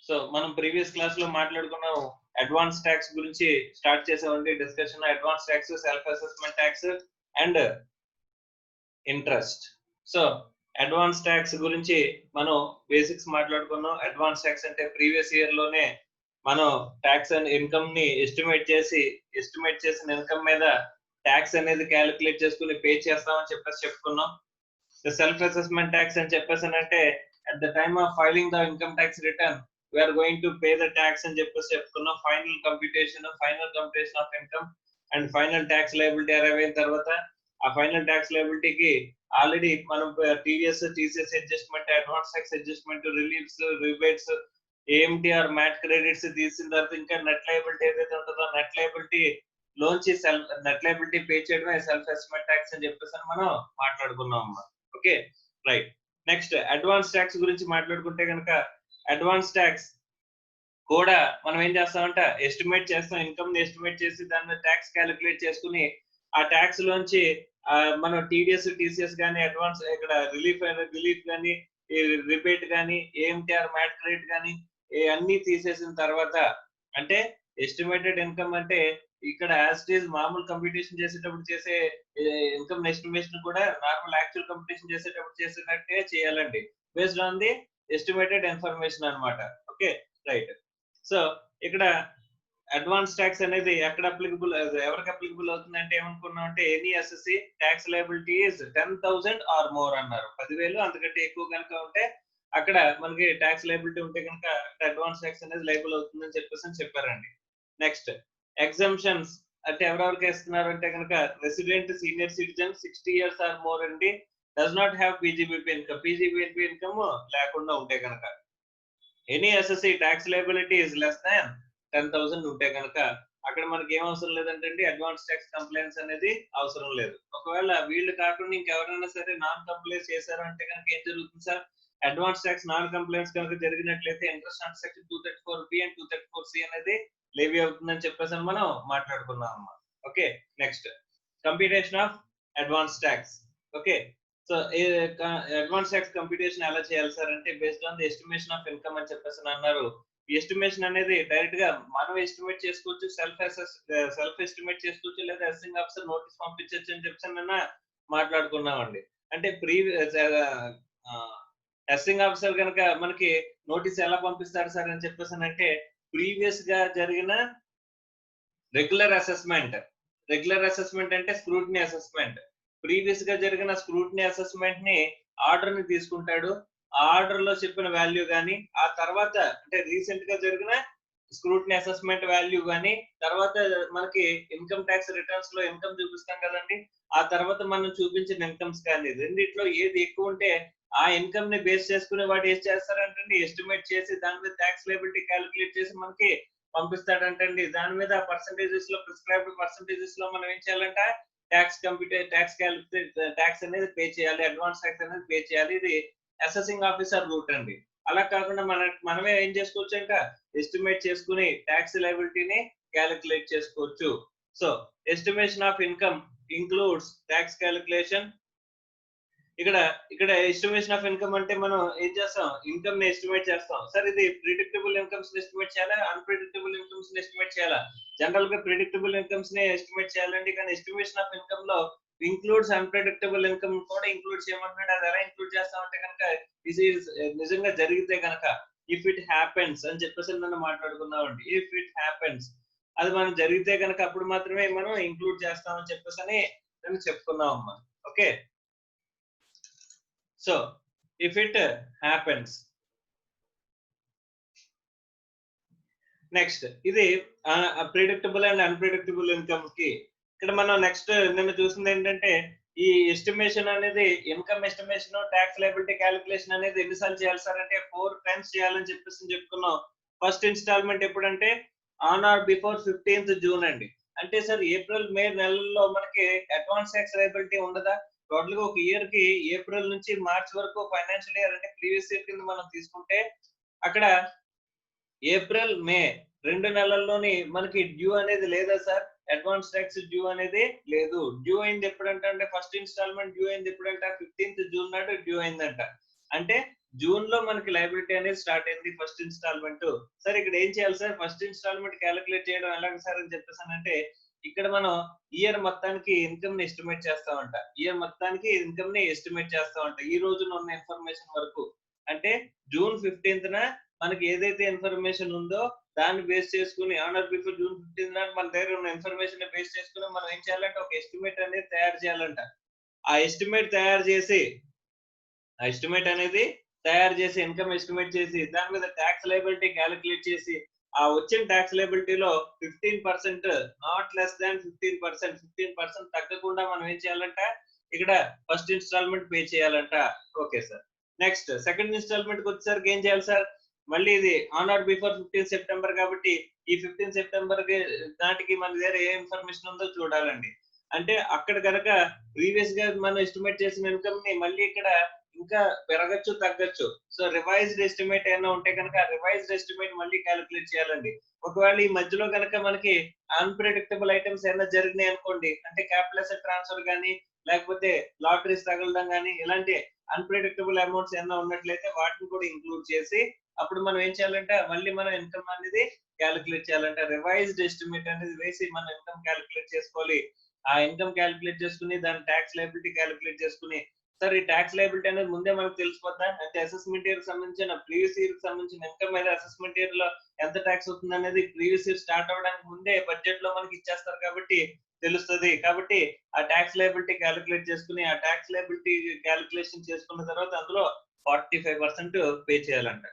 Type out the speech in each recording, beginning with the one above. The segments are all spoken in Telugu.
సో మనం ప్రీవియస్ క్లాస్ లో మాట్లాడుకున్నాం అడ్వాన్స్ ట్యాక్స్ గురించి స్టార్ట్ చేసామండి discussion. Advance tax, self assessment tax and interest. So advance tax గురించి మనం బేసిక్స్ మాట్లాడుకున్నాం. అడ్వాన్స్ ట్యాక్స్ అంటే ప్రీవియస్ ఇయర్ లోనే మనం ట్యాక్స్ అండ్ ఇన్కమ్ ని ఎస్టిమేట్ చేసిన ఇన్కమ్ మీద ట్యాక్స్ అనేది క్యాలిక్యులేట్ చేసుకుని పే చేస్తామని చెప్పుకున్నాం. సెల్ఫ్ అసెస్మెంట్ ట్యాక్స్ అని చెప్పేసానంటే at the time of filing the income tax return we are going to pay the tax అని చెప్పుకున్నాం. Final computation of income and final tax liability arrive అయిన తర్వాత ఆ ఫైనల్ ట్యాక్స్ లయబిలిటీకి ఆల్రెడీ మనం TDS, TCS adjustment, advance tax adjustment, reliefs, rebates, AMTR, MAT credits తీసిన తర్వాత ఇంకా నెట్ లయబిలిటీ ఏదైతే ఉంటుందో నెట్ లయబిలిటీ లోంచి నెట్ లయబిలిటీ పే చేయడమే సెల్ఫ్ అసెస్మెంట్ ట్యాక్స్ అని చెప్పేసి మనం మాట్లాడుకున్నాం అమ్మా. Okay right. Next advance tax గురించి మాట్లాడుకుంటే కనుక అడ్వాన్స్ ట్యాక్స్ కూడా మనం ఏం చేస్తామంటే ఎస్టిమేట్ చేస్తాం. ఇన్కమ్ ని ఎస్టిమేట్ చేసి దాని మీద ట్యాక్స్ క్యాలిక్యులేట్ చేసుకుని ఆ ట్యాక్స్ లోంచి మనం టీడీఎస్, టీసీఎస్ కానీ అడ్వాన్స్ ఇక్కడ రిలీఫ్ కానీ రిబేట్ కానీ ఏఎంటీఆర్, మ్యాట్ క్రెడిట్ కానీ అన్ని తీసేసిన తర్వాత అంటే ఎస్టిమేటెడ్ ఇన్కమ్ అంటే ఇక్కడ యాజ్ ఇట్ ఈజ్ మామూలు కంప్యూటేషన్ చేసేటప్పుడు చేసే ఇన్కమ్ ఎస్టిమేషన్ కూడా నార్మల్ యాక్చువల్ కంప్యూటేషన్ చేసేటప్పుడు చేసేటట్టే చేయాలండి, based on the estimated information అన్నమాట. Okay right. సో ఇక్కడ అడ్వాన్స్ ట్యాక్స్ అనేది ఎక్కడ అప్లికబుల్, ఎవరికి అప్లికబుల్ అవుతుంది అంటే ఏమనుకున్నాం అంటే any assessee tax liability is 10,000 or more అన్నారు. 10,000 అంతకంటే ఎక్కువ కనుక ఉంటే అక్కడ మనకి ట్యాక్స్ లయబిలిటీ ఉంటే కనుక అడ్వాన్స్ ట్యాక్స్ అనేది లయబుల్ అవుతుందని చెప్పేసి చెప్పారండి. నెక్స్ట్ ఎగ్జంప్షన్స్ అంటే ఎవరెవరికి ఇస్తున్నారు అంటే కనుక resident senior citizen 60 years or more అండి, does not have PGBP income, PGBP income లేకుండా ఉంటే కనుక, any assessee tax liability is less than 10,000 ఉంటే కనుక అక్కడ మనకి ఏం అవసరం లేదంటే అడ్వాన్స్ ట్యాక్స్ కంప్లైంట్స్ అనేది అవసరం లేదు. ఒకవేళ వీళ్ళు కాకుండా ఇంకెవరైనా సరే నాన్ కంప్లైంట్స్ చేశారు అంటే కనుక ఏం జరుగుతుంది sir, advance tax non compliance కనుక జరిగినట్లయితే interest and section 234B and 234C అనేది లేవీ అవుతుందని చెప్పేసి మనం మాట్లాడుకున్నాం అమ్మా. Okay next computation of advance tax. Okay so advance tax computation ఎలా చేయాలి సార్ అంటే based on the estimation of income అని చెప్పేసి అన్నారు. ఈ ఎస్టిమేషన్ అనేది డైరెక్ట్ గా మనం ఎస్టిమేట్ చేసుకోవచ్చు, సెల్ఫ్ ఎస్టిమేట్ చేసుకోవచ్చు, లేదా అసెసింగ్ ఆఫీసర్ నోటీస్ పంపించవచ్చు అని చెప్పేసి మాట్లాడుకున్నామండి. అంటే ప్రీవియస్ అసెసింగ్ ఆఫీసర్ కనుక మనకి నోటీస్ ఎలా పంపిస్తారు సార్ అని చెప్పేసి అంటే ప్రీవియస్ గా జరిగిన రెగ్యులర్ అసెస్మెంట్ అంటే స్క్రూటినీ అసెస్మెంట్, ప్రీవియస్ గా జరిగిన స్క్రూటినీ అసెస్మెంట్ ని ఆర్డర్ ని తీసుకుంటాడు. ఆ ఆర్డర్ లో చెప్పిన వాల్యూ గానీ ఆ తర్వాత అంటే రీసెంట్ గా జరిగిన స్క్రూటినీ అసెస్మెంట్ వాల్యూ గానీ తర్వాత మనకి ఇన్కమ్ ట్యాక్స్ రిటర్న్స్ లో ఇన్కమ్ చూపిస్తాం కదండి, ఆ తర్వాత మనం చూపించిన ఇన్కమ్స్ కానీ రెండిట్లో ఏది ఎక్కువ ఉంటే ఆ ఇన్కమ్ ని బేస్ చేసుకుని వాడు ఏం చేస్తారంటే ఎస్టిమేట్ చేసి దాని మీద ట్యాక్స్ లయబిలిటీ క్యాలిక్యులేట్ చేసి మనకి పంపిస్తాడంటండి. దాని మీద పర్సంటేజెస్ లో ప్రిస్క్రైబ్డ్ పర్సంటేజెస్ లో మనం ఏం చేయాలంటే ట్యాక్స్ అనేది పే చేయాలి, అడ్వాన్స్ ట్యాక్స్ అనేది పే చేయాలి. ఇది అసెసింగ్ ఆఫీసర్ రూట్ అండి. అలా కాకుండా మనమే ఏం చేసుకోవచ్చు అంటే ఎస్టిమేట్ చేసుకుని ట్యాక్స్ లయబిలిటీని క్యాలిక్యులేట్ చేసుకోవచ్చు. So estimation of income includes tax calculation. ఇక్కడ ఎస్టిమేషన్ ఆఫ్ ఇన్కమ్ అంటే మనం ఏం చేస్తాం, ఇన్కమ్ ని ఎస్టిమేట్ చేస్తాం. సార్ ఇది ప్రిడిక్టబుల్ ఇన్కమ్స్ ని ఎస్టిమేట్ చేయాలా, అన్ప్రిడిక్టబుల్ ఇన్కమ్స్ ని ఎస్టిమేట్ చేయాలా? జనరల్ గా ప్రిడిక్టబుల్ ఇన్కమ్స్ ని ఎస్టిమేట్ చేయాలండి, కానీ ఎస్టిమేషన్ ఆఫ్ ఇన్కమ్ లో ఇంక్లూడ్స్ అన్ప్రెడిక్టబుల్ ఇన్కమ్ కూడా ఇంక్లూడ్ చేయమంటున్నాడు. అది ఎలా ఇంక్లూడ్ చేస్తామంటే కనుక ఇది నిజంగా జరిగితే కనుక ఇఫ్ ఇట్ హ్యాపెన్స్ అని చెప్పేసి మనం మాట్లాడుకున్నామండి. ఇఫ్ ఇట్ హ్యాపెన్స్ అది మనం జరిగితే కనుక అప్పుడు మాత్రమే మనం ఇంక్లూడ్ చేస్తామని చెప్పేసి నేను చెప్పుకున్నాం అమ్మా. Okay so if it happens. Next ఇది ప్రిడిక్టబుల్ అండ్ అన్ప్రిడిక్టబుల్ ఇన్కమ్ కి ఇక్కడ మనం నెక్స్ట్ నిన్న చూసింది ఏంటంటే ఈ ఎస్టిమేషన్ అనేది income estimation tax liability calculation అనేది ఎన్నిసార్లు చేయాలి సార్ అంటే 4 times చేయాలని చెప్పేసి చెప్పుకున్నాం. ఫస్ట్ ఇన్స్టాల్మెంట్ ఎప్పుడంటే on are before 15th June అండి. అంటే సార్ ఏప్రిల్ మే నెలల్లో మనకి అడ్వాన్స్ ట్యాక్స్ లయబిలిటీ ఉండదా? టోటల్ గా ఒక ఇయర్ కి ఏప్రిల్ నుంచి మార్చ్ వరకు ఫైనాన్షియల్ ఇయర్ అంటే ప్రీవియస్ ఇయర్ కింద మనం తీసుకుంటే అక్కడ ఏప్రిల్ మే 2 నెలల్లోని మనకి డ్యూ అనేది లేదా సార్? అడ్వాన్స్ ట్యాక్స్ డ్యూ అనేది లేదు. డ్యూ అయింది ఎప్పుడంటే ఫస్ట్ ఇన్స్టాల్మెంట్ డ్యూ అయింది ఎప్పుడంటే 15th June నాడు డ్యూ అయిందంట. అంటే జూన్ లో మనకి లైబిలిటీ అనేది స్టార్ట్ అయింది ఫస్ట్ ఇన్స్టాల్మెంట్. సార్ ఇక్కడ ఏం చేయాలి సార్? ఫస్ట్ ఇన్స్టాల్మెంట్ క్యాలిక్యులేట్ చేయడం ఎలాగ సార్ అని చెప్పేసానంటే, ఇక్కడ మనం ఇయర్ మొత్తానికి ఇన్కమ్ ని ఎస్టిమేట్ చేస్తామంట. ఇయర్ మొత్తానికి ఇన్కమ్ ని ఎస్టిమేట్ చేస్తామంట. ఈ రోజున ఉన్న ఇన్ఫర్మేషన్ వరకు. అంటే జూన్ 15న మనకి ఏదైతే ఇన్ఫర్మేషన్ ఉందో దాన్ని బేస్ చేసుకుని ఆన్ ఆర్ బిఫోర్ జూన్ 15 నాడు మన దగ్గర ఉన్న ఇన్ఫర్మేషన్ బేస్ చేసుకుని మనం ఏం చేయాలంటే ఒక ఎస్టిమేట్ అనేది తయారు చేయాలంట. ఆ ఎస్టిమేట్ తయారు చేసి ఆ ఎస్టిమేట్ అనేది తయారు చేసి ఇన్కమ్ ఎస్టిమేట్ చేసి దాని మీద ట్యాక్స్ లయబిలిటీ క్యాలిక్యులేట్ చేసి ఆ వచ్చిన ట్యాక్స్ లయబిలిటీలో 15% నాట్ లెస్ దాన్ 15%, 15% తగ్గకుండా మనం ఏం చేయాలంట ఇక్కడ ఫస్ట్ ఇన్స్టాల్మెంట్ పే చేయాలంట. Okay sir. Next second installment కి వచ్చేసరికి ఏం చేయాలి సార్? మళ్ళీ ఇది ఆన్ ఆర్ బిఫోర్ 15 సెప్టెంబర్ కాబట్టి ఈ 15 సెప్టెంబర్ నాటికి మన దగ్గర ఏ ఇన్ఫర్మేషన్ ఉందో చూడాలండి. అంటే అక్కడ కనుక ప్రీవియస్ గా మనం ఎస్టిమేట్ చేసిన ఇన్కమ్ ని మళ్ళీ ఇక్కడ ఇంకా పెరగచ్చు తగ్గచ్చు. సో రివైజ్డ్ ఎస్టిమేట్ ఏమైనా ఉంటే కనుక రివైజ్డ్ ఎస్టిమేట్ మళ్ళీ క్యాలిక్యులేట్ చేయాలండి. ఒకవేళ ఈ మధ్యలో కనుక మనకి అన్ప్రెడిక్టబుల్ ఐటమ్స్ ఏమైనా జరిగినాయి అనుకోండి, అంటే క్యాపిటల్ అసెట్ ట్రాన్స్ఫర్ కానీ లేకపోతే లాటరీస్ తగలడం కానీ ఇలాంటి అన్ప్రెడిక్టబుల్ అమౌంట్స్ ఏమైనా ఉన్నట్లయితే వాటిని కూడా ఇంక్లూడ్ చేసి అప్పుడు మనం ఏం చేయాలంటే మళ్ళీ మనం ఇన్కమ్ అనేది క్యాలిక్యులేట్ చేయాలంటే రివైజ్డ్ ఎస్టిమేట్ అనేది వేసి మనం ఇన్కమ్ క్యాలిక్యులేట్ చేసుకోవాలి. ఆ ఇన్కమ్ క్యాలిక్యులేట్ చేసుకుని దాని ట్యాక్స్ లయబిలిటీ క్యాలిక్యులేట్ చేసుకుని సార్ ఈ ట్యాక్స్ లయబిలిటీ అనేది ముందే మనకు తెలిసిపోద్దా? అంటే అసెస్మెంట్ ఇయర్ సంబంధించిన ప్రీవియస్ ఇయర్ సంబంధించిన ఇన్కమ్ మీద అసెస్మెంట్ ఇయర్ లో ఎంత ట్యాక్స్ అవుతుంది అనేది ప్రీవియస్ ఇయర్ స్టార్ట్ అవ్వడానికి ముందే బడ్జెట్ లో మనకి ఇచ్చేస్తారు కాబట్టి తెలుస్తుంది. కాబట్టి ఆ ట్యాక్స్ లయబిలిటీ క్యాలిక్యులేట్ చేసుకుని ఆ ట్యాక్స్ లయబిలిటీ క్యాలిక్యులేషన్ చేసుకున్న తర్వాత అందులో 45% పే చేయాలంట.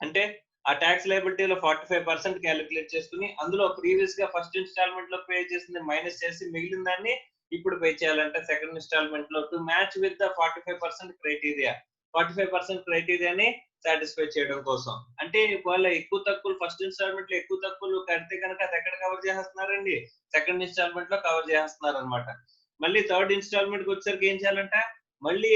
అంటే ఆ ట్యాక్స్ లయబిలిటీలో 45% క్యాలిక్యులేట్ చేసుకుని అందులో ప్రీవియస్ గా ఫస్ట్ ఇన్స్టాల్మెంట్ లో పే చేసింది మైనస్ చేసి మిగిలిన దాన్ని ఇప్పుడు పే చేయాలంటే సెకండ్ ఇన్స్టాల్మెంట్ లో to match with the 45% criteria. 45% క్రైటీరియాని సాటిస్ఫై చేయడం కోసం. అంటే వాళ్ళ ఎక్కువ తక్కువ ఫస్ట్ ఇన్స్టాల్మెంట్ లో ఎక్కువ తక్కువలు కడితే కనుక అది ఎక్కడ కవర్ చేస్తున్నారండి? సెకండ్ ఇన్స్టాల్మెంట్ లో కవర్ చేస్తున్నారు అనమాట. మళ్ళీ థర్డ్ ఇన్స్టాల్మెంట్ కి వచ్చేసరికి ఏం చేయాలంట? మళ్ళీ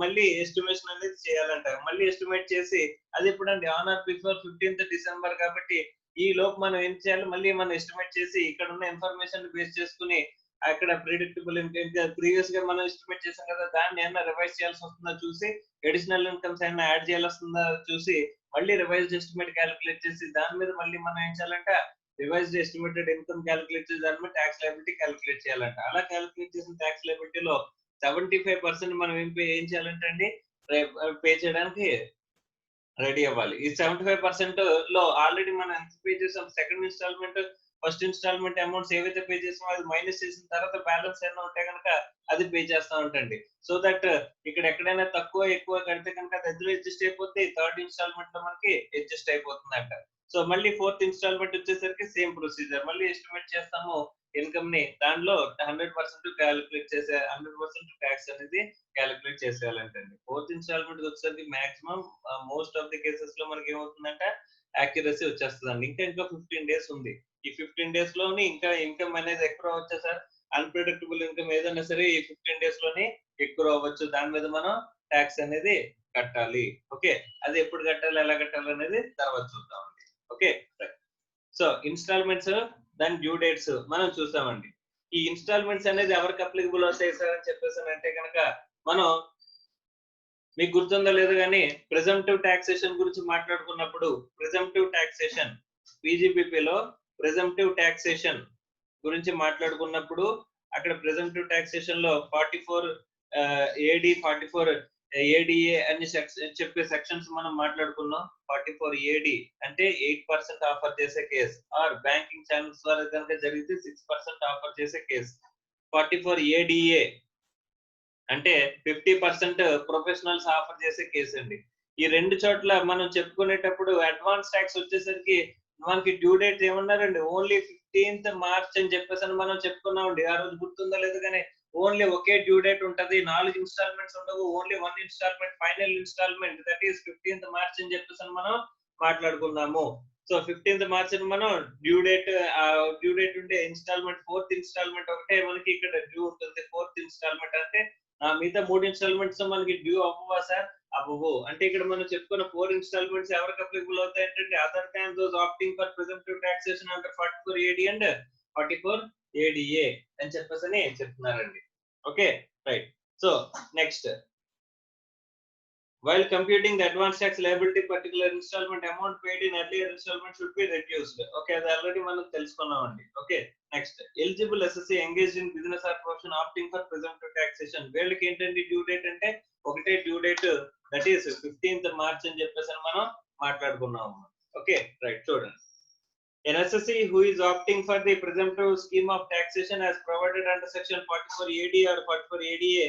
మళ్ళీ ఎస్టిమేషన్ అనేది చేయాలంట. మళ్ళీ ఎస్టిమేట్ చేసి అది ఎప్పుడండి on are before 15th December కాబట్టి ఈ లోపు మనం ఏం చేయాలి? మళ్ళీ మనం ఎస్టిమేట్ చేసి ఇక్కడ ఉన్న ఇన్ఫర్మేషన్ బేస్ చేసుకుని అక్కడ ప్రిడిక్టబుల్ ఇంకా ప్రీవియస్ గా మనం ఎస్టిమేట్ చేసాం కదా దాన్ని ఏమైనా రివైజ్ చేయాల్సి వస్తుందా చూసి అడిషనల్ ఇన్కమ్స్ ఏమైనా యాడ్ చేయాల్సి వస్తుందా చూసి మళ్ళీ రివైజ్డ్ ఎస్టిమేట్ క్యాలిక్యులేట్ చేసి దాని మీద మళ్ళీ మనం ఏం చేయాలంట రివైజ్డ్ ఎస్టిమేటెడ్ ఇన్కమ్ క్యాలిక్యులేట్ చేసి దాని మీద ట్యాక్స్ లయబిలిటీ క్యాలిక్యులేట్ చేయాలంట. అలా క్యాలిక్యులేట్ చేసిన ట్యాక్స్ లయబిలిటీలో 75% మనం ఏం చేయాలంటే అండి పే చేయడానికి రెడీ అవ్వాలి. ఈ 75% లో ఆల్రెడీ మనం ఎంత పే చేసాం second installment first installment amounts ఏవైతే పే చేసామో అది మైనస్ చేసిన తర్వాత బ్యాలెన్స్ ఏమైనా ఉంటే కనుక అది పే చేస్తా ఉంటండి. సో దట్ ఇక్కడ ఎక్కడైనా తక్కువ ఎక్కువ కడితే కనుక అది అందులో అడ్జస్ట్ అయిపోతే థర్డ్ ఇన్స్టాల్మెంట్ లో మనకి అడ్జస్ట్ అయిపోతుందంట. సో మళ్ళీ ఫోర్త్ ఇన్స్టాల్మెంట్ వచ్చేసరికి సేమ్ ప్రొసీజర్ మళ్ళీ ఎస్టిమేట్ చేస్తాము ఇన్కమ్ ని దానిలో 100% క్యాలిక్యులేట్ చేసే 100% ట్యాక్స్ అనేది క్యాలిక్యులేట్ చేసేయాలంటండి. ఫోర్త్ ఇన్స్టాల్మెంట్ వచ్చేసరికి maximum most of the cases లో మనకి ఏమవుతుందంటే యాక్యురసీ వచ్చేస్తుందండి. ఇంకా 15 డేస్ ఉంది. ఈ 15 డేస్ లోని ఇంకా ఇన్కమ్ అనేది ఎక్కువ అవ్వచ్చు సార్. అన్ప్రెడిక్టబుల్ ఇన్కమ్ ఏదైనా సరే ఈ 15 డేస్ లోని ఎక్కువ అవ్వచ్చు. దాని మీద మనం ట్యాక్స్ అనేది కట్టాలి. ఓకే. అది ఎప్పుడు కట్టాలి ఎలా కట్టాలి అనేది తర్వాత చూద్దామండి. ఓకే. సో ఇన్స్టాల్మెంట్స్ దాని డ్యూ డేట్స్ మనం చూసామండి. ఈ ఇన్స్టాల్మెంట్స్ అనేది ఎవరికి అప్లికబుల్ అవుతాయి సార్ అని చెప్పేసి అంటే కనుక మనం మీకు గుర్తుందో లేదో కానీ ప్రిజంప్టివ్ టాక్సేషన్ గురించి మాట్లాడుకున్నప్పుడు ప్రిజంప్టివ్ టాక్సేషన్ పీజీబీపీలో ప్రిజంప్టివ్ టాక్సేషన్ గురించి మాట్లాడుకున్నప్పుడు అక్కడ ప్రిజంప్టివ్ టాక్సేషన్ లో 44 ఏడి 44 ఏడిఏ అని చెప్పే సెక్షన్స్ మనం మాట్లాడుకున్నాం. 44 ఏడి అంటే 8% ఆఫర్ చేసే కేసు ఆర్ బ్యాంకింగ్ ఛానల్స్ ద్వారా కనుక జరిగితే 6% ఆఫర్ చేసే కేసు. 44 ఏడిఏ అంటే 50% ప్రొఫెషనల్స్ ఆఫర్ చేసే కేసు అండి. ఈ రెండు చోట్ల మనం చెప్పుకునేటప్పుడు అడ్వాన్స్ ట్యాక్స్ వచ్చేసరికి మనకి డ్యూ డేట్ ఏమన్నారండి ఓన్లీ 15th మార్చ్ అని చెప్పేసి మనం చెప్పుకున్నామండి. ఆ రోజు గుర్తుందో లేదు కానీ ఓన్లీ ఒకే డ్యూ డేట్ ఉంటది. 4 ఇన్స్టాల్మెంట్స్ ఉండవు. Only 1 installment final installment that is 15th March అని చెప్పేసి మనం మాట్లాడుకున్నాము. సో 15th మార్చ్ మనం డ్యూ డేట్ ఉంటే ఇన్స్టాల్మెంట్ 4th ఇన్స్టాల్మెంట్ ఒకటే మనకి ఇక్కడ డ్యూ ఉంటుంది. 4th ఇన్స్టాల్మెంట్ అంటే మిగతా 3 ఇన్స్టాల్మెంట్స్ మనకి డ్యూ అవ్వవా సార్? అవ్వవు. అంటే ఇక్కడ మనం చెప్పుకున్న 4 ఇన్స్టాల్మెంట్స్ ఎవరికి అప్లికబుల్ అవుతాయి అంటే other than those opting for presumptive taxation under 44 AD and 44 ADA అని చెప్పేసి చెప్తున్నారండి. Okay right. So next While computing the advance tax liability, particular installment amount paid in earlier installment should be reduced. Okay, అది already మనం తెలుసుకున్నామండి. Okay, next, eligible assessee engaged in business or profession opting for presumptive taxation. వీళ్ళకి ఏంటంటే డ్యూ డేట్ అంటే ఒకటే due date, that is 15th March అని చెప్పేసి మనం మాట్లాడుకున్నాము. ఓకే రైట్, చూడండి. An assessee who is opting for the presumptive scheme of taxation as provided under section 44 AD or 44 ADA,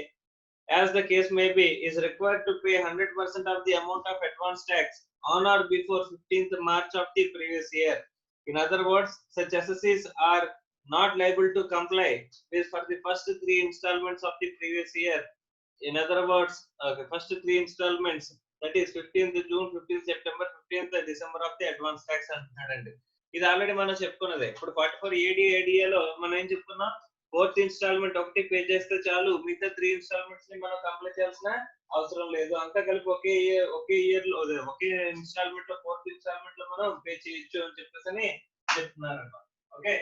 as the case may be, is required to pay 100% of the amount of advance tax on or before 15th March of the previous year. In other words, such assessees are not liable to comply with for the first 3 installments of the previous year. In other words, first 3 installments, that is 15th June, 15th September, 15th December of the advance tax అంటున్నాడండి. ఇది ఆల్రెడీ మనం చెప్పుకున్నదే. ఇప్పుడు 44 ADAలో మనం ఏం చెప్పుకున్నాం, 4th ఇన్స్టాల్మెంట్ ఒకటి పే చేస్తే చాలు, మిగతా 3 ఇన్స్టాల్మెంట్స్ ని మనం కంప్లీట్ చేయాల్సిన అవసరం లేదు, అంతా కలిపి ఒకే ఇయర్ లో ఒకే ఇన్స్టాల్మెంట్ లో 4th ఇన్స్టాల్మెంట్ లో మనం పే చేయొచ్చు అని చెప్పేసి చెప్తున్నారు. Okay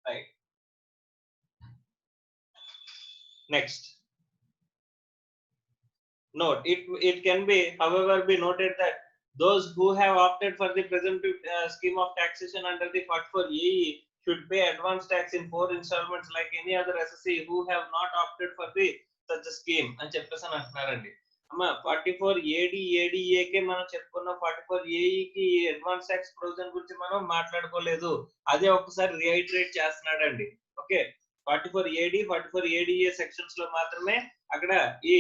right. Next note, it can be however be noted that those who have opted for the presumptive scheme of taxation under the 44 AE should pay advance tax in 4 installments like any other assessee who have not opted for the such a scheme అని చెప్పేసి అంటున్నారండి. అమ్మ 44 ADA కి మనం చెప్పుకున్న 44 AE కి అడ్వాన్స్ ట్యాక్స్ ప్రొవిజన్ గురించి మనం మాట్లాడుకోలేదు, అదే ఒకసారి రీఐటరేట్ చేస్తున్నాడండి. ఓకే, 44 AD 44 ADA సెక్షన్స్ లో మాత్రమే అక్కడ ఈ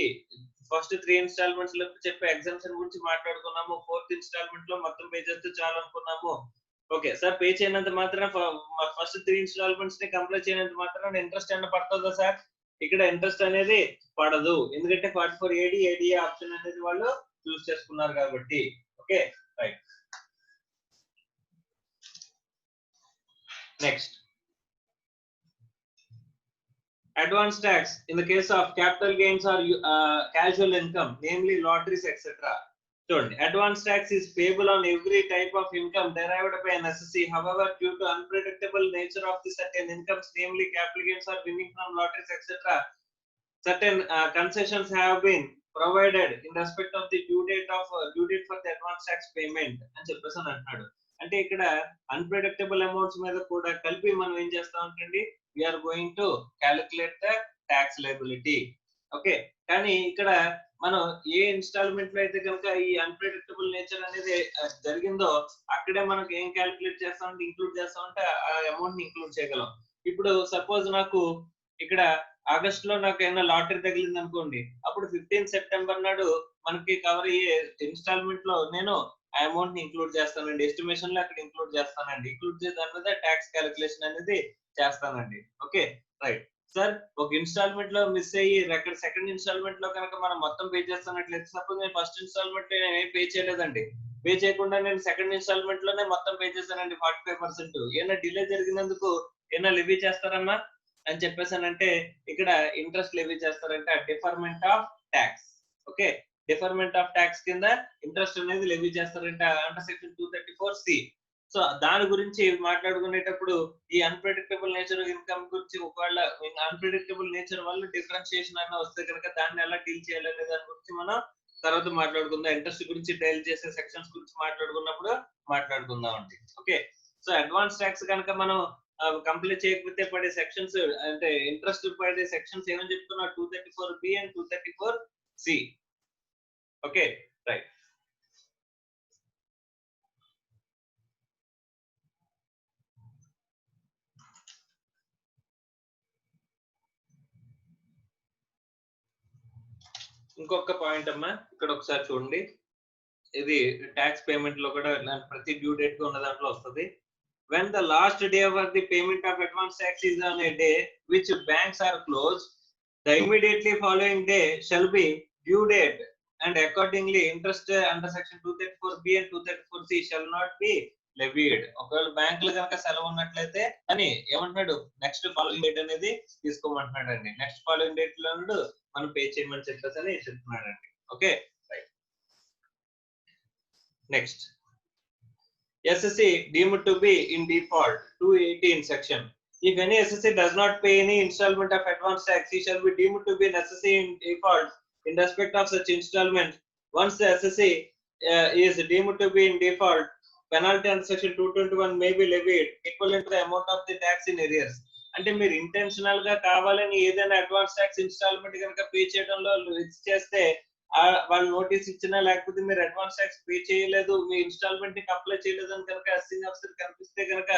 ఫస్ట్ 3 ఇన్స్టాల్మెంట్స్ లో చెప్పే ఎగ్జామ్షన్ గురించి మాట్లాడుకున్నాము. 4th ఇన్స్టాల్మెంట్ లో మొత్తం పే చేస్తే చాలు అనుకున్నాము. ఓకే సార్, పే చేయనంత మాత్రం ఫస్ట్ 3 ఇన్స్టాల్మెంట్స్ ని కంప్లీట్ చేయనంత మాత్రం ఇంట్రెస్ట్ అన్న పడుతుందా సార్? ఇక్కడ ఇంట్రెస్ట్ అనేది పడదు, ఎందుకంటే 44 ADA ఆప్షన్ అనేది వాళ్ళు చూస్ చేసుకున్నారు కాబట్టి. Okay right. Next, advance tax in the case of capital gains or casual income, namely lotteries, etc. చూడండి, advance tax is payable on every type of income derived by an assessee. However, due to unpredictable nature of the certain incomes, namely capital gains or winning from lotteries, etc., certain concessions have been provided in respect of the due date for the advance tax payment అని చెప్పేసి అంటున్నాడు. అంటే ఇక్కడ అన్ప్రెడిక్టబుల్ అమౌంట్స్ మీద కూడా కలిపి మనం ఏం చేస్తాం అంటే we are going to calculate the tax liability. Okay, కానీ ఇక్కడ మనం ఏ ఇన్స్టాల్మెంట్ లో అయితే కనుక ఈ అన్ప్రెడిక్టబుల్ నేచర్ అనేది జరిగిందో అక్కడే మనకి ఏం క్యాలిక్యులేట్ చేస్తామంటే ఇంక్లూడ్ చేస్తామంటే ఆ అమౌంట్ ని ఇంక్లూడ్ చేయగలం. ఇప్పుడు సపోజ్ నాకు ఇక్కడ ఆగస్ట్ లో నాకు ఏమైనా లాటరీ తగిలింది అనుకోండి, అప్పుడు 15th September నాడు మనకి కవర్ అయ్యే ఇన్స్టాల్మెంట్ లో నేను ఆ అమౌంట్ ని ఇంక్లూడ్ చేస్తానండి, ఎస్టిమేషన్ లో అక్కడ ఇంక్లూడ్ చేస్తానండి. ఇంక్లూడ్ చేసిన దాని మీద ట్యాక్స్ క్యాలిక్యులేషన్ అనేది చేస్తానండి. Okay right. సార్, ఒక ఇన్స్టాల్మెంట్ లో మిస్ అయ్యి అక్కడ సెకండ్ ఇన్స్టాల్మెంట్ లో కనుక మనం మొత్తం పే చేస్తున్నట్లయితే, సపోజ్ నేను ఫస్ట్ ఇన్స్టాల్మెంట్ ఏం పే చేయలేదండి, పే చేయకుండా నేను సెకండ్ ఇన్స్టాల్మెంట్ లోనే మొత్తం పే చేశానండి 45%, ఏమైనా డిలే జరిగినందుకు ఏమైనా లెవీ చేస్తారమ్మా అని చెప్పేసానంటే ఇక్కడ ఇంట్రెస్ట్ లెవీ చేస్తారంటే deferment of tax. Okay, deferment of tax కింద ఇంట్రెస్ట్ అనేది లెవీ చేస్తారంటే అండర్ సెక్షన్ 234C. సో దాని గురించి మాట్లాడుకునేటప్పుడు ఈ అన్ప్రెడిక్టబుల్ నేచర్ ఇన్కమ్ గురించి, ఒకవేళ అన్ప్రెడిక్టబుల్ నేచర్ వల్ల డిఫరెన్షియేషన్ అయినా వస్తే కనుక దాన్ని ఎలా డీల్ చేయాలనే దాని గురించి మనం తర్వాత మాట్లాడుకుందాం. ఇంట్రెస్ట్ గురించి డీల్ చేసే సెక్షన్స్ గురించి మాట్లాడుకున్నప్పుడు మాట్లాడుకుందాం అండి. ఓకే, సో అడ్వాన్స్ ట్యాక్స్ కనుక మనం కంప్లీట్ చేయకపోతే పడే సెక్షన్స్ అంటే ఇంట్రెస్ట్ పడే సెక్షన్స్ ఏమని చెప్తున్నా, 234B and 234C. Okay right. ఇంకొక పాయింట్ అమ్మా, ఇక్కడ ఒకసారి చూడండి, ఇది ట్యాక్స్ పేమెంట్ లో కూడా ప్రతి డ్యూ డేట్ గా ఉన్న దాంట్లో వస్తుంది. When the last day of the payment of advance tax is on a day which banks are closed, the immediately following day shall be due date, and accordingly interest under section 234B and 234C shall not be levied. ఒకవేళ బ్యాంకులు కనుక సెలవు ఉన్నట్లయితే అని ఏమంటున్నాడు, నెక్స్ట్ ఫాలోయింగ్ డేట్ అనేది తీసుకోమంటున్నాడు అండి. నెక్స్ట్ ఫాలోయింగ్ డేట్ లో మనం పే చేయమని చెప్పేసి అని చెప్తున్నాడు అండి. Okay right. Next, Assessee deemed to be in default, 218 section. If any assessee does not pay any installment of advance tax, he shall be deemed to be an assessee in default in respect of such installment once the assessee is deemed to be in default, penalty under section 221 may be levied equivalent to the amount of the tax in arrears. అంటే మీరు ఇంటెన్షనల్ గా కావాలని ఏదైనా అడ్వాన్స్ ట్యాక్స్ ఇన్స్టాల్మెంట్ కనుక పే చేయడంలో చేస్తే వాళ్ళు నోటీస్ ఇచ్చినా లేకపోతే మీరు అడ్వాన్స్ ట్యాక్స్ పే చేయలేదు, మీ ఇన్స్టాల్మెంట్ ని అప్లై చేయలేదు అని కనుక అసెసింగ్ ఆఫీసర్ కనిపిస్తే కనుక,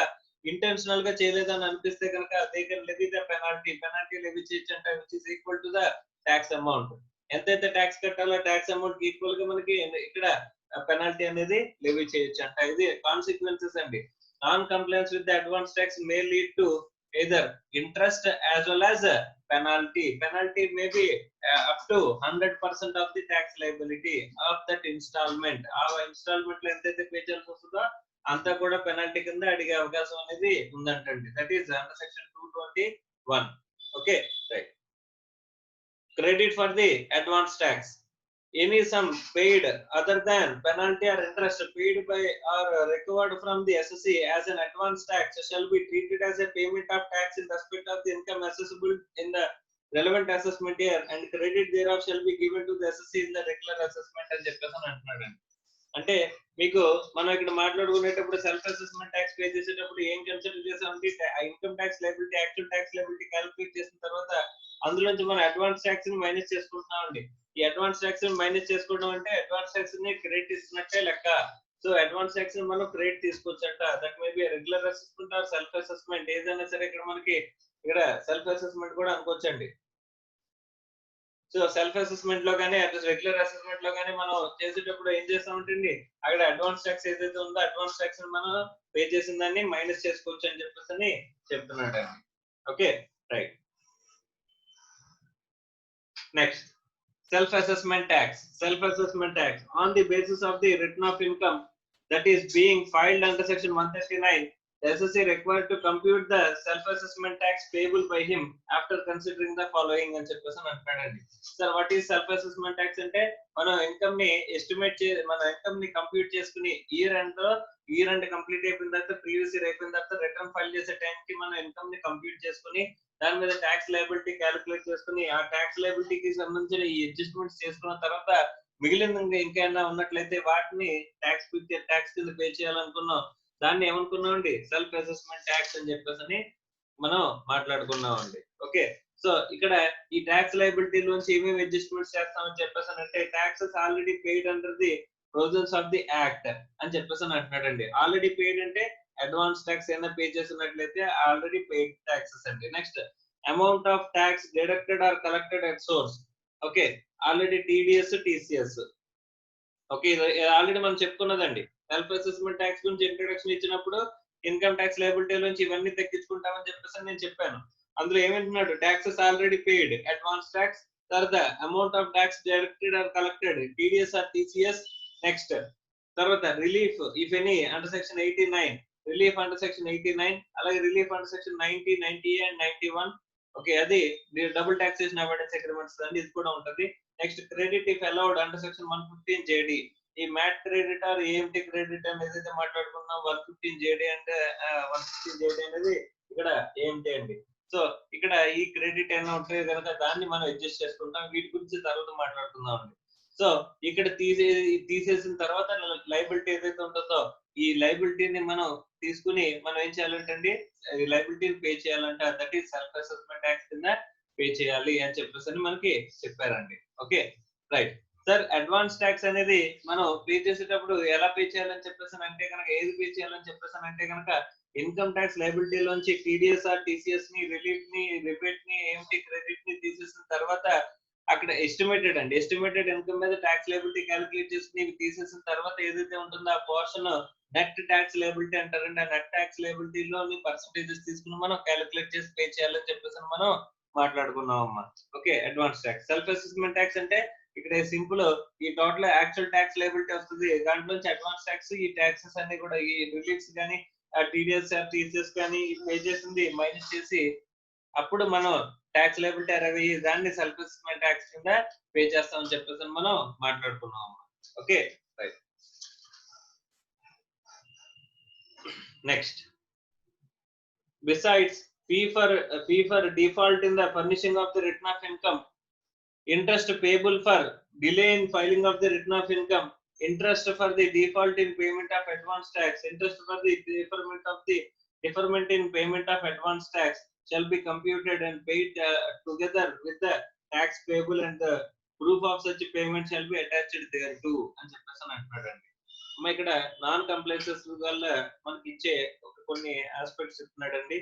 ఇంటెన్షనల్ గా చేయలేదని అనిపిస్తే కనుక they can levy the penalty levy చేయొచ్చంట, which is equal to the tax amount. ఎంతైతే ట్యాక్స్ కట్టాలో ట్యాక్స్ అమౌంట్ ఈక్వల్ గా మనకి ఇక్కడ పెనాల్టీ అనేది లెవీ చేయొచ్చు అంట. ఇది కాన్సిక్వెన్సెస్ అండి. Non complains with the advance tax may lead to either interest as well as penalty. Penalty may be up to 100% of the tax liability of that installment. ఆ ఇన్స్టాల్మెంట్ లో ఎంతైతే పే చేయాల్సి వస్తుందో అంతా కూడా పెనాల్టీ కింద అడిగే అవకాశం అనేది ఉందంటండి. That is under section 221. Okay, right. Credit for the advance tax. Any sum paid other than penalty or interest paid by or recovered from the assessee as an advance tax shall be treated as a payment of tax in respect of the income assessable in the relevant assessment year, and credit thereof shall be given to the assessee in the regular assessment అని చెప్పేసి అంటున్నాడు. అంటే మీకు మనం ఇక్కడ మాట్లాడుకునేటప్పుడు సెల్ఫ్ అసెస్మెంట్ ట్యాక్స్ పే చేసేటప్పుడు ఏం కన్సిడర్ చేసామంటే income tax liability, actual tax liability calculate చేసిన తర్వాత అందులోంచి మనం అడ్వాన్స్ ట్యాక్స్ ని మైనస్ చేసుకుంటున్నామండి. ఈ అడ్వాన్స్ ట్యాక్స్ ని మైనస్ చేసుకోవడం అంటే అడ్వాన్స్ ట్యాక్స్ ని క్రెడిట్ ఇస్తున్నట్టే లెక్క. సో అడ్వాన్స్ ట్యాక్స్ ని మనం క్రెడిట్ తీసుకోవచ్చంట. That may be regular assessment or self assessment, ఏదైనా సరే ఇక్కడ మనకి ఇక్కడ సెల్ఫ్ అసెస్మెంట్ కూడా అనుకోవచ్చండి. సో సెల్ఫ్ అసెస్మెంట్ లో కానీ రెగ్యులర్ అసెస్మెంట్ లో కానీ మనం చేసేటప్పుడు ఏం చేస్తామంటే అక్కడ అడ్వాన్స్ ట్యాక్స్ ఏదైతే ఉందో అడ్వాన్స్ ట్యాక్స్ మనం పే చేసిన దాన్ని మైనస్ చేసుకోవచ్చు అని చెప్పేసి అని చెప్తున్నాడు. Okay, right. Next, self assessment tax. Self assessment tax on the basis of the return of income that is being filed under section 139, the assessee required to compute the self assessment tax payable by him after considering the following అని చెప్పేసి అంటున్నాడండి. Sir, what is self assessment tax అంటే మనం ఇన్కమ్ ని ఎస్టిమేట్ మన ఇన్కమ్ ని కంప్యూట్ చేసుకుని ఇయర్ ఎండ్ కంప్లీట్ అయిపోయిన తర్వాత, ప్రీవియస్ ఇయర్ అయిపోయిన తర్వాత రిటర్న్ ఫైల్ చేసే టైం కి మనం ఇన్కమ్ ని కంప్యూట్ చేసుకుని దాని మీద ట్యాక్స్ లయబిలిటీ క్యాలిక్యులేట్ చేసుకుని ఆ ట్యాక్స్ లయబిలిటీకి సంబంధించిన ఈ అడ్జస్ట్మెంట్స్ చేసుకున్న తర్వాత మిగిలిన ఇంకేమైనా ఉన్నట్లయితే వాటిని ట్యాక్స్ కింద పే చేయాలనుకున్నాం. దాన్ని ఏమనుకున్నాం అండి, సెల్ఫ్ అసెస్మెంట్ ట్యాక్స్ అని చెప్పేసి మనం మాట్లాడుకున్నాం అండి. ఓకే, సో ఇక్కడ ఈ ట్యాక్స్ లయబిలిటీ నుంచి ఏమేమి అడ్జస్ట్మెంట్స్ చేస్తామని చెప్పేసి అంటే taxes already paid under the provisions of the act అని చెప్పేసి అంటున్నాడండి. ఆల్రెడీ పెయిడ్ అంటే అడ్వాన్స్ ట్యాక్స్ ఏమైనా పే చేసినట్లయితే ఆల్రెడీ పెయిడ్ ట్యాక్సెస్ అండి. Next, amount of tax deducted or collected at source. Okay, already TDS, TCS. Okay, already మనం చెప్పుకున్నదండి. సెల్ఫ్ అసెస్మెంట్ ట్యాక్స్ గురించి ఇంట్రొడక్షన్ ఇచ్చినప్పుడు ఇన్కమ్ ట్యాక్స్ లయబిలిటీ నుంచి ఇవన్నీ తగ్గించుకుంటామని చెప్పేసి నేను చెప్పాను. అందులో ఏమంటున్నాడు, taxes already paid, advance tax, తర్వాత amount of tax directed or collected, TDS or TCS. Next, తర్వాత relief if any under section 89, relief under section 89, అలాగే relief under section 90, 90 and 91. Okay, అది డబుల్ టాక్సేషన్ అవాయిడెన్స్ అగ్రిమెంట్స్ అండి, ఇది కూడా ఉంటది. Next, credit if allowed under section 115 JD. ఈ MAT credit or AMT credit అనేది ఏదైతే మాట్లాడుకున్నాం 115 జేడి అంటే 115 జేడి అనేది ఇక్కడ ఏఎంటీ అండి. సో ఇక్కడ ఈ క్రెడిట్ ఏమైనా ఉంటే కనుక దాన్ని మనం అడ్జస్ట్ చేసుకుంటాం. వీటి గురించి తర్వాత మాట్లాడుకుందాం అండి. సో ఇక్కడ తీసేసిన తర్వాత లైబిలిటీ ఏదైతే ఉంటుందో ఈ లైబిలిటీని మనం తీసుకుని మనం ఏం చేయాలంటే లైబిలిటీని పే చేయాలంటే that is self assessment tax కింద పే చేయాలి అని చెప్పేసి మనకి చెప్పారండి. Okay, right. Sir, advance tax అనేది మనం పే చేసేటప్పుడు ఎలా పే చేయాలని చెప్పేసి అంటే కనుక ఏది పే చేయాలని చెప్పేసి అంటే కనుక ఇన్కమ్ ట్యాక్స్ లయబిలిటీ లోంచి టీడీఎస్ ఆర్ టీసీఎస్ ని, రిలీఫ్ ని, రిబేట్ ని, ఏఎంటీ క్రెడిట్ ని తీసేసిన తర్వాత అక్కడ ఎస్టిమేటెడ్ ఇన్కమ్ మీద ట్యాక్స్ లయబిలిటీ క్యాలిక్యులేట్ చేసుకుని తీసేసిన తర్వాత ఏదైతే ఉంటుందో ఆ పోర్షన్ నెట్ ట్యాక్స్ లయబిలిటీ అంటారండి. ఆ నెట్ ట్యాక్స్ లయబిలిటీలోని పర్సంటేజెస్ తీసుకుని మనం క్యాలిక్యులేట్ చేసి పే చేయాలని చెప్పేసి మనం మాట్లాడుకున్నాం అమ్మా. Okay, advance tax. Self assessment tax అంటే ఇక్కడ సింపుల్ ఈ టోటల్ యాక్చువల్ ట్యాక్స్ లయబిలిటీ వస్తుంది, దాంట్లో నుంచి అడ్వాన్స్ ట్యాక్స్ ఈ ట్యాక్సెస్ అన్ని కూడా ఈ రిలీఫ్స్ కానీ టీడీఎస్ టీసీఎస్ కానీ పే చేసింది మైనస్ చేసి అప్పుడు మనం ట్యాక్స్ లయబిలిటీ అరవై దాన్ని సెల్ఫ్ అసెస్మెంట్ ట్యాక్స్ కింద పే చేస్తామని చెప్పేసి మనం మాట్లాడుకున్నాం. Okay, right. Next, besides fee for default in the furnishing of the return of income, interest payable for delay in filing of the return of income, interest for the default in payment of advance tax, interest for the deferment in payment of advance tax shall be computed and paid together with the tax payable, and the proof of such payment shall be attached thereto అని చెప్పేసి అంటున్నాడండి. అమ్మ ఇక్కడ నాన్ కంప్లైన్సెస్ వల్ల మనకి ఇచ్చే కొన్ని ఆస్పెక్ట్స్ చెప్తున్నాడండి.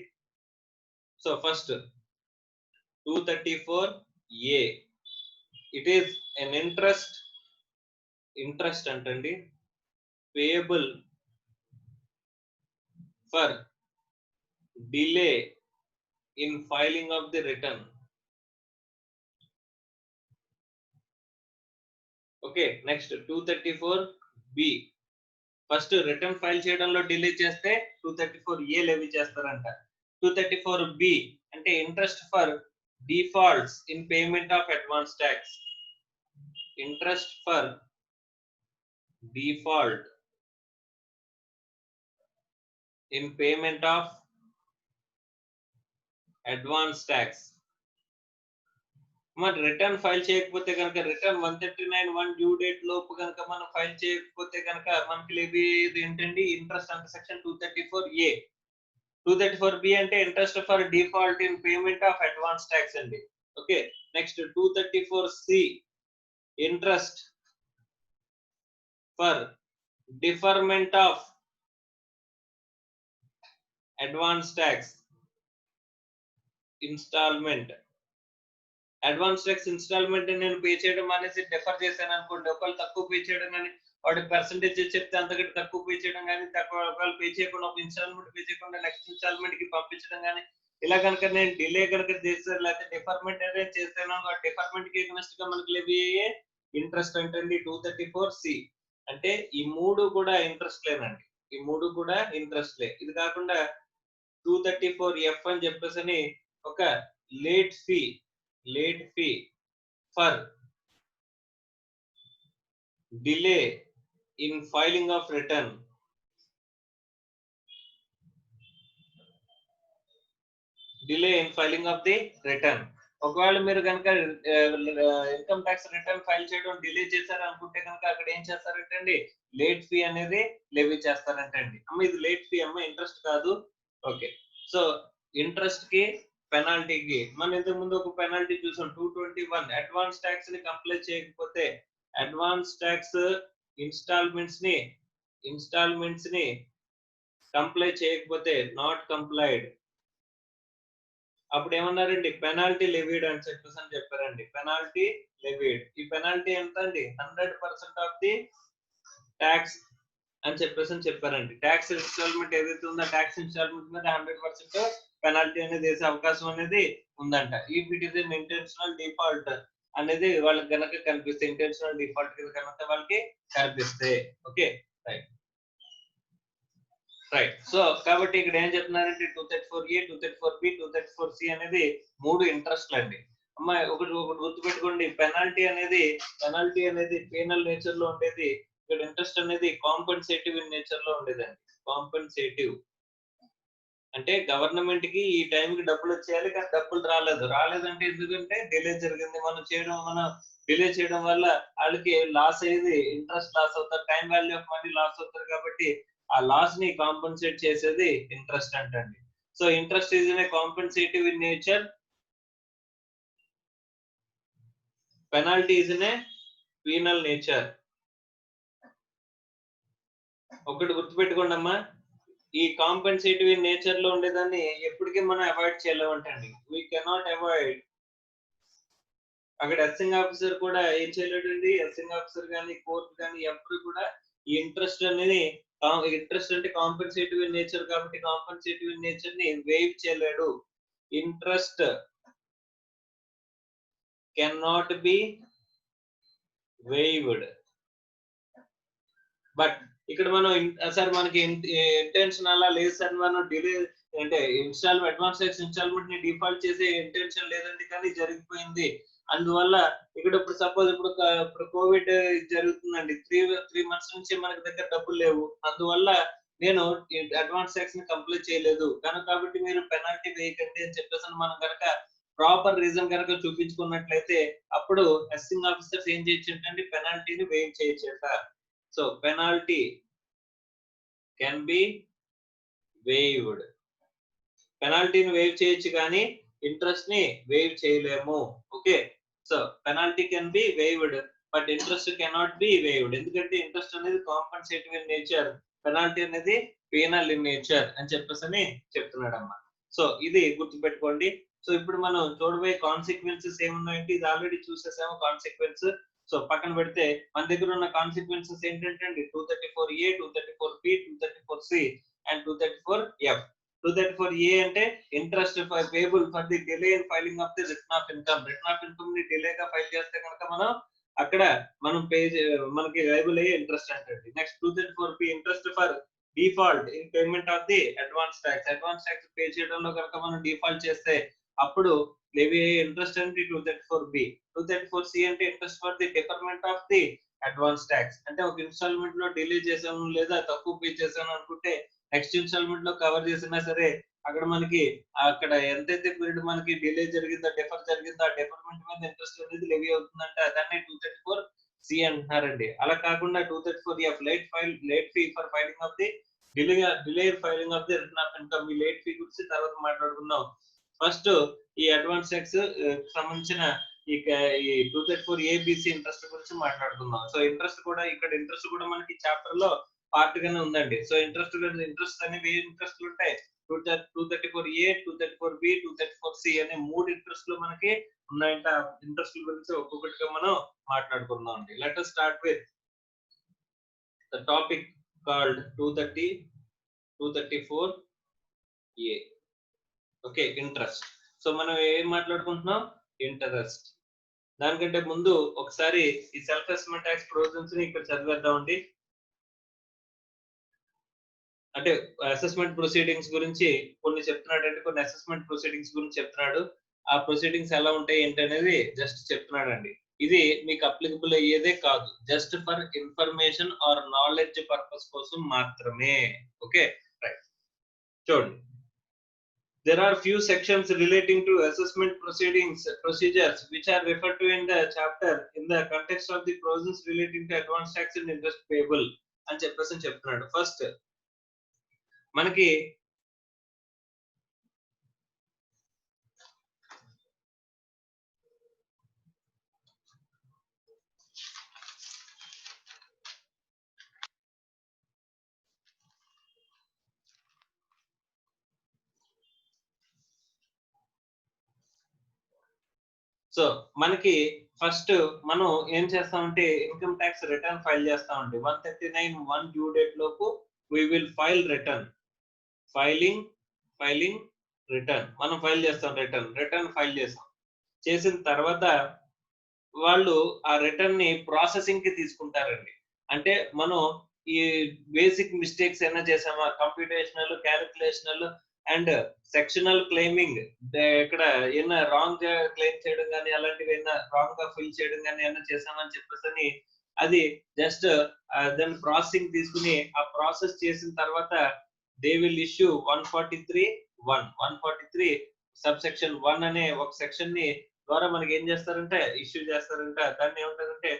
So first 234A, it is an interest అంటండి payable for delay in filing of the return. Okay, next 234B, first return file చేయడంలో డిలే చేస్తే 234A లెవీ చేస్తారంట. 234B అంటే interest for defaults in payment of advance tax, interest for default in payment of advance tax. మరి రిటర్న్ ఫైల్ చేయకపోతే కనుక రిటర్న్ 139(1) డ్యూ డేట్ లోపు కనుక మనం ఫైల్ చేయకపోతే కనుక మనకి లెవీ ఏంటండి ఇంట్రెస్ట్ అంత సెక్షన్ 234A. 234B అంటే interest for default in payment of advance tax అండి. Okay, next 234C, interest for deferment of advance tax installment. Advance tax installment నేను పే చేయడం అనేసి డిఫర్ చేశాను అనుకోండి, ఒకవేళ తక్కువ పే చేయడం కానీ వాడి పర్సెంటేజ్ చెప్తే అంతకంటే తక్కువ పే చేయడం కానీ, ఒకవేళ పే చేయకుండా ఒక ఇన్స్టాల్మెంట్ పే చేయకుండా నెక్స్ట్ ఇన్స్టాల్మెంట్ కి పంపించడం కానీ, ఇలా కనుక నేను డిలే కనుక చేస్తాను లేకపోతే డిఫర్మెంట్ అనేది చేస్తాను, డిఫర్మెంట్ కి ఎగ్నెస్ట్ గా మనకి లెవీ అయ్యే ఇంట్రెస్ట్ అంటే 234C. అంటే ఈ మూడు కూడా ఇంట్రెస్ట్ లేనండి, ఈ మూడు కూడా ఇంట్రెస్ట్ లే. ఇది కాకుండా 234F అని చెప్పేసి ఒక late fee for delay in filing of return. Delay in filing of the return. ఒకవేళ మీరు కనుక ఇన్కమ్ ట్యాక్స్ రిటర్న్ ఫైల్ చేయడం డిలే చేశారు అనుకుంటే కనుక అక్కడ ఏం చేస్తారంటండి, లేట్ ఫీ అనేది లెవీ చేస్తారంటండి. అమ్మ ఇది లేట్ ఫీ అమ్మ, ఇంట్రెస్ట్ కాదు. ఓకే, సో ఇంట్రెస్ట్ కి పెనాల్టీకి మనం ఇంతకు ముందు ఒక పెనాల్టీ చూసాం 221. అడ్వాన్స్ ట్యాక్స్ ని కంప్లై చేయకపోతే, అడ్వాన్స్ ట్యాక్స్ ఇన్స్టాల్మెంట్స్ ని కంప్లై చేయకపోతే, నాట్ కంప్లైడ్, అప్పుడు ఏమన్నారండి పెనాల్టీ లెవీడ్ అని చెప్పారండి. Penalty levied. ఈ పెనాల్టీ ఎంత అండి 100% ఆఫ్ ది ట్యాక్స్ అని చెప్పారండి. ట్యాక్స్ ఇన్స్టాల్మెంట్ ఏదైతే ఉందో ట్యాక్స్ ఇన్స్టాల్మెంట్ మీద 100% పెనాల్టీ అనేది వేసే అవకాశం అనేది ఉందంట. If it is an intentional default అనేది వాళ్ళకి గనక కనిపిస్తే, ఇంటెన్షనల్ డిఫాల్ట్ కనుక వాళ్ళకి కనిపిస్తే. Okay, right. సో కాబట్టి ఇక్కడ ఏం చెప్తున్నారంటే 234A, 234B, 234C అనేది మూడు ఇంట్రెస్ట్లు అండి. అమ్మాయి ఒకటి గుర్తుపెట్టుకోండి, పెనాల్టీ అనేది పేనల్ నేచర్ లో ఉండేది. ఇక్కడ ఇంట్రెస్ట్ అనేది కాంపెన్సేటివ్ ఇన్ నేచర్ లో ఉండేదండి. కాంపెన్సేటివ్ అంటే గవర్నమెంట్ కి ఈ టైం కి డబ్బులు వచ్చేయాలి కానీ డబ్బులు రాలేదంటే ఎందుకంటే డిలే జరిగింది. మనం డిలే చేయడం వల్ల వాళ్ళకి లాస్ అయ్యేది, ఇంట్రెస్ట్ లాస్ అవుతారు, time value of money loss అవుతారు. కాబట్టి ఆ లాస్ ని కాంపెన్సేట్ చేసేది ఇంట్రెస్ట్ అంటండి. So interest is a compensative in nature, penalty is a penal nature. ఒకటి గుర్తుపెట్టుకోండి అమ్మా, ఈ కాంపెన్సేటివ్ ఇన్ నేచర్ లో ఉండేదాన్ని ఎప్పటికీ మనం అవాయిడ్ చేయలేమంటండి. We cannot avoid. అక్కడ అసెసింగ్ ఆఫీసర్ కూడా ఏం చేయలేడండి, అసెసింగ్ ఆఫీసర్ కానీ కోర్టు కానీ ఎప్పుడు కూడా ఈ ఇంట్రెస్ట్ అనేది, ఇంట్రెస్ట్ అంటే కాంపెన్సేటివ్ ఇన్ నేచర్ కాబట్టి కాంపెన్సేటివ్ ఇన్ నేచర్ ని వేవ్ చేయలేడు. Interest cannot be waived. But ఇక్కడ మనం సార్ మనకి ఇంటెన్షన్ అలా లేదు సార్, మనం డిలే అంటే అడ్వాన్స్ ట్యాక్స్ ఇన్స్టాల్మెంట్ ని డిఫాల్ట్ చేసే ఇంటెన్షన్ లేదండి కానీ జరిగిపోయింది. అందువల్ల ఇక్కడ ఇప్పుడు సపోజ్ ఇప్పుడు కోవిడ్ జరుగుతుందండి, 3 months నుంచి మనకి దగ్గర డబ్బులు లేవు, అందువల్ల నేను అడ్వాన్స్ ట్యాక్స్ ని కంప్లీట్ చేయలేదు కనుక కాబట్టి మీరు పెనాల్టీ వేయకండి అని చెప్పేసి మనం కనుక ప్రాపర్ రీజన్ కనుక చూపించుకున్నట్లయితే అప్పుడు అసెసింగ్ ఆఫీసర్స్ ఏం చేయొచ్చు అంటే పెనాల్టీని వేవ్ చేయొచ్చట. So penalty can be waived. పెనాల్టీని వేవ్ చేయొచ్చు కానీ ఇంట్రెస్ట్ ని వేవ్ చేయలేము. Okay, so penalty can be waived but interest cannot be waived. ఎందుకంటే ఇంట్రెస్ట్ అనేది కాంపన్సేటివ్ ఇన్ నేచర్, పెనాల్టీ అనేది పీనల్ ఇన్ నేచర్ అని చెప్పేసి చెప్తున్నాడు అమ్మా. సో ఇది గుర్తుపెట్టుకోండి. సో ఇప్పుడు మనం చూడబోయే కాన్సిక్వెన్సెస్ ఏమున్నాయంటే ఇది ఆల్రెడీ చూసేసాము కాన్సిక్వెన్స్. సో పక్కన పెడితే మన దగ్గర ఉన్న కాన్సిక్వెన్సెస్ ఏంటంటే 234A, 234B, 234C and 234F. 234A అంటే interest payable for the delay in filing of the return of income. Return of income ని డిలేగా ఫైల్ చేస్తే కనుక మనం అక్కడ మనం మనకి లయబుల్ అయ్యే ఇంట్రెస్ట్ అంటే. Next 234B interest for default in payment of the advance tax. Advance tax pay చేయడంలో కనుక మనం డిఫాల్ట్ చేస్తే అప్పుడు లెవీ అయ్యే ఇంట్రెస్ట్ అంటే 234B. 234C అంటే interest for the deferment of the advance tax. అంటే ఒక ఇన్స్టాల్మెంట్ లో డిలే చేసాము లేదా తక్కువ పే చేసాము అనుకుంటే నెక్స్ట్ ఇన్స్టాల్మెంట్ లో కవర్ చేసినా సరే అక్కడ మనకి అక్కడ ఎంతైతే పీరియడ్ మనకి డిలే జరిగిందో డిఫర్ జరిగిందో ఆ డిఫర్మెంట్ మీద ఇంట్రెస్ట్ అనేది లెవీ అవుతుందంటే దాన్ని 234C అంటున్నారండి. అలా కాకుండా 234F late fee for filing of the delay filing of the return of income. ఈ లేట్ ఫీ గురించి తర్వాత మాట్లాడుకుందాం. ఫస్ట్ ఈ అడ్వాన్స్ ట్యాక్స్ సంబంధించిన ఈ 234ABC ఇంట్రెస్ట్ గురించి మాట్లాడుకుందాం. సో ఇంట్రెస్ట్ కూడా ఇక్కడ ఇంట్రెస్ట్ కూడా మనకి చాప్టర్ లో పార్ట్ గానే ఉందండి. సో ఇంట్రెస్ట్ అనేవి ఏ ఇంట్రెస్ట్ ఉంటాయి 234A, 234B, 234C అనే 3 ఇంట్రెస్ట్ లు మనకి ఉన్నాయంట. ఇంట్రెస్ట్ గురించి ఒక్కొక్కటిగా మనం మాట్లాడుకుందాం అండి. Let us start with the topic called 234A. Okay, interest. So మనం ఏం మాట్లాడుకుంటున్నాం? ఇంట్రెస్ట్. దానికంటే ముందు ఒకసారి ఈ సెల్ఫ్ అసెస్మెంట్ ట్యాక్స్ ప్రొవిజన్స్ ని ఇక్కడ చదివేద్దామండి. అంటే అసెస్మెంట్ ప్రొసీడింగ్స్ గురించి కొన్ని చెప్తున్నాడు అండి, కొన్ని అసెస్మెంట్ ప్రొసీడింగ్స్ గురించి చెప్తున్నాడు. ఆ ప్రొసీడింగ్స్ ఎలా ఉంటాయి ఏంటి అనేది జస్ట్ చెప్తున్నాడు అండి. ఇది మీకు అప్లికబుల్ అయ్యేదే కాదు, just for information are knowledge purpose కోసం మాత్రమే. ఓకే రైట్, చూడండి. There are few sections relating to assessment procedures which are referred to in the chapter in the context of the provisions relating to advance tax and interest payable అని చెప్పేసి చెప్తున్నాడు. ఫస్ట్ మనకి ఫస్ట్ మనం ఏం చేస్తామంటే ఇన్కమ్ ట్యాక్స్ రిటర్న్ ఫైల్ చేస్తామండి. 139(1) డ్యూ డేట్ లోపు we will file return. Filing return మనం ఫైల్ చేస్తాం. రిటర్న్ ఫైల్ చేసిన తర్వాత వాళ్ళు ఆ రిటర్న్ ని ప్రాసెసింగ్ కి తీసుకుంటారండి. అంటే మనం ఈ బేసిక్ మిస్టేక్స్ ఏమైనా చేసామా, కంప్యూటేషనల్, క్యాలిక్యులేషనల్ అండ్ సెక్షనల్ క్లెయిమింగ్, ఇక్కడ ఏమైనా రాంగ్ క్లెయిమ్ చేయడం కానీ అలాంటివి ఏమైనా రాంగ్ గా ఫిల్ చేయడం కానీ ఏమైనా చేసామని చెప్పేసి అది జస్ట్ దాని ప్రాసెసింగ్ తీసుకుని ఆ ప్రాసెస్ చేసిన తర్వాత they will issue 143 sub section 1 అనే ఒక సెక్షన్ ని ద్వారా మనకి ఏం చేస్తారంటే ఇష్యూ చేస్తారంట. దాన్ని ఏమంటారంటే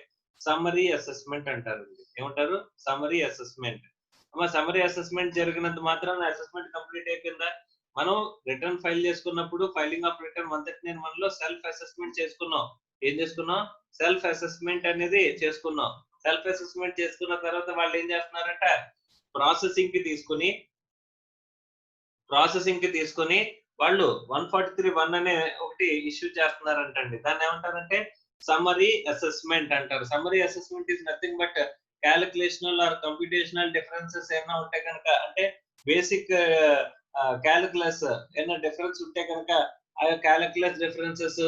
సమ్మరీ అసెస్మెంట్ అంటారు. ఏమంటారు? Summary assessment. సమ్మరీ అసెస్మెంట్ జరిగినంత మాత్రం అసెస్మెంట్ కంప్లీట్ అయిపోయిందా? మనం రిటర్న్ ఫైల్ చేసుకున్నప్పుడు ఫైలింగ్ ఆఫ్ రిటర్న్ 139(1) లో సెల్ఫ్ అసెస్మెంట్ చేసుకున్నాం. ఏం చేసుకున్నాం? సెల్ఫ్ అసెస్మెంట్ అనేది చేసుకున్నాం. సెల్ఫ్ అసెస్మెంట్ చేసుకున్న తర్వాత వాళ్ళు ఏం చేస్తున్నారంట ప్రాసెసింగ్ కి తీసుకొని వాళ్ళు 143(1) అనే ఒకటి ఇష్యూ చేస్తున్నారంటండి. దాన్ని ఏమంటారంటే సమ్మరీ అసెస్మెంట్ అంటారు. Summary assessment is nothing but calculational or computational differences ఏమైనా ఉంటే కనుక, అంటే బేసిక్ క్యాలిక్యులస్ ఏమైనా డిఫరెన్స్ ఉంటే కనుక ఆ క్యాలిక్యులస్ డిఫరెన్సెస్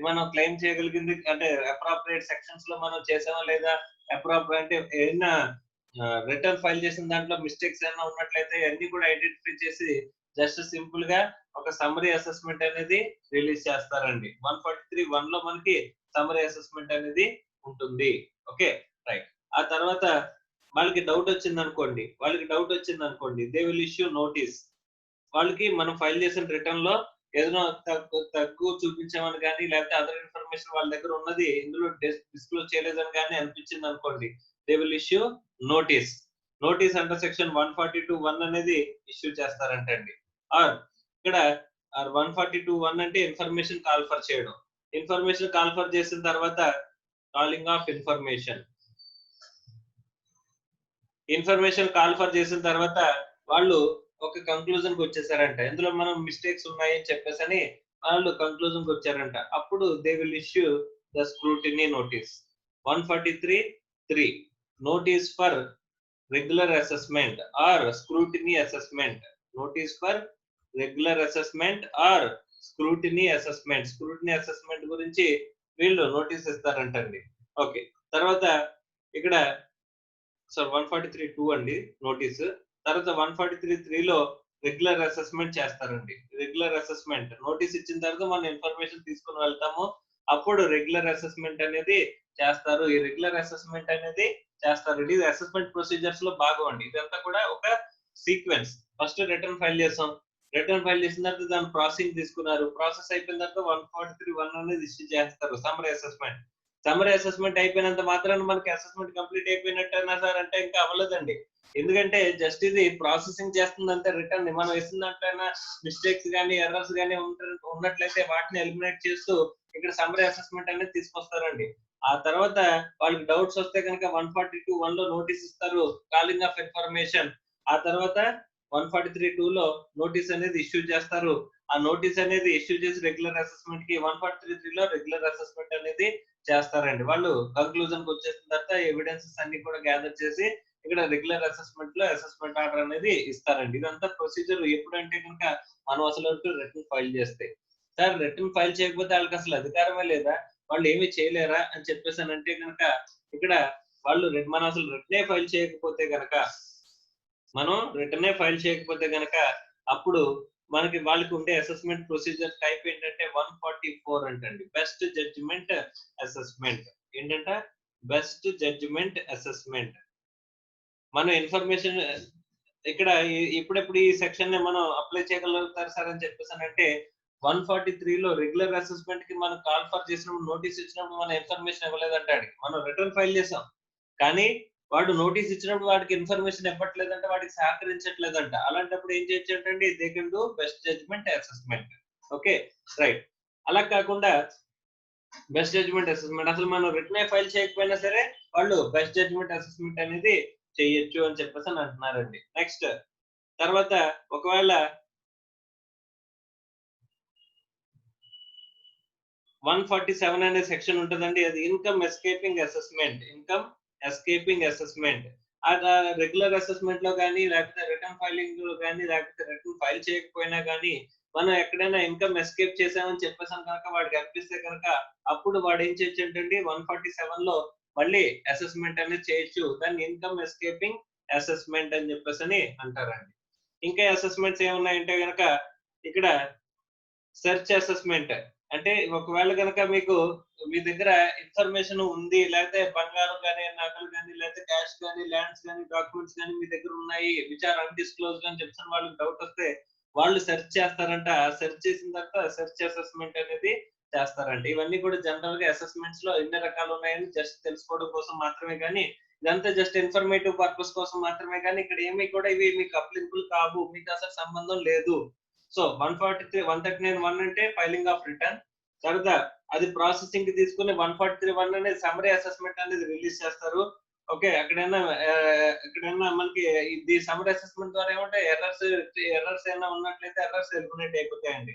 మనం క్లెయిమ్ చేయగలిగింది అంటే అప్రాప్రియేట్ సెక్షన్స్ లో మనం చేసామా లేదా, అంటే ఏమైనా రిటర్న్ ఫైల్ చేసిన దాంట్లో మిస్టేక్స్ ఏమైనా ఉన్నట్లయితే అన్ని కూడా ఐడెంటిఫై చేసి జస్ట్ సింపుల్ గా ఒక సమ్మరీ అసెస్మెంట్ అనేది రిలీజ్ చేస్తారండి. 143(1) లో మనకి సమ్మరీ అసెస్మెంట్ అనేది ఉంటుంది. Okay right. ఆ తర్వాత వాళ్ళకి డౌట్ వచ్చింది అనుకోండి, దే విల్ ఇష్యూ నోటీస్. వాళ్ళకి మనం ఫైల్ చేసిన రిటర్న్ లో ఏదైనా తక్కువ చూపించామని కానీ లేకపోతే అదర్ ఇన్ఫర్మేషన్ వాళ్ళ దగ్గర ఉన్నది ఇందులో డిస్క్లోజ్ చేయలేదని కానీ అనిపించింది అనుకోండి, they will issue notice. Notice under section 142(1) అనేది ఇష్యూ చేస్తారంటండి. ఆర్ ఇక్కడ 142(1) అంటే ఇన్ఫర్మేషన్ కాల్ ఫర్ చేయడం. ఇన్ఫర్మేషన్ కాల్ ఫర్ చేసిన తర్వాత calling of information call for చేసిన తర్వాత వాళ్ళు ఒక కంక్లూజన్ కి వచ్చేసారంట. ఇందులో మనం మిస్టేక్స్ ఉన్నాయని చెప్పేసి వాళ్ళు కంక్లూజన్ కి వచ్చారంట. అప్పుడు they will issue the scrutiny notice. 143(3) notice for regular assessment are scrutiny assessment. Notice for regular assessment are scrutiny assessment. Scrutiny assessment గురించి వీళ్ళు నోటీస్ ఇస్తారంటండి. ఓకే, తర్వాత ఇక్కడ 143(2) అండి నోటీస్. తర్వాత 143(3)లో రెగ్యులర్ అసెస్మెంట్ చేస్తారండి. రెగ్యులర్ అసెస్మెంట్ నోటీస్ ఇచ్చిన తర్వాత మనం ఇన్ఫర్మేషన్ తీసుకుని వెళ్తాము, అప్పుడు రెగ్యులర్ అసెస్మెంట్ అనేది చేస్తారు. ఈ రెగ్యులర్ అసెస్మెంట్ అనేది చేస్తారండి. ఇది అసెస్మెంట్ ప్రొసీజర్స్ లో భాగం అండి. ఇదంతా కూడా ఒక సీక్వెన్స్. ఫస్ట్ రిటర్న్ ఫైల్ చేసాం, రిటర్న్ ఫైల్ చేసిన తర్వాత దాని ప్రాసెసింగ్ తీసుకున్నారు, ప్రాసెస్ అయిపోయిన తర్వాత 143(1) అనేది ఇష్యూ చేస్తారు. Summary assessment. సమ్మరీ అసెస్మెంట్ అయిపోయినంత మాత్రాన మనకి అసెస్మెంట్ కంప్లీట్ అయిపోయినట్టేనా సార్ అంటే ఇంకా అవ్వలేదండి. ఎందుకంటే జస్ట్ ఇది ప్రాసెసింగ్ చేస్తుందంటే రిటర్న్ మనం వేసిన దాంట్లో మిస్టేక్స్ కానీ ఎర్రర్స్ కానీ ఉన్నట్లయితే వాటిని ఎలిమినేట్ చేస్తూ ఇక్కడ సమ్మరీ అసెస్మెంట్ అనేది తీసుకొస్తారండి. ఆ తర్వాత వాళ్ళకి డౌట్స్ వస్తే కనుక 142(1) లో నోటీస్ ఇస్తారు, కాలింగ్ ఆఫ్ ఇన్ఫర్మేషన్. ఆ తర్వాత 143(2) నోటీస్ అనేది ఇష్యూ చేస్తారు. ఆ నోటీస్ అనేది ఇష్యూ చేసి రెగ్యులర్ అసెస్మెంట్ కి 143(3)లో రెగ్యులర్ అసెస్మెంట్ అనేది చేస్తారండి. వాళ్ళు కంక్లూజన్ కి వచ్చేసిన తర్వాత ఎవిడెన్సెస్ అన్ని కూడా గ్యాదర్ చేసి ఇక్కడ రెగ్యులర్ అసెస్మెంట్ లో అసెస్మెంట్ ఆర్డర్ అనేది ఇస్తారండి. ఇదంతా ప్రొసీజర్. ఎప్పుడంటే కనుక మనం అసలు రిటర్న్ ఫైల్ చేస్తే. సార్ రిటర్న్ ఫైల్ చేయకపోతే వాళ్ళకి అసలు అధికారమే లేదా, వాళ్ళు ఏమీ చేయలేరా అని చెప్పేసి అంటే కనుక ఇక్కడ వాళ్ళు మనం అసలు రిటర్నే ఫైల్ చేయకపోతే గనక అప్పుడు మనకి వాళ్ళకి ఉండే అసెస్మెంట్ ప్రొసీజర్ టైప్ ఏంటంటే 144 అంటండి. Best judgement assessment. ఏంటంట? Best judgement assessment. మన ఇన్ఫర్మేషన్ ఇక్కడ ఇప్పుడెప్పుడు ఈ సెక్షన్ ని మనం అప్లై చేయగలుగుతారు సార్ అని చెప్పేసి అంటే 143లో రెగ్యులర్ అసెస్మెంట్ కి మనం కాల్ ఫర్ చేసినప్పుడు నోటీస్ ఇచ్చినప్పుడు మన ఇన్ఫర్మేషన్ ఇవ్వలేదంటాడు. మనం రిటర్న్ ఫైల్ చేసాం కానీ వాడు నోటీస్ ఇచ్చినప్పుడు వాడికి ఇన్ఫర్మేషన్ ఇవ్వట్లేదంటే వాడికి సహకరించట్లేదంట. అలాంటప్పుడు ఏం చేయొచ్చు అంటే they can do best judgement assessment. Okay, right. అలా కాకుండా బెస్ట్ జడ్జ్మెంట్ అసెస్మెంట్ అసలు మనం రిటర్న్ ఫైల్ చేయకపోయినా సరే వాళ్ళు బెస్ట్ జడ్జ్మెంట్ అసెస్మెంట్ అనేది చేయొచ్చు అని చెప్పేసి అంటున్నారండి. నెక్స్ట్ తర్వాత ఒకవేళ 147 అనే సెక్షన్ ఉంటుందండి. అది income escaping assessment. Regular assessment లో కానీ లేకపోతే రిటర్న్ ఫైలింగ్ లో కానీ లేకపోతే రిటర్న్ ఫైల్ చేయకపోయినా కానీ మనం ఎక్కడైనా ఇన్కమ్ ఎస్కేప్ చేసామని చెప్పేసి కనుక వాడికి అనిపిస్తే కనుక అప్పుడు వాడు ఏం చేయొచ్చు అంటే 147లో మళ్ళీ అసెస్మెంట్ అనేది చేయొచ్చు. దాన్ని ఇన్కమ్ ఎస్కేపింగ్ అసెస్మెంట్ అని చెప్పేసి అంటారండి. ఇంకా అసెస్మెంట్స్ ఏమున్నాయంటే కనుక ఇక్కడ సెర్చ్ అసెస్మెంట్. అంటే ఒకవేళ కనుక మీకు మీ దగ్గర ఇన్ఫర్మేషన్ ఉంది, లేకపోతే బంగారం కానీ నగలు కానీ లేకపోతే క్యాష్ కానీ ల్యాండ్స్ కానీ డాక్యుమెంట్స్ కానీ మీ దగ్గర ఉన్నాయి, విచ్ ఆర్ అన్డిస్క్లోజ్డ్ అని చెప్పిన వాళ్ళకి డౌట్ వస్తే వాళ్ళు సెర్చ్ చేస్తారంట. సెర్చ్ చేసిన తర్వాత సెర్చ్ అసెస్మెంట్ అనేది చేస్తారంట. ఇవన్నీ కూడా జనరల్ గా అసెస్మెంట్స్ లో ఎన్ని రకాలు ఉన్నాయని జస్ట్ తెలుసుకోవడం కోసం మాత్రమే, కానీ ఇదంతా జస్ట్ ఇన్ఫర్మేటివ్ పర్పస్ కోసం మాత్రమే, కానీ ఇక్కడ ఏమి కూడా ఇవి మీకు అప్లికబుల్ కావు, మీకు అసలు సంబంధం లేదు. సో 139(1) అంటే ఫైలింగ్ ఆఫ్ రిటర్న్. తర్వాత అది ప్రాసెసింగ్ కి తీసుకుని 143(1) అనేది సమ్మరీ అసెస్మెంట్ అనేది రిలీజ్ చేస్తారు. ఓకే, ఎక్కడైనా మనకి ఇది సమ్మరీ అసెస్మెంట్ ద్వారా ఏమంటే ఎర్రర్స్ ఏమైనా ఉన్నట్లయితే ఎర్రర్స్ ఎలిమినేట్ అయిపోతాయండి.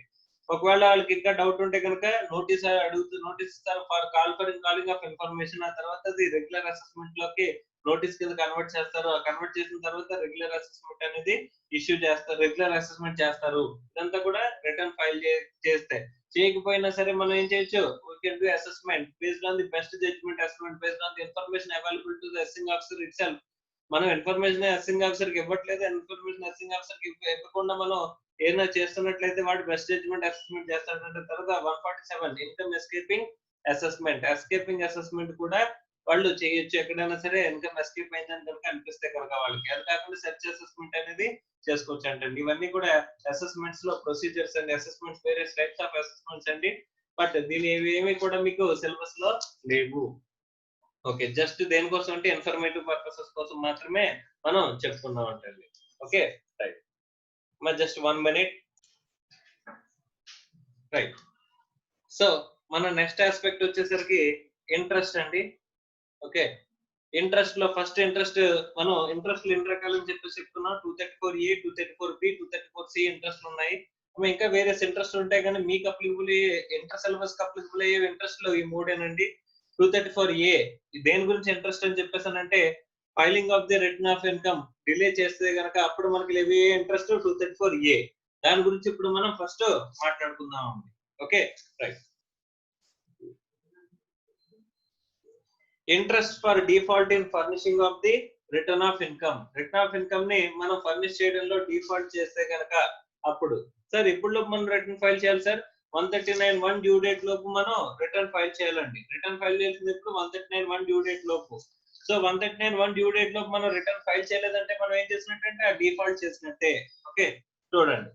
ఒకవేళ వాళ్ళకి ఇంకా డౌట్ ఉంటే కనుక నోటీస్ ఇస్తారు ఫర్ కాలింగ్ ఆఫ్ ఇన్ఫర్మేషన్. ఆ తర్వాత అది రెగ్యులర్ అసెస్మెంట్ లోకి నోటీస్ కింద కన్వర్ట్ చేస్తారు. కన్వర్ట్ చేసిన తర్వాత రెగ్యులర్ అసెస్మెంట్ అనేది ఇష్యూ చేస్తారు, రెగ్యులర్ అసెస్మెంట్ చేస్తారు. ఇదంతా కూడా రిటర్న్ ఫైల్ చేస్తే. చేయకపోయినా సరే మనం ఏం చేయొచ్చు, we can do assessment based on the best judgment assessment based on the information available to the assessing officer itself. మనం ఇన్ఫర్మేషన్ అసెసింగ్ ఆఫీసర్ కి ఇవ్వట్లేదు, ఇన్ఫర్మేషన్ అసెసింగ్ ఆఫీసర్ కి ఇవ్వకుండా మనం ఏదైనా చేస్తున్నట్లయితే వాడు బెస్ట్ జడ్జ్మెంట్ అసెస్మెంట్ చేస్తాడంటే. తర్వాత 147 ఇన్కమ్ ఎస్కేపింగ్ అసెస్మెంట్ కూడా వాళ్ళు చేయొచ్చు. ఎక్కడైనా సరే ఇన్కమ్ ఎస్కేప్ అయిందని కనుక అనిపిస్తే కనుక వాళ్ళకి. అది కాకుండా సెర్చ్ అసెస్మెంట్ అనేది చేసుకోవచ్చు అంటండి. ఇవన్నీ కూడా అసెస్మెంట్స్ లో ప్రొసీజర్స్ అండి. Assessments various types of assessments అండి. బట్ దీని ఏమి కూడా మీకు సిలబస్ లో లేవు. ఓకే, జస్ట్ దేనికోసం అంటే ఇన్ఫర్మేటివ్ పర్పసెస్ కోసం మాత్రమే మనం చెప్పుకున్నాం అంటండి. Okay right. మరి జస్ట్ 1 minute. రైట్. సో మన నెక్స్ట్ ఆస్పెక్ట్ వచ్చేసరికి ఇంట్రెస్ట్ అండి. ఓకే, ఇంట్రెస్ట్ లో ఫస్ట్ ఇంట్రెస్ట్ మనం ఇంట్రెస్ట్ ఎన్ని రకాలని చెప్పుకున్నాం. 234A, 234B, 234C ఇంట్రెస్ట్ ఉన్నాయి. ఇంకా వేరియస్ ఇంట్రెస్ట్ ఉంటాయి, కానీ మీకు అప్లికబుల్ ఇంటర్ సిలబస్ కి అప్లికబుల్ అయ్యే ఇంట్రెస్ట్ లో ఈ మూడేనండి. 234A దేని గురించి ఇంట్రెస్ట్ అని చెప్పేసానంటే filing of the return of income delay చేస్తే గనక అప్పుడు మనకి లెవీ ఇంట్రెస్ట్ 234A. దాని గురించి ఇప్పుడు మనం ఫస్ట్ మాట్లాడుకుందాం అండి. Okay right. Interest for default in furnishing of the return of income. Return of income ని మనం ఫర్నిష్ చేయడంలో డిఫాల్ట్ చేస్తే కనుక అప్పుడు సార్ ఇప్పుడు మనం రిటర్న్ ఫైల్ చేయాలి సార్. 139(1) డ్యూ డేట్ లోపు మనం రిటర్న్ ఫైల్ చేయాలండి. రిటర్న్ ఫైల్ చేయాల్సింది ఇప్పుడు 139(1) డ్యూ డేట్ లోపు. సో 139(1) డ్యూ డేట్ లోపు మనం రిటర్న్ ఫైల్ చేయలేదంటే మనం ఏం చేసినట్టంటే ఆ డిఫాల్ట్ చేసినట్టే. ఓకే చూడండి,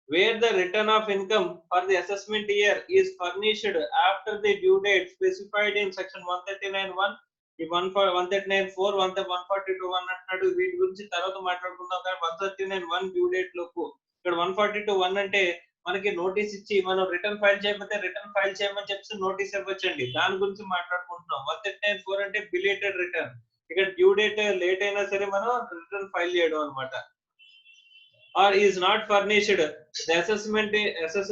where the return of income for the assessment year is furnished after the due date specified in section 139(1), 139(4), 142(1) అంటున్నాడు. వీటి గురించి తర్వాత మాట్లాడుకుందాం. కానీ 139(1) డ్యూ డేట్ లోపు ఇక్కడ 142(1) అంటే మనకి నోటీస్ ఇచ్చి మనం రిటర్న్ ఫైల్ చేయకపోతే రిటర్న్ ఫైల్ చేయమని చెప్పి నోటీస్ ఇవ్వచ్చండి. దాని గురించి మాట్లాడుకుంటున్నాం. 139(4) అంటే బిలేటెడ్ రిటర్న్. ఇక్కడ డ్యూ డేట్ లేట్ అయినా సరే మనం రిటర్న్ ఫైల్ చేయడం అన్నమాట. Or is not furnished, the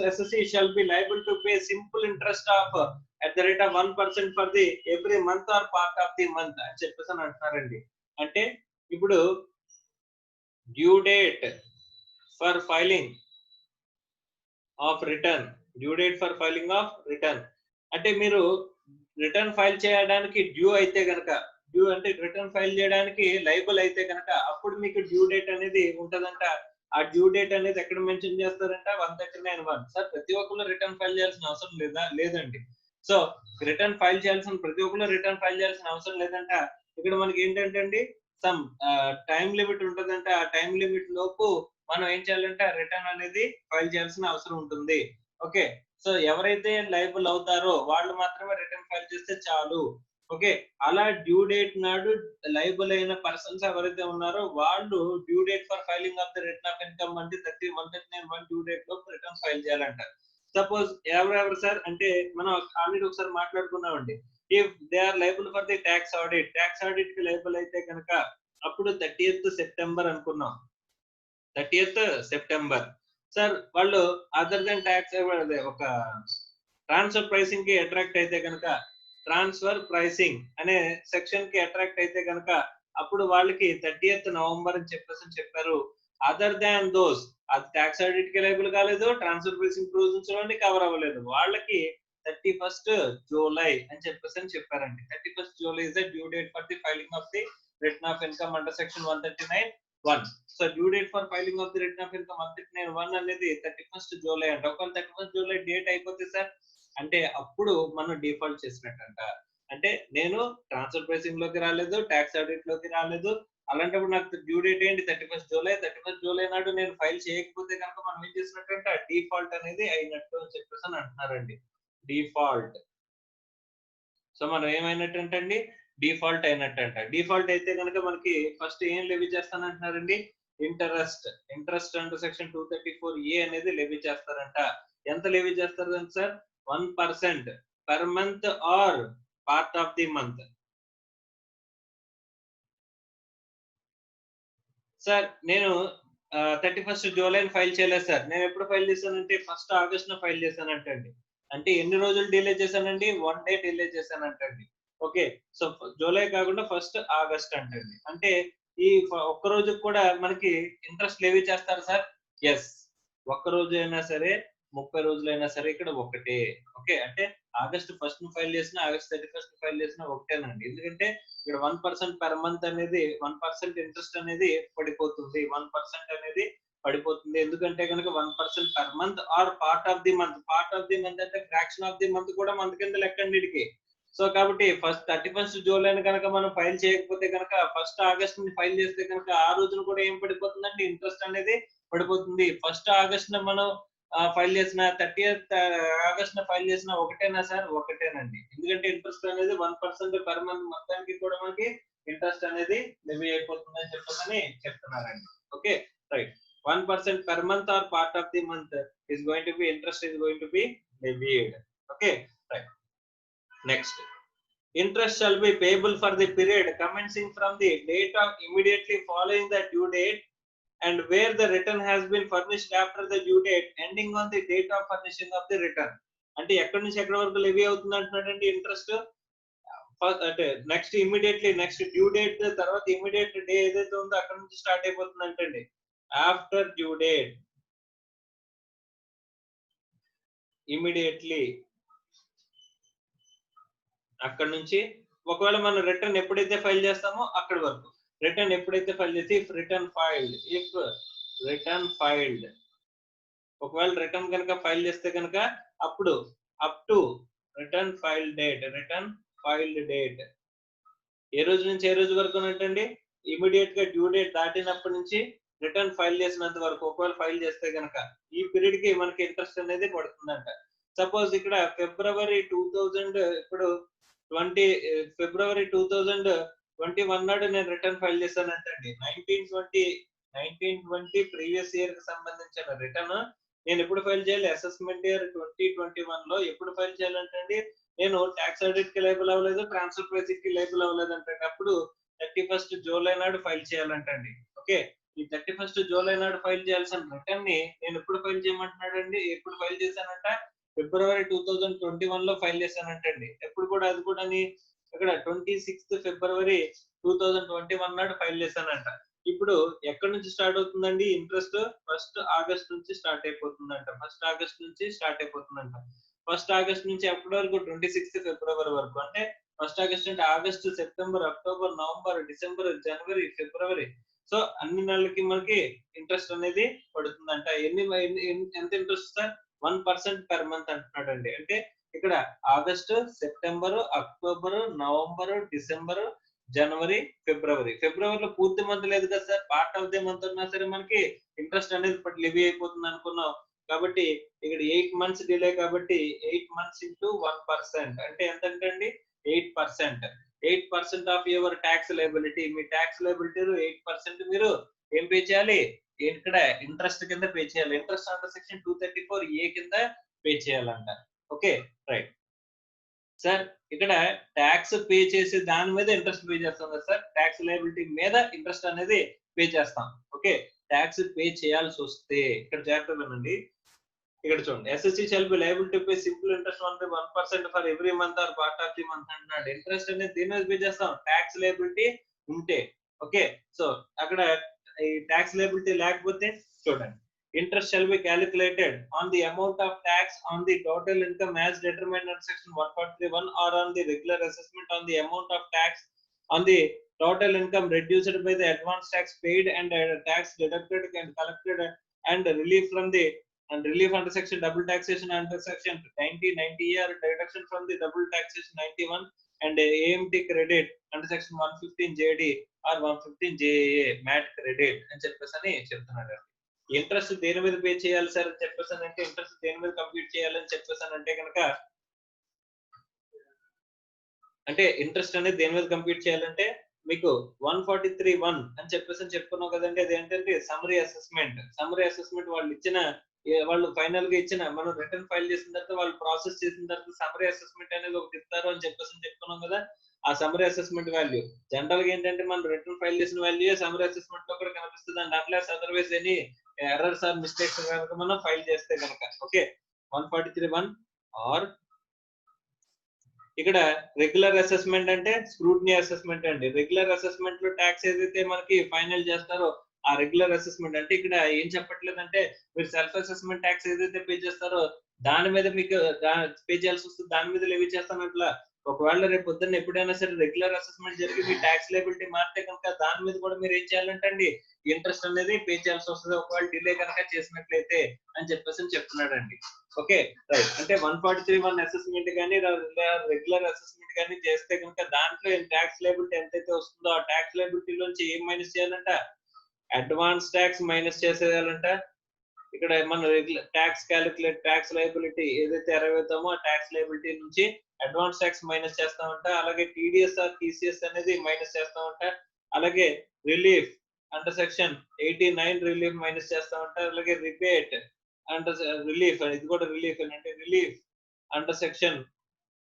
assessee shall be liable to pay simple interest of at the rate of 1% for the every month or part of the month అని చెప్పేసి అంటున్నారండి. అంటే ఇప్పుడు due date for filing of return, due date for filing of return అంటే మీరు రిటర్న్ ఫైల్ చేయడానికి డ్యూ అయితే గనక, డ్యూ అంటే రిటర్న్ ఫైల్ చేయడానికి లైబుల్ అయితే గనక అప్పుడు మీకు డ్యూ డేట్ అనేది ఉంటదంట. ఆ డ్యూ డేట్ అనేది ఎక్కడ మెన్షన్ చేస్తారంట 139(1). సార్ ప్రతి ఒక్కరు రిటర్న్ ఫైల్ చేయాల్సిన అవసరం లేదండి. సో రిటర్న్ ఫైల్ చేయాల్సిన ప్రతి ఒక్కరు రిటర్న్ ఫైల్ చేయాల్సిన అవసరం లేదంట. ఇక్కడ మనకి ఏంటంటే అండి సమ్ టైం లిమిట్ ఉంటదంట. ఆ టైం లిమిట్ లోపు మనం ఏం చేయాలంటే రిటర్న్ అనేది ఫైల్ చేయాల్సిన అవసరం ఉంటుంది. ఓకే, సో ఎవరైతే లైబుల్ అవుతారో వాళ్ళు మాత్రమే రిటర్న్ ఫైల్ చేస్తే చాలు. ఓకే, అలా డ్యూ డేట్ నాడు లైబుల్ అయిన పర్సన్స్ ఎవరైతే ఉన్నారో వాళ్ళు due date for filing of the return of income అంటే 139(1) డ్యూ డేట్ లో రిటర్న్ ఫైల్ చేయాలంట. సపోజ్ ఎవరెవరు సార్ అంటే మనం ఆల్రెడీ ఒకసారి మాట్లాడుకున్నామండి. If they are liable for the tax audit, tax audit కి లైబుల్ అయితే కనుక అప్పుడు 30th September అనుకున్నాం. 30th September సార్ వాళ్ళు అదర్ దెన్ ట్యాక్స్ ఒక ట్రాన్స్ఫర్ ప్రైసింగ్ కి అట్రాక్ట్ అయితే కనుక ట్రాన్స్ఫర్ ప్రైసింగ్ అనే సెక్షన్ కి అట్రాక్ట్ అయితే కనుక అప్పుడు వాళ్ళకి 30th November అని చెప్పారు. అదర్ దాన్ దోస్ అది ట్యాక్స్ ఆడిట్ కి లైబుల్ కాలేదు, ట్రాన్స్ఫర్ ప్రైసింగ్ ప్రొవిజన్స్ లోని కవర్ అవ్వలేదు, వాళ్ళకి 31st July అని చెప్పారండి. 31st July is the due date for the filing of the return of income under section 139(1). So due date for filing of the return of income 139(1) అనేది 31st July అంట. ఒకవేళ 31st July డేట్ అయిపోతే సార్ అంటే అప్పుడు మనం డిఫాల్ట్ చేసినట్టంట. అంటే నేను ట్రాన్స్ఫర్ ప్రైసింగ్ లోకి రాలేదు, ట్యాక్స్ ఆడిట్ లోకి రాలేదు, అలాంటప్పుడు నాకు డ్యూ డేట్ ఏంటి 31st July. 31st July నాడు నేను ఫైల్ చేయకపోతే కనుక మనం ఏం చేసినట్టంటే డిఫాల్ట్ అనేది అయినట్టు అని చెప్పేసి అంటున్నారండి. డిఫాల్ట్. సో మనం ఏమైనట్టంటే అండి డిఫాల్ట్ అయినట్టంట. డిఫాల్ట్ అయితే కనుక మనకి ఫస్ట్ ఏం లెవీ చేస్తానంటున్నారండి ఇంట్రెస్ట్ అంటూ సెక్షన్ 234A అనేది లెవీ చేస్తారంట. ఎంత లెవీ చేస్తారు sir 1% per month or part of the month. Sir నేను 31st July ఫైల్ చేయలేదు సార్. నేను ఎప్పుడు ఫైల్ చేశానంటే 1st August ఫైల్ చేశానంటండి. అంటే ఎన్ని రోజులు డిలే చేశానండి 1 day డిలే చేశానంటండి. ఓకే, సో జూలై కాకుండా 1st August అంటండి. అంటే ఈ ఒక్క రోజు కూడా మనకి ఇంట్రెస్ట్ లెవీ చేస్తారు సార్. ఎస్, ఒక్క రోజు అయినా సరే 30 రోజులైనా సరే ఇక్కడ ఒకటే. ఓకే, అంటే August 1st ఫైల్ చేసిన August 31st ఫైల్ చేసిన ఒకటేనండి. ఎందుకంటే ఇక్కడ 1% పర్ మంత్ అనేది 1% ఇంట్రెస్ట్ అనేది పడిపోతుంది. 1% అనేది పడిపోతుంది. ఎందుకంటే కనుక 1% per month or part of the month. Part of the month అంటే ఫ్రాక్షన్ ఆఫ్ ది మంత్ కూడా మంత్ కింద లెక్కండి వీడికి. సో కాబట్టి ఫస్ట్ 31st జూలై కనుక మనం ఫైల్ చేయకపోతే కనుక 1st ఆగస్ట్ ని ఫైల్ చేస్తే కనుక ఆ రోజున కూడా ఏం పడిపోతుందంటే ఇంట్రెస్ట్ అనేది పడిపోతుంది. 1st ఆగస్ట్ మనం ఫైల్ చేసిన 30th ఆగస్ట్ ఫైల్ చేసిన ఒకటేనా సార్? ఒకటేనండి. ఎందుకంటే ఇంట్రెస్ట్ అనేది 1% పర్ మంత్ మొత్తానికి కూడా మనకి ఇంట్రెస్ట్ అనేది లెవీ అయిపోతుందని చెప్పని చెప్తున్నారండి. Okay right. 1% per month or part of the month is going to be interest is going to be levied. Okay right. Next, interest shall be payable for the period commencing from the date of immediately following the due date and where the return has been furnished after the due date ending on the date of furnishing of the return. అంటే ఎక్కడి నుంచి ఎక్కడి వరకు లెవీ అవుతుంది అంటున్నాడండి ఇంట్రెస్ట్? అంటే next immediately next due date తర్వాత ఇమీడియట్ డే ఏదైతే ఉందో అక్కడ నుంచి స్టార్ట్ అయిపోతుంది అంటండి. ఆఫ్టర్ డ్యూ డేట్ ఇమీడియట్లీ అక్కడ నుంచి ఒకవేళ మనం రిటర్న్ ఎప్పుడైతే ఫైల్ చేస్తామో అక్కడి వరకు. రిటర్న్ ఎప్పుడైతే ఫైల్ చేసి ఇఫ్ రిటర్న్ ఫైల్డ్ ఒకవేళ రిటర్న్ కనుక ఫైల్ చేస్తే కనుక అప్పుడు up to return filed date ఏ రోజు నుంచి ఏ రోజు వరకు ఉన్నట్టండి? ఇమీడియట్ గా డ్యూ డేట్ దాటినప్పటి నుంచి రిటర్న్ ఫైల్ చేసినంత వరకు ఒకవేళ ఫైల్ చేస్తే కనుక ఈ పీరియడ్ కి మనకి ఇంట్రెస్ట్ అనేది పడుతుందంట. సపోజ్ ఇక్కడ ఫిబ్రవరి 2021 నాడు నేను రిటర్న్ ఫైల్ చేశానంటండి. 1920 ప్రీవియస్ ఇయర్ కి సంబంధించిన రిటర్న్ నేను ఎప్పుడు ఫైల్ చేయాలి? అసెస్మెంట్ ఇయర్ 2021 లో ఎప్పుడు ఫైల్ చేయాలంటండి? నేను ట్యాక్స్ ఆడిట్ కి లైబుల్ అవ్వలేదు, ట్రాన్స్ఫర్ ప్రైసింగ్ కి లైబుల్ అవ్వలేదు అంటే అప్పుడు 31st జూలై నాడు ఫైల్ చేయాలంటండి. ఓకే ఈ 31st జూలై నాడు ఫైల్ చేయాల్సిన రిటర్న్ ని నేను ఎప్పుడు ఫైల్ చేయమంటున్నాడండి? ఎప్పుడు ఫైల్ చేశానంట? ఫిబ్రవరి 2021 లో ఫైల్ చేశానంటండి. ఎప్పుడు కూడా అది కూడా ఇక్కడ 26th ఫిబ్రవరి 2021 నాడు ఫైల్ చేశానంట. ఇప్పుడు ఎక్కడి నుంచి స్టార్ట్ అవుతుందండి ఇంట్రెస్ట్? 1st ఆగస్ట్ నుంచి స్టార్ట్ అయిపోతుందంట. 1st ఆగస్ట్ నుంచి స్టార్ట్ అయిపోతుందంట. 1st ఆగస్ట్ నుంచి అప్పటి వరకు 26th ఫిబ్రవరి వరకు. అంటే 1st ఆగస్ట్ అంటే August, September, October, November, December, జనవరి, ఫిబ్రవరి. సో అన్ని నెలలకి మనకి ఇంట్రెస్ట్ అనేది పడుతుందంట. ఎంత ఇంట్రెస్ట్ సార్? 1% పర్ మంత్ అంటున్నాడండి. అంటే ఇక్కడ August, September, October, November, December, జనవరి, ఫిబ్రవరిలో పూర్తి మంత్ లేదు కదా sir? Part of the month ఉన్నా సరే మనకి ఇంట్రెస్ట్ అనేది లెవీ అయిపోతుంది అనుకున్నాం. కాబట్టి ఇక్కడ 8 months డిలే కాబట్టి 8 months into 1% అంటే ఎంతంటండి? 8%. 8% ఆఫ్ యువర్ ట్యాక్స్ లయబిలిటీ. మీ ట్యాక్స్ లయబిలిటీలో 8% మీరు ఏం పే చేయాలి? ఇక్కడ ఇంట్రెస్ట్ కింద పే చేయాలి. ఇంట్రెస్ట్ అండర్ సెక్షన్ 234A కింద పే చేయాలంట. Okay right sir. ఇక్కడ ట్యాక్స్ పే చేసి దాని మీద ఇంట్రెస్ట్ పే చేస్తాం కదా సార్? ట్యాక్స్ లయబిలిటీ మీద ఇంట్రెస్ట్ అనేది పే చేస్తాం. ఓకే ట్యాక్స్ పే చేయాల్సి వస్తే ఇక్కడ జాగ్రత్తగా వినండి. ఇక్కడ చూడండి, SSC shall be liable to pay simple interest on the 1% for every month or part of the month అంటున్నాడు. ఇంట్రెస్ట్ అనేది దీని మీద పే చేస్తాం ట్యాక్స్ లయబిలిటీ ఉంటే. ఓకే సో అక్కడ ఈ ట్యాక్స్ లయబిలిటీ లేకపోతే చూడండి, interest shall be calculated on the amount of tax on the total income as determined under section 143(1) or on the regular assessment on the amount of tax on the total income reduced by the advance tax paid and tax deducted and collected and relief under section double taxation under section 90 or deduction from the double taxation 91 and AMT credit under section 115 JD or 115 JA MAT credit అని చెప్పేసి చెప్తున్నాడు. ఇంట్రెస్ట్ దేని మీద పే చేయాలి సార్ అని చెప్పేసానంటే, ఇంట్రెస్ట్ దేని మీద కంప్లీట్ చేయాలని చెప్పేసానంటే కనుక, అంటే ఇంట్రెస్ట్ అనేది దేని మీద కంప్లీట్ చేయాలంటే మీకు 143(1) అని చెప్పేసి చెప్పుకున్నాం కదండి. అదేంటంటే సమ్మరీ అసెస్మెంట్ వాళ్ళు ఫైనల్ గా ఇచ్చిన మనం రిటర్న్ ఫైల్ చేసిన తర్వాత వాళ్ళు ప్రాసెస్ చేసిన తర్వాత సమ్మరీ అసెస్మెంట్ అనేది ఒకటి ఇస్తారు అని చెప్పేసి చెప్పుకున్నాం కదా. ఆ సమ్మరీ అసెస్మెంట్ వాల్యూ జనరల్ గా ఏంటంటే మనం రిటర్న్ ఫైల్ చేసిన వాల్యూ సమ్మరీ అసెస్మెంట్ లో కూడా కనిపిస్తుంది అండి. Unless otherwise any errors or mistakes కనుక మనం ఫైల్ చేస్తే కనుక. ఓకే 143(1) ఆర్ ఇక్కడ రెగ్యులర్ అసెస్మెంట్ అంటే స్క్రూటినీ అసెస్మెంట్ అండి. రెగ్యులర్ అసెస్మెంట్ లో ట్యాక్స్ ఏదైతే మనకి ఫైనల్ చేస్తారో ఆ రెగ్యులర్ అసెస్మెంట్ అంటే ఇక్కడ ఏం చెప్పట్లేదంటే మీరు సెల్ఫ్ అసెస్మెంట్ ట్యాక్స్ ఏదైతే పే చేస్తారో దాని మీద మీకు పే చేయాల్సి వస్తుంది, దాని మీద లెవీ చేస్తాను అట్లా ఒకవేళ రేపు పొద్దున్న ఎప్పుడైనా సరే రెగ్యులర్ అసెస్మెంట్ జరిగి మీ ట్యాక్స్ లయబిలిటీ మారితే కనుక దాని మీద కూడా మీరు ఏం చేయాలంటే అండి ఇంట్రెస్ట్ అనేది పే చేయాల్సి వస్తుంది ఒకవేళ డిలే కనుక చేసినట్లయితే అని చెప్పేసి చెప్తున్నాడండి. Okay right. అంటే 143(1) అసెస్మెంట్ కానీ రెగ్యులర్ అసెస్మెంట్ కానీ చేస్తే కనుక దాంట్లో ట్యాక్స్ లయబిలిటీ ఎంతైతే వస్తుందో ఆ ట్యాక్స్ లయబిలిటీ నుంచి ఏం మైనస్ చేయాలంట, అడ్వాన్స్ ట్యాక్స్ మైనస్ చేసేయాలంట. ఇక్కడ మన ట్యాక్స్ లయబిలిటీ ఏదైతే ఎరవేతామో ఆ ట్యాక్స్ లయబిలిటీ నుంచి అడ్వాన్స్ ట్యాక్స్ మైనస్ చేస్తామంట. అలాగే టీడీఎస్ ఆర్ టీసీఎస్ అనేది మైనస్ చేస్తామంట. అలాగే relief under section 89 relief minus చేస్తామంట. అలాగే రిబేట్ అండర్ రిలీఫ్ ఇది కూడా రిలీఫ్ అంటే రిలీఫ్ అండర్ సెక్షన్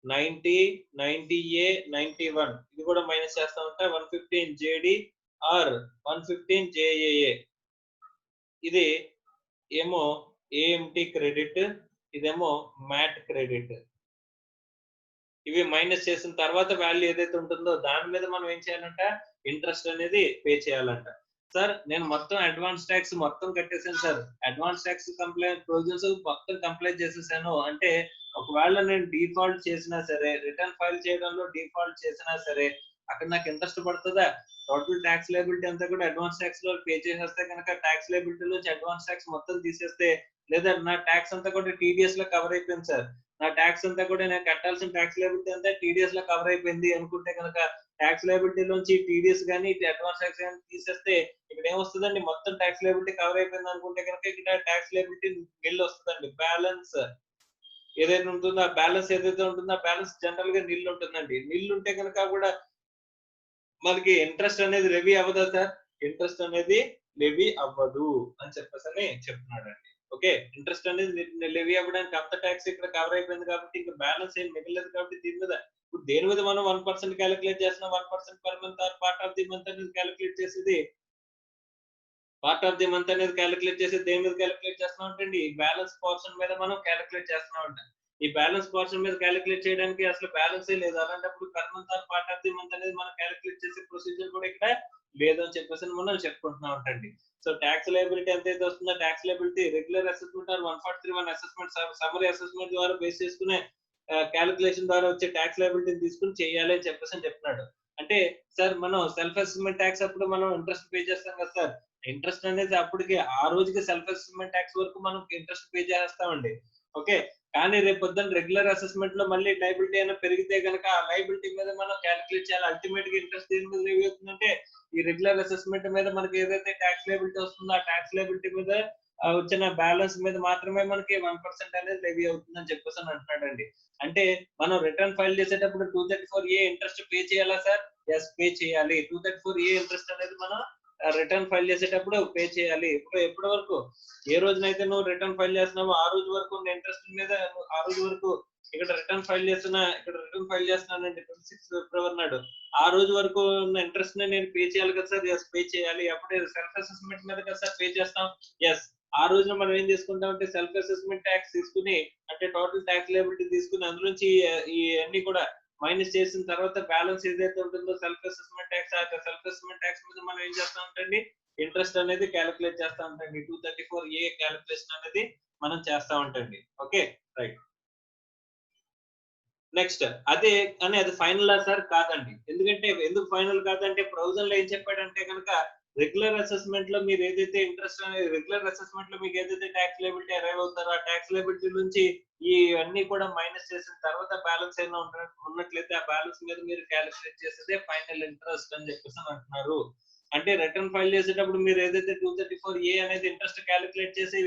90, 90A, 91 ఇది కూడా మైనస్ చేస్తామంట. 115 JD ఆర్ 115 JAA ఇది ఏమో ఏఎంటి క్రెడిట్, ఇదేమో మ్యాట్ క్రెడిట్. ఇవి మైనస్ చేసిన తర్వాత వాల్యూ ఏదైతే ఉంటుందో దాని మీద మనం ఏం చేయాలంట, ఇంట్రెస్ట్ అనేది పే చేయాలంట. సార్ నేను మొత్తం అడ్వాన్స్ ట్యాక్స్ మొత్తం కట్టేసాను సార్, అడ్వాన్స్ ట్యాక్స్ ప్రొవిజన్స్ మొత్తం కంప్లైంట్ చేసేసాను అంటే ఒకవేళ నేను డిఫాల్ట్ చేసినా సరే, రిటర్న్ ఫైల్ చేయడంలో డిఫాల్ట్ చేసినా సరే అక్కడ నాకు ఇంట్రెస్ట్ పడుతుందా? టోటల్ ట్యాక్స్ లయబిలిటీ అంతా కూడా అడ్వాన్స్ ట్యాక్స్ లో పే చేసేస్తే కనుక ట్యాక్స్ లయబిలిటీ నుంచి అడ్వాన్స్ ట్యాక్స్ మొత్తం తీసేస్తే, లేదా నా ట్యాక్స్ అంతా కూడా టీడీఎస్ లో కవర్ అయిపోయింది సార్, నా ట్యాక్స్ అంతా కూడా నేను కట్టాల్సిన ట్యాక్స్ లయబిలిటీ అంతా టీడీఎస్ లో కవర్ అయిపోయింది అనుకుంటే కనుక ట్యాక్స్ లయబిలిటీ నుంచి టీడీఎస్ కానీ అడ్వాన్స్ ట్యాక్స్ కానీ తీసేస్తే ఇక్కడ ఏమొస్తుందండి, మొత్తం ట్యాక్స్ లయబిలిటీ కవర్ అయిపోయింది అనుకుంటే కనుక ఇక్కడ ట్యాక్స్ లయబిలిటీ నిల్ వస్తుందండి. బ్యాలెన్స్ ఏదైతే ఉంటుందో ఆ బ్యాలెన్స్ ఏదైతే ఉంటుందో ఆ బ్యాలెన్స్ జనరల్ గా నిల్ ఉంటుందండి. నిల్ ఉంటే కనుక కూడా మనకి ఇంట్రెస్ట్ అనేది లెవీ అవ్వదా సార్? ఇంట్రెస్ట్ అనేది లెవీ అవ్వదు అని చెప్పేసి చెప్తున్నాడండి. ఓకే, ఇంట్రెస్ట్ అనేది లెవీ అవ్వడానికి అంత ట్యాక్స్ ఇక్కడ కవర్ అయిపోయింది కాబట్టి ఇంకా బ్యాలెన్స్ ఏం మిగలేదు కాబట్టి దీని మీద ఇప్పుడు దేని మీద మనం 1% క్యాలిక్యులేట్ చేస్తున్నాం, 1% per month or part of the month అనేది క్యాలిక్యులేట్ చేసేది, పార్ట్ ఆఫ్ ది మంత్ అనేది క్యాలిక్యులేట్ చేసి దేని మీద క్యాలిక్యులేట్ చేస్తున్నాం అంటే ఈ బ్యాలెన్స్ పోర్షన్ మీద మనం క్యాలిక్యులేట్ చేస్తున్నాం అంట. ఈ బ్యాలెన్స్ పోర్షన్ మీద క్యాలిక్యులేట్ చేయడానికి అసలు బ్యాలెన్స్ లేదు, అలాంటప్పుడు per month or part of the month అనేది మనం క్యాలిక్యులేట్ చేసే ప్రొసీజర్ కూడా ఇక్కడ లేదు అని చెప్పేసి మనం చెప్పుకుంటున్నాం అంటండి. సో ట్యాక్స్ లయబిలిటీ ఎంత అయితే వస్తుందో tax liability regular assessment are 143(1) assessment summary assessment ద్వారా బేస్ చేసుకునే క్యాలిక్యులేషన్ ద్వారా వచ్చే ట్యాక్స్ లయబిలిటీని తీసుకుని చేయాలి అని చెప్పేసి చెప్తున్నాడు. అంటే సార్ మనం సెల్ఫ్ అసెస్మెంట్ ట్యాక్స్ అప్పుడు మనం ఇంట్రెస్ట్ పే చేస్తాం కదా సార్, ఇంట్రెస్ట్ అనేది అప్పటికి ఆ రోజుకి సెల్ఫ్ అసెస్మెంట్ ట్యాక్స్ వరకు మనం ఇంట్రెస్ట్ పే చేస్తామండి. ఓకే, కానీ రేపు పొద్దున్న రెగ్యులర్ అసెస్మెంట్ లో మళ్ళీ లైబిలిటీ అయినా పెరిగితే కనుక ఆ లైబిలిటీ మీద మనం క్యాలిక్యులేట్ చేయాలి. అల్టిమేట్ గా ఇంట్రెస్ట్ దేని మీద రివ్యూ అవుతుందంటే ఈ రెగ్యులర్ అసెస్మెంట్ మీద మనకి ఏదైతే ట్యాక్స్ లైబిలిటీ వస్తుందో ఆ ట్యాక్స్ లైబిలిటీ మీద వచ్చిన బ్యాలెన్స్ మీద మాత్రమే మనకి 1% అనేది లెవీ అవుతుందని చెప్పేసి అంటున్నాడండి. అంటే మనం రిటర్న్ ఫైల్ చేసేటప్పుడు 234A ఇంట్రెస్ట్ పే చేయాలా సార్? ఎస్, పే చేయాలి. 234A ఇంట్రెస్ట్ అనేది మనం రిటర్న్ ఫైల్ చేసేటప్పుడు పే చేయాలి. ఇప్పుడు ఎప్పటి వరకు, ఏ రోజునైతే నువ్వు రిటర్న్ ఫైల్ చేస్తున్నావో ఆ రోజు వరకు ఉన్న ఇంట్రెస్ట్ మీద ఆ రోజు వరకు ఇక్కడ రిటర్న్ ఫైల్ చేస్తున్నానండి 26 ఫిబ్రవరి నాడు, ఆ రోజు వరకు ఉన్న ఇంట్రెస్ట్ ని నేను పే చేయాలి కదా సార్? ఎస్, పే చేయాలి. అప్పుడే సెల్ఫ్ అసెస్మెంట్ మీద కదా సార్ పే చేస్తాం. ఎస్, ఆ రోజున మనం ఏం చేసుకుంటాం అంటే సెల్ఫ్ అసెస్మెంట్ ట్యాక్స్ తీసుకుని అంటే టోటల్ ట్యాక్స్ లయబిలిటీ తీసుకుని అందులో నుంచి ఈ అన్ని కూడా మైనస్ చేసిన తర్వాత బ్యాలెన్స్ ఏదైతే ఉంటుందో సెల్ఫ్ అసెస్మెంట్ ట్యాక్స్ ఆ సెల్ఫ్ అసెస్మెంట్ ట్యాక్స్ మీద మనం ఏం చేస్తా ఉంటండి, ఇంట్రెస్ట్ అనేది క్యాలిక్యులేట్ చేస్తా ఉంటండి. 234A క్యాలిక్యులేషన్ అనేది మనం చేస్తా ఉంటండి. Okay right. నెక్స్ట్ అదే కానీ అది ఫైనల్ సార్? కాదండి. ఎందుకు ఫైనల్ కాదంటే ప్రొవిజన్ లో ఏం చెప్పాడంటే కనుక రెగ్యులర్ అసెస్మెంట్ లో మీరు ఏదైతే ఇంట్రెస్ట్ అనేది రెగ్యులర్ అసెస్మెంట్ లో మీకు ఏదైతే ట్యాక్స్ లయబిలిటీ అరైవ్ అవుతారో ఆ ట్యాక్స్ లయబిలిటీ నుంచి ఈ అన్ని కూడా మైనస్ చేసిన తర్వాత బ్యాలెన్స్ అయినా ఉన్నట్లయితే ఆ బ్యాలెన్స్ మీద మీరు క్యాలిక్యులేట్ చేసేదే ఫైనల్ ఇంట్రెస్ట్ అని చెప్పేసి అంటున్నారు. అంటే రిటర్న్ ఫైల్ చేసేటప్పుడు మీరు ఏదైతే 234A అనేది ఇంట్రెస్ట్ క్యాలిక్యులేట్ చేసి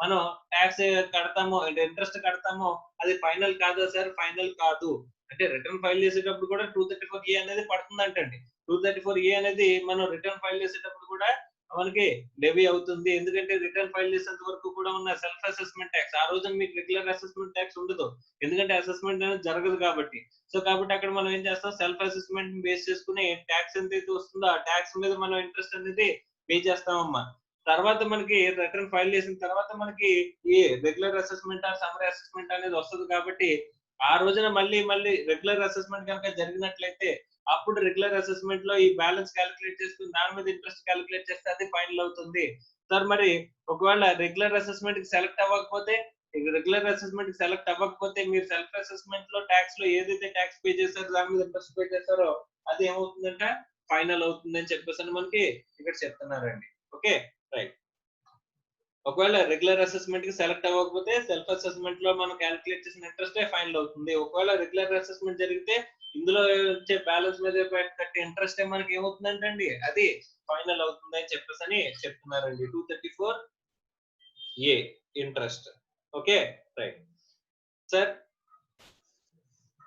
మనం ట్యాక్స్ కడతామో అంటే ఇంట్రెస్ట్ కడతామో అది ఫైనల్ కాదా సార్? ఫైనల్ కాదు. అంటే రిటర్న్ ఫైల్ చేసేటప్పుడు కూడా 234A అనేది పడుతుందంటండి. 234A అనేది మనం రిటర్న్ ఫైల్ చేసేటప్పుడు కూడా మనకి లెవీ అవుతుంది. ఎందుకంటే రిటర్న్ ఫైల్ చేసేంత వరకు కూడా ఉన్న సెల్ఫ్ అసెస్మెంట్ ట్యాక్స్ ఆ రోజున మీకు రెగ్యులర్ అసెస్మెంట్ ట్యాక్స్ ఉండదు, ఎందుకంటే అసెస్మెంట్ అనేది జరగదు కాబట్టి. సో కాబట్టి అక్కడ మనం ఏం చేస్తాం, సెల్ఫ్ అసెస్మెంట్ బేస్ చేసుకుని ట్యాక్స్ ఎంత అయితే వస్తుందో ఆ ట్యాక్స్ మీద మనం ఇంట్రెస్ట్ అనేది పే చేస్తామమ్మా. తర్వాత మనకి రిటర్న్ ఫైల్ చేసిన తర్వాత మనకి ఈ regular assessment are summary assessment అనేది వస్తుంది కాబట్టి ఆ రోజున మళ్ళీ రెగ్యులర్ అసెస్మెంట్ కనుక జరిగినట్లయితే అప్పుడు రెగ్యులర్ అసెస్మెంట్ లో ఈ బ్యాలెన్స్ క్యాలిక్యులేట్ చేసుకుని దాని మీద ఇంట్రెస్ట్ క్యాలిక్యులేట్ చేస్తే అది ఫైనల్ అవుతుంది సార్. మరి ఒకవేళ రెగ్యులర్ అసెస్మెంట్ కి సెలెక్ట్ అవ్వకపోతే రెగ్యులర్ అసెస్మెంట్ సెలెక్ట్ అవ్వకపోతే మీరు సెల్ఫ్ అసెస్మెంట్ లో ట్యాక్స్ లో ఏదైతే ట్యాక్స్ పే చేస్తారో దాని మీద ఇంట్రెస్ట్ పే చేస్తారో అది ఏమవుతుందంటే ఫైనల్ అవుతుంది అని చెప్పేసి మనకి ఇక్కడ చెప్తున్నారండి. Okay right. ఒకవేళ రెగ్యులర్ అసెస్మెంట్ కి సెలెక్ట్ అవ్వకపోతే సెల్ఫ్ అసెస్మెంట్ లో మనం క్యాలిక్యులేట్ చేసిన ఇంట్రెస్ట్ ఫైనల్ అవుతుంది. ఒకవేళ రెగ్యులర్ అసెస్మెంట్ జరిగితే ఇందులో వచ్చే బ్యాలెన్స్ మీద కట్టే ఇంట్రెస్ట్ మనకి ఏమవుతుందంటే అండి అది ఫైనల్ అవుతుంది అని చెప్పేసి అని చెప్తున్నారండి. 234A interest. Okay right sir.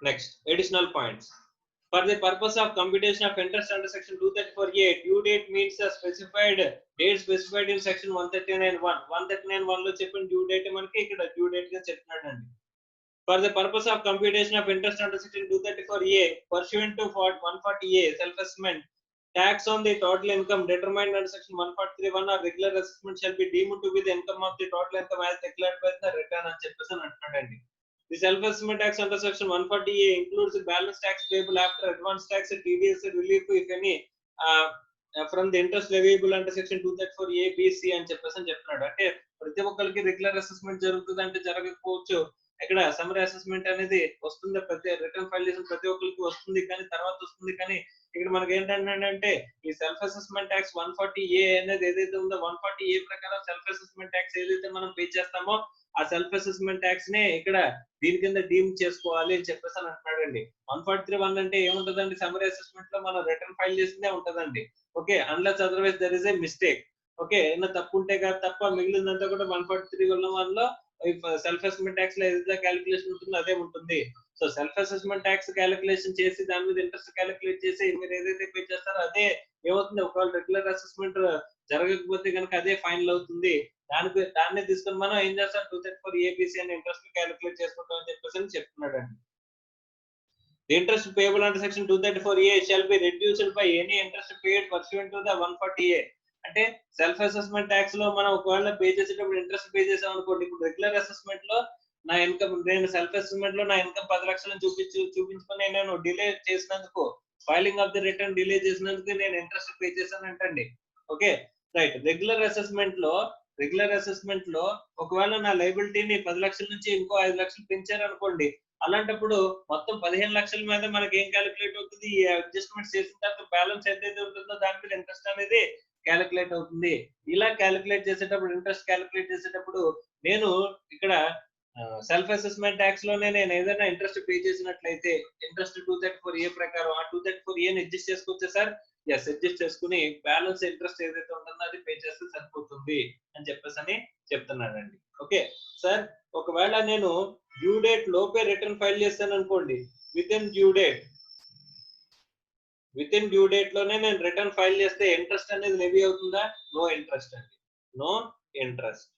Next additional points. For the purpose of computation of interest under section 234A, due date means the specified date specified in section 139(1). 139(1) లో చెప్పిన డ్యూ డేట్ మనకి ఇక్కడ డ్యూ డేట్ గా చెప్తున్నాడండి. For the purpose of computation of interest under section 234A, pursuant to 140A self-assessment, tax on the total income determined under section 143(1) or regular assessment shall be deemed to be the income of the total income as declared by the return అని చెప్పేసి అంటున్నాడండి. The self-assessment tax under section 140A includes the balance tax payable after advance tax, TDS relief if any, from the interest leviable under section 234A, B, C అని చెప్పేసి చెప్తున్నాడు. అంటే ప్రతి ఒక్కరికి రెగ్యులర్ అసెస్మెంట్ జరుగుతుంది అంటే జరగకపోవచ్చు. ఇక్కడ సమ్మరీ అసెస్మెంట్ అనేది వస్తుంది, ప్రతి రిటర్న్ ఫైల్ చేసిన ప్రతి ఒక్కరికి వస్తుంది, కానీ తర్వాత వస్తుంది. కానీ ఇక్కడ మనకి ఏంటంటే ఈ సెల్ఫ్ అసెస్మెంట్ ట్యాక్స్ 140A అనేది ఏదైతే ఉందో 140A ప్రకారం సెల్ఫ్ అసెస్మెంట్ ట్యాక్స్ ఏదైతే మనం పే చేస్తామో ఆ సెల్ఫ్ అసెస్మెంట్ ట్యాక్స్ నే ఇక్కడ దీని కింద డీమ్ చేసుకోవాలి అని చెప్పేసి అని అంటున్నాడండి. 143(1) అంటే ఏముంటదండి, సమ్మరీ అసెస్మెంట్ లో మనం రిటర్న్ ఫైల్ చేసిందే ఉంటదండి. Okay, unless otherwise there is a mistake. Okay, ఏమన్నా తప్పు ఉంటే కాదు తప్ప మిగిలిందంతా కూడా 143(1) లో సెల్ఫ్ అసెస్మెంట్ ట్యాక్స్ లో ఏదైతే క్యాలిక్యులేషన్ ఉంటుందో అదే ఉంటుంది. So self assessment tax calculation చేసి దాని మీద ఇంట్రెస్ట్ క్యాలిక్యులేట్ చేసి మీరు ఏదైతే పే చేస్తారో అదే ఏమవుతుంది, ఒకవేళ రెగ్యులర్ అసెస్మెంట్ జరగకపోతే కనుక అదే ఫైనల్ అవుతుంది. దాన్ని తీసుకొని మనం ఏం చేస్తాం 234ABC అనే ఇంట్రెస్ట్ క్యాలిక్యులేట్ చేసుకుంటాం అని చెప్పేసి చెప్తున్నాడు అండి. The interest payable under section 234A shall be reduced by any interest paid pursuant to the 140A. అంటే సెల్ఫ్ అసెస్మెంట్ ట్యాక్స్ లో మనం ఒకవేళ పే చేసేటప్పుడు ఇంట్రెస్ట్ పే చేసాం అనుకోండి, ఇప్పుడు రెగ్యులర్ అసెస్మెంట్ లో నా ఇన్కమ్, నేను సెల్ఫ్ అసెస్మెంట్ లో నా ఇన్కమ్ 10 లక్షలను చూపించుకొని నేను డిలే చేసినందుకు, filing of the return delay చేసినందుకు నేను ఇంట్రెస్ట్ పే చేశాను అంటండి. Okay right. రెగ్యులర్ అసెస్మెంట్ లో ఒకవేళ నా లైబిలిటీని 10 లక్షల నుంచి ఇంకో 5 లక్షలు పెంచారు అనుకోండి, అలాంటప్పుడు మొత్తం 15 లక్షల మీద మనకి ఏం క్యాలిక్యులేట్ అవుతుంది, ఈ అడ్జస్ట్మెంట్ చేసిన తర్వాత బ్యాలెన్స్ ఏదైతే ఉంటుందో దాని మీద ఇంట్రెస్ట్ అనేది క్యాలిక్యులేట్ అవుతుంది. ఇలా క్యాలిక్యులేట్ చేసేటప్పుడు ఇంట్రెస్ట్ క్యాలిక్యులేట్ చేసేటప్పుడు నేను ఇక్కడ సెల్ఫ్ అసెస్మెంట్ ట్యాక్స్ లోనే నేను ఏదైనా ఇంట్రెస్ట్ పే చేసినట్లయితే ఇంట్రెస్ట్ 234A ప్రకారం ఆ 234A ని అడ్జస్ట్ చేసుకోవచ్చా సార్? ఎస్, అడ్జస్ట్ చేసుకుని బ్యాలెన్స్ ఇంట్రెస్ట్ ఏదైతే ఉంటుందో అది పే చేస్తే సరిపోతుంది అని చెప్పేసి అని చెప్తున్నానండి. ఓకే సార్, ఒకవేళ నేను డ్యూ డేట్ లోపే రిటర్న్ ఫైల్ చేస్తాను అనుకోండి, విత్ ఇన్ డ్యూ డేట్ లోనే నేను రిటర్న్ ఫైల్ చేస్తే ఇంట్రెస్ట్ అనేది లెవీ అవుతుందా? నో ఇంట్రెస్ట్ అండి, no interest.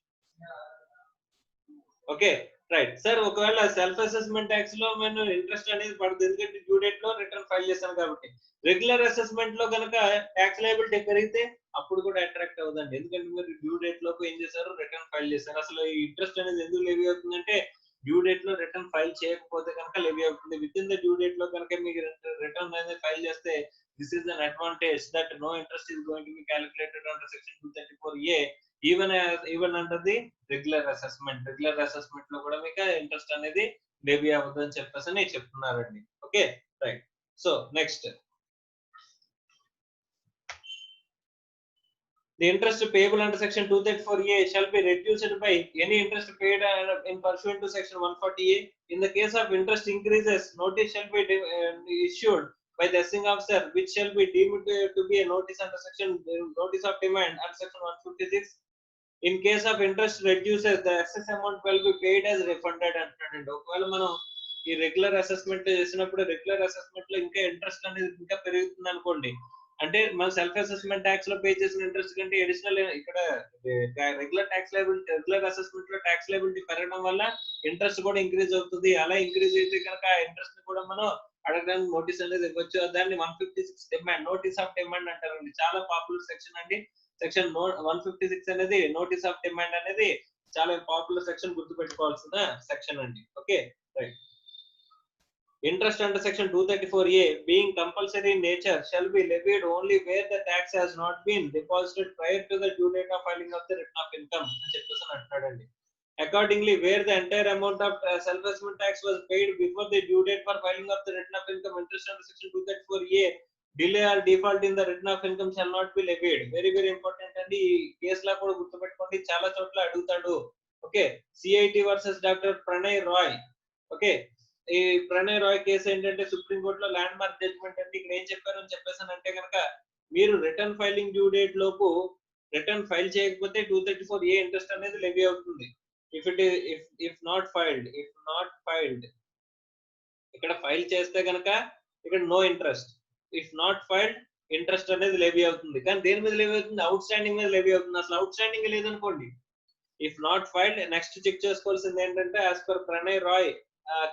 Okay right sir. ఒకవేళ సెల్ఫ్ అసెస్మెంట్ ట్యాక్స్ లో నేను ఇంట్రెస్ట్ అనేది పడదు, ఎందుకంటే డ్యూ డేట్ లో రిటర్న్ ఫైల్ చేస్తాను కాబట్టి. రెగ్యులర్ అసెస్మెంట్ లో కనుక ట్యాక్స్ లయబిలిటీ పెరిగితే అప్పుడు కూడా అట్రాక్ట్ అవుతుంది, ఎందుకంటే మీరు డ్యూ డేట్ లోపు ఏం చేశారు, రిటర్న్ ఫైల్ చేశారు. అసలు ఈ ఇంట్రెస్ట్ అనేది ఎందుకు లెవీ అవుతుందంటే డ్యూ డేట్ లో రిటర్న్ ఫైల్ చేయకపోతే కనుక లెవీ అవుతుంది. Within the due date లో కనుక మీకు రిటర్న్ అనేది ఫైల్ చేస్తే this is an advantage that no interest is going to be calculated under section 234A even under the regular assessment లో కూడా మీకు ఇంట్రెస్ట్ అనేది లెవీ అవ్వదు అని చెప్పేసి అని చెప్తున్నారండి. Okay right. So next, the interest payable under section 234A shall be reduced by any interest paid in pursuant to section 140A. In the case of interest increases, notice shall be issued by the assessing officer, which shall be deemed to be a notice under section notice of demand under section 156. In case of interest reduces, the excess amount will be paid as refunded అంటున్నాడండి. ఒకవేళ మనం ఈ రెగ్యులర్ అసెస్మెంట్ చేసినప్పుడు రెగ్యులర్ అసెస్మెంట్ లో ఇంకా ఇంట్రెస్ట్ అనేది ఇంకా పెరుగుతుంది అనుకోండి, అంటే మన సెల్ఫ్ అసెస్మెంట్ ట్యాక్స్ లో పే చేసిన ఇంట్రెస్ట్ కంటే అడిషనల్ ఇక్కడ రెగ్యులర్ అసెస్మెంట్ లో ట్యాక్స్ లయబిలిటీ పెరగడం వల్ల ఇంట్రెస్ట్ కూడా ఇంక్రీజ్ అవుతుంది. అలా ఇంక్రీజ్ అయితే కనుక ఆ ఇంట్రెస్ట్ కూడా మనం అడగడానికి నోటీస్ అనేది ఇవ్వచ్చు. దాన్ని 156 డిమాండ్, నోటీస్ ఆఫ్ డిమాండ్ అంటారండి. చాలా పాపులర్ సెక్షన్ అండి. సెక్షన్ 156 అనేది నోటీస్ ఆఫ్ డిమాండ్ అనేది చాలా పాపులర్ సెక్షన్, గుర్తుపెట్టుకోవాల్సిన సెక్షన్ అండి. Okay right. Interest under section 234A being compulsory in nature shall be levied only where the tax has not been deposited prior to the due date of filing of the return of income అని చెప్పేసి అంటున్నాడండి. Accordingly, where the entire amount of self-assessment tax was paid before the due date for filing of the return of income, interest under section 234A, delay or default in the return of income shall not be levied. Very very important అండి. ఈ కేసులా కూడా గుర్తుపెట్టుకోండి, చాలా చోట్ల అడుగుతాడు. Okay, CIT versus doctor Pranay Roy. Okay, ఈ ప్రణయ్ రాయ్ కేసు ఏంటంటే సుప్రీం కోర్టులో ల్యాండ్ మార్క్ జడ్జ్మెంట్ అండి. ఇక్కడ ఏం చెప్పారు అని చెప్పేసాను అంటే కనుక, మీరు రిటర్న్ ఫైలింగ్ డ్యూ డేట్ లోపు రిటర్న్ ఫైల్ చేయకపోతే 234A ఇంట్రెస్ట్ అనేది లెవీ అవుతుంది. if not filed, ఇక్కడ ఫైల్ చేస్తే కనుక ఇక్కడ no interest. If not filed interest అనేది లెవీ అవుతుంది. కానీ దేని మీద లెవీ అవుతుంది? అవుట్ స్టాండింగ్ మీద లెవీ అవుతుంది. అసలు అవుట్ స్టాండింగ్ లేదనుకోండి, if not filed next check చేసుకోవాల్సింది ఏంటంటే, యాజ్ పర్ ప్రణయ్ రాయ్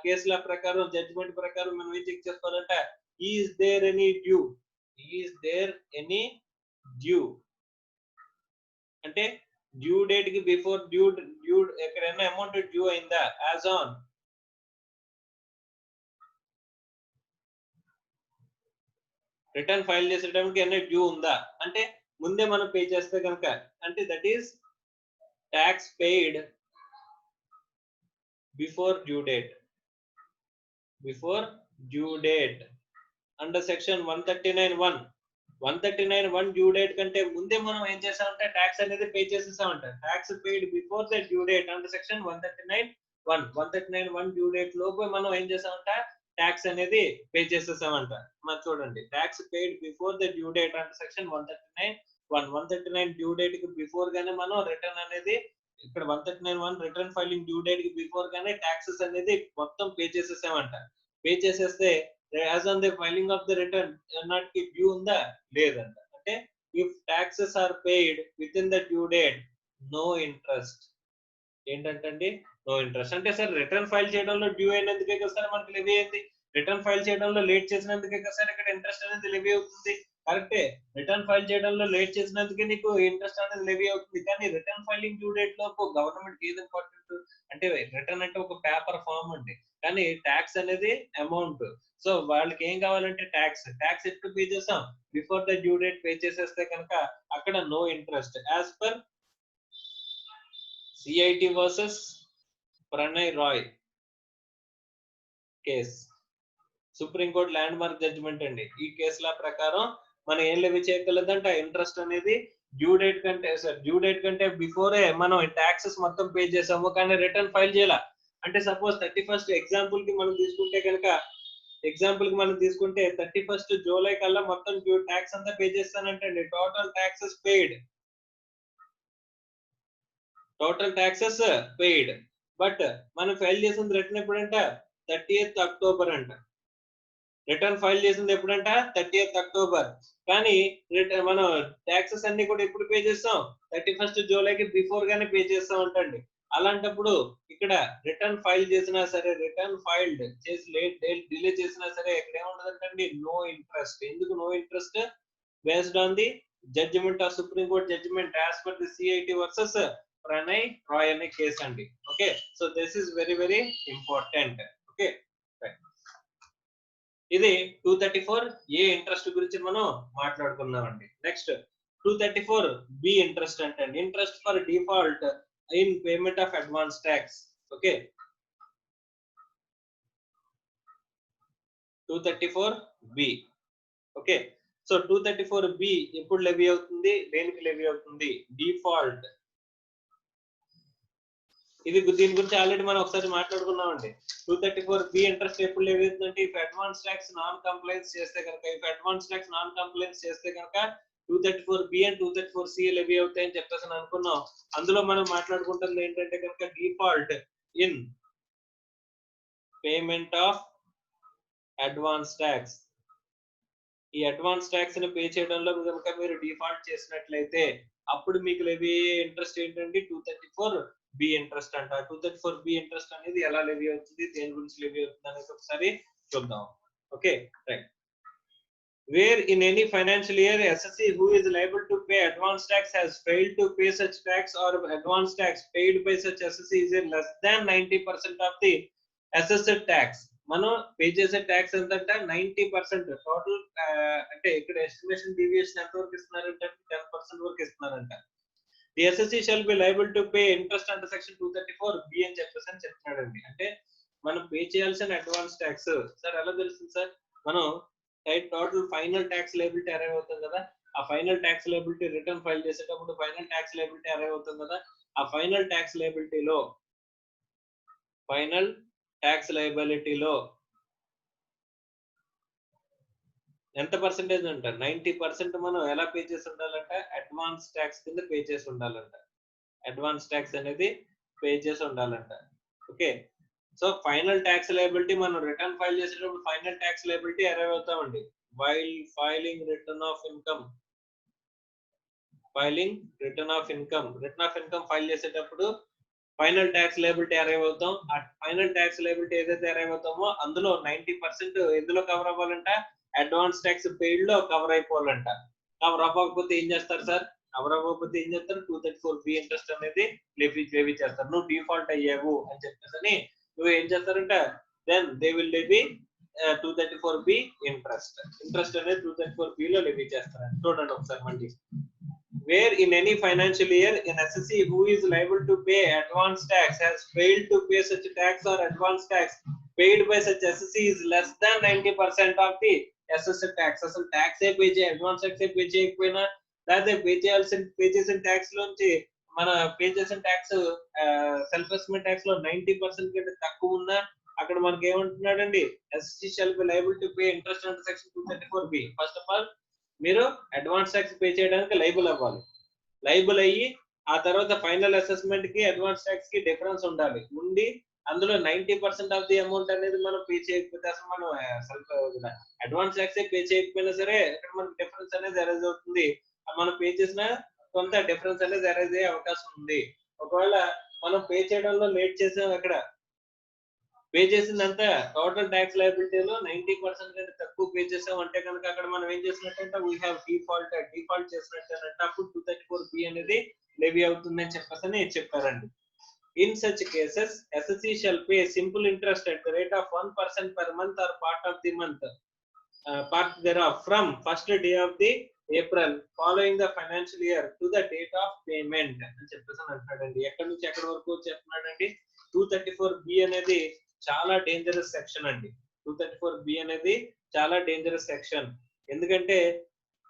కేసుల ప్రకారం, జడ్జిమెంట్ ప్రకారం మనం ఏం చెక్ చేసుకోవాలంటే, ఈజ్ దేర్ ఎనీ డ్యూ అంటే డ్యూ డేట్ కి బిఫోర్ డ్యూ ఎక్కడైనా అమౌంట్ డ్యూ అయిందా, యాజ్ ఆన్ రిటర్న్ ఫైల్ చేసే టైంకి ఏమైనా డ్యూ ఉందా అంటే ముందే మనం పే చేస్తే కనుక, అంటే that is tax paid before due date under section 139(1) due date కంటే ముందే మనం ఏం చేసామంటే ట్యాక్స్ అనేది పే చేసేసామంట. Tax paid before the due date under section 139(1) due date లోపు మనం ఏం చేసామంట, ట్యాక్స్ అనేది పే చేసేసామంట. మరి చూడండి, tax paid before the due date under section 139 due date కి బిఫోర్ గానే మనం రిటర్న్ అనేది, ఇక్కడ 139(1) రిటర్న్ ఫైలింగ్ డ్యూ డేట్ కి బిఫోర్ గానే ట్యాక్సెస్ అనేది మొత్తం పే చేసేసామంట. పే చేసేస్తే as on the filing of the return నాటికి డ్యూ ఉందా, లేదంట. అంటే if taxes are paid within the due date, no interest. ఏంటంటే నో ఇంట్రెస్ట్ అంటే, సార్ రిటర్న్ ఫైల్ చేయడంలో డ్యూ అయినందుకే కదా సార్ మనకి లెవీ అయింది, రిటర్న్ ఫైల్ చేయడంలో లేట్ చేసినందుకే కదా సార్ ఇక్కడ ఇంట్రెస్ట్ అనేది లెవీ అవుతుంది. కరెక్టే, రిటర్న్ ఫైల్ చేయడంలో లేట్ చేసినందుకే నీకు ఇంట్రెస్ట్ అనేది లెవీ అవుతుంది. కానీ రిటర్న్ ఫైలింగ్ డ్యూ డేట్ లోపు గవర్నమెంట్ ఏది ఇంపార్టెంట్ అంటే, రిటర్న్ అంటే ఒక పేపర్ ఫామ్ అండి, కానీ ట్యాక్స్ అనేది అమౌంట్. సో వాళ్ళకి ఏం కావాలంటే ట్యాక్స్ ఎప్పుడు పే చేసాం, before the due date pay చేసేస్తే కనుక అక్కడ no interest. As per CIT versus Pranay Roy case, supreme court landmark judgement అండి. ఈ కేసుల ప్రకారం మనం ఏం లెవీ చేయగలదంట, ఇంట్రెస్ట్ అనేది డ్యూ డేట్ కంటే బిఫోరే మనం ట్యాక్సెస్ మొత్తం పే చేసాము, కానీ రిటర్న్ ఫైల్ చేయాల. అంటే సపోజ్ 31st ఎగ్జాంపుల్ కి మనం తీసుకుంటే 31st జూలై కల్లా మొత్తం డ్యూ ట్యాక్స్ అంతా పే చేస్తానంటండి. Total taxes paid. బట్ మనం ఫైల్ చేసింది రిటర్న్ ఎప్పుడంట, 30th అక్టోబర్ అంట. రిటర్న్ ఫైల్ చేసింది ఎప్పుడంట, 30th అక్టోబర్. కానీ మనం ట్యాక్సెస్ అన్ని కూడా ఎప్పుడు పే చేస్తాం, 31st జూలైకి బిఫోర్ గానే పే చేస్తాం అంటండి. అలాంటప్పుడు ఇక్కడ రిటర్న్ ఫైల్ చేసినా సరే, రిటర్న్ ఫైల్డ్ చేసి డిలే చేసినా సరే ఇక్కడ ఏముంటదంటండి, నో ఇంట్రెస్ట్. ఎందుకు no interest? Based on the judgement of supreme court judgement as per the CIT versus Pranay Roy అనే కేసు అండి. Okay, so this is very very important. Okay, ఇది 234A ఇంట్రెస్ట్ గురించి మనం మాట్లాడుకుందామండి. నెక్స్ట్ 234B ఇంట్రెస్ట్ అంటే interest for default in payment of advance tax. Okay, 234B. Okay, so 234B ఎప్పుడు లెవీ అవుతుంది, దేనికి లెవీ అవుతుంది? డిఫాల్ట్. ఇది దీని గురించి ఆల్రెడీ మనం ఒకసారి మాట్లాడుకున్నామండి. 234B ఇంట్రెస్ట్ ఎప్పుడు లెవీ అవుతుందంటే, if advance tax non complains చేస్తే కనుక 234B అండ్ 234C లెవీ అవుతాయని చెప్పేసి అనుకున్నాం. అందులో మనం మాట్లాడుకుంటుంది ఏంటంటే కనుక, default in payment of advance tax. ఈ అడ్వాన్స్ ట్యాక్స్ ని పే చేయడంలో కనుక మీరు డిఫాల్ట్ చేసినట్లయితే అప్పుడు మీకు లెవీ ఇంట్రెస్ట్ ఏంటంటే 234B ఇంట్రెస్ట్ అంట. 234B ఇంట్రెస్ట్ అనేది ఎలా లెవీ అవుతుంది, దేని గురించి లెవీ అవుతుంది అనేది ఒకసారి చూద్దాం. Okay, right. Where in any financial year assessee who is liable to pay advance tax has failed to pay such tax, or advance tax paid by such assessee is less than 90% of the assessed tax. మనం పే చేసే ట్యాక్స్ ఎంతంటే 90% టోటల్. అంటే ఇక్కడ ఎస్టిమేషన్ డీవియేషన్ ఎంత వరకు ఇస్తున్నారంటే 10% వరకు ఇస్తున్నారంట. The assessee shall be liable to pay interest under section 234B అని చెప్పేసి అని చెప్తున్నాడండి. అంటే మనం పే చేయాల్సిన అడ్వాన్స్ ట్యాక్స్ సార్ ఎలా తెలుస్తుంది సార్? మనం total final tax liability arrive అవుతుంది కదా, ఆ final tax liability return file చేసేటప్పుడు ఫైనల్ ట్యాక్స్ లయబిలిటీ అరైవ్ అవుతుంది కదా, ఆ ఫైనల్ ట్యాక్స్ లయబిలిటీలో ఎంత పర్సెంటేజ్ అంట? 90% మనం ఎలా పే చేసి ఉండాలంట? అడ్వాన్స్ ట్యాక్స్ కింద పే చేసి ఉండాలంట. అడ్వాన్స్ ట్యాక్స్ అనేది పే చేసి ఉండాలంట. Okay. So final tax liability మనం రిటర్న్ ఫైల్ చేసేటప్పుడు ఫైనల్ ట్యాక్స్ లయబిలిటీ అరైవ్ అవుతామండి. While filing return of income return of income file చేసేటప్పుడు ఫైనల్ ట్యాక్స్ లయబిలిటీ అరైవ్ అవుతాం. ఆ ఫైనల్ ట్యాక్స్ లయబిలిటీ ఏదైతే అరైవ్ అవుతామో అందులో 90% ఎందులో కవర్ అవ్వాలంట? అడ్వాన్స్ ట్యాక్స్ పెయిడ్ లో కవర్ అయిపోవాలంట. కవర్ అవ్వకపోతే ఏం చేస్తారు సార్? కవర్ అవ్వకపోతే ఏం చేస్తారు? 234B ఇంట్రెస్ట్ అనేది లెవీ చేస్తారు. నువ్వు డిఫాల్ట్ అయ్యావు అని చెప్పేసి నువ్వు ఏం చేస్తారంట? Then they will levy 234B interest అనేది 234B లో లెవీ చేస్తారంట. చూడండి ఒకసారి మళ్ళీ. Where in any financial year an assessee who is liable to pay advance tax has failed to pay such tax or advance tax paid by such assessee is less than 90% of the assessed tax. అసలు ట్యాక్స్ ఏ పే చేయ అడ్వాన్స్ ట్యాక్స్ ఏ పే చేయకపోయినా లేకపోతే పే చేసిన ట్యాక్స్ లోంచి మన పే చేసిన ట్యాక్స్ సెల్ఫ్ అసెస్మెంట్ ట్యాక్స్ లో 90% కంటే తక్కువ ఉన్నా అక్కడ మనకి ఏమంటున్నాడండి? Assessee shall be liable to pay interest under section 234B. First of all మీరు అడ్వాన్స్ ట్యాక్స్ పే చేయడానికి లైబుల్ అవ్వాలి. లైబుల్ అయ్యి ఆ తర్వాత ఫైనల్ అసెస్మెంట్ కి అడ్వాన్స్ ట్యాక్స్ కి డిఫరెన్స్ ఉండాలి. ఉండి అందులో 90% ఆఫ్ ది అమౌంట్ అనేది మనం పే చేయకపోతే అసలు మనం అడ్వాన్స్ ట్యాక్స్ పే చేయకపోయినా సరే ఇక్కడ మనకి డిఫరెన్స్ అనేది అరైజ్ అవుతుంది. మనం పే చేసిన కొంత డిఫరెన్స్ అనేది అరైజ్ అయ్యే అవకాశం ఉంది. ఒకవేళ మనం పే చేయడంలో లేట్ చేసాం, అక్కడ పే చేసిందంతా టోటల్ ట్యాక్స్ లయబిలిటీలో 90% కంటే తక్కువ పే చేసాం అంటే కనుక అక్కడ మనం ఏం చేసినట్టంటే వీ హ్యావ్ డిఫాల్ట్ చేసినట్టేనంటే అప్పుడు 234B అనేది లెవీ అవుతుందని చెప్పేసి చెప్పారండి. In such cases, assessee shall pay simple interest at the rate of 1% per month or part of the month, part thereof from first day of the April following the financial year to the date of payment అని చెప్పేసి అంటున్నాడండి. ఎక్కడి నుంచి ఎక్కడి వరకు చెప్తున్నాడండి? 234B అనేది చాలా డేంజరస్ సెక్షన్ అండి. 234B అనేది చాలా డేంజరస్ సెక్షన్. ఎందుకంటే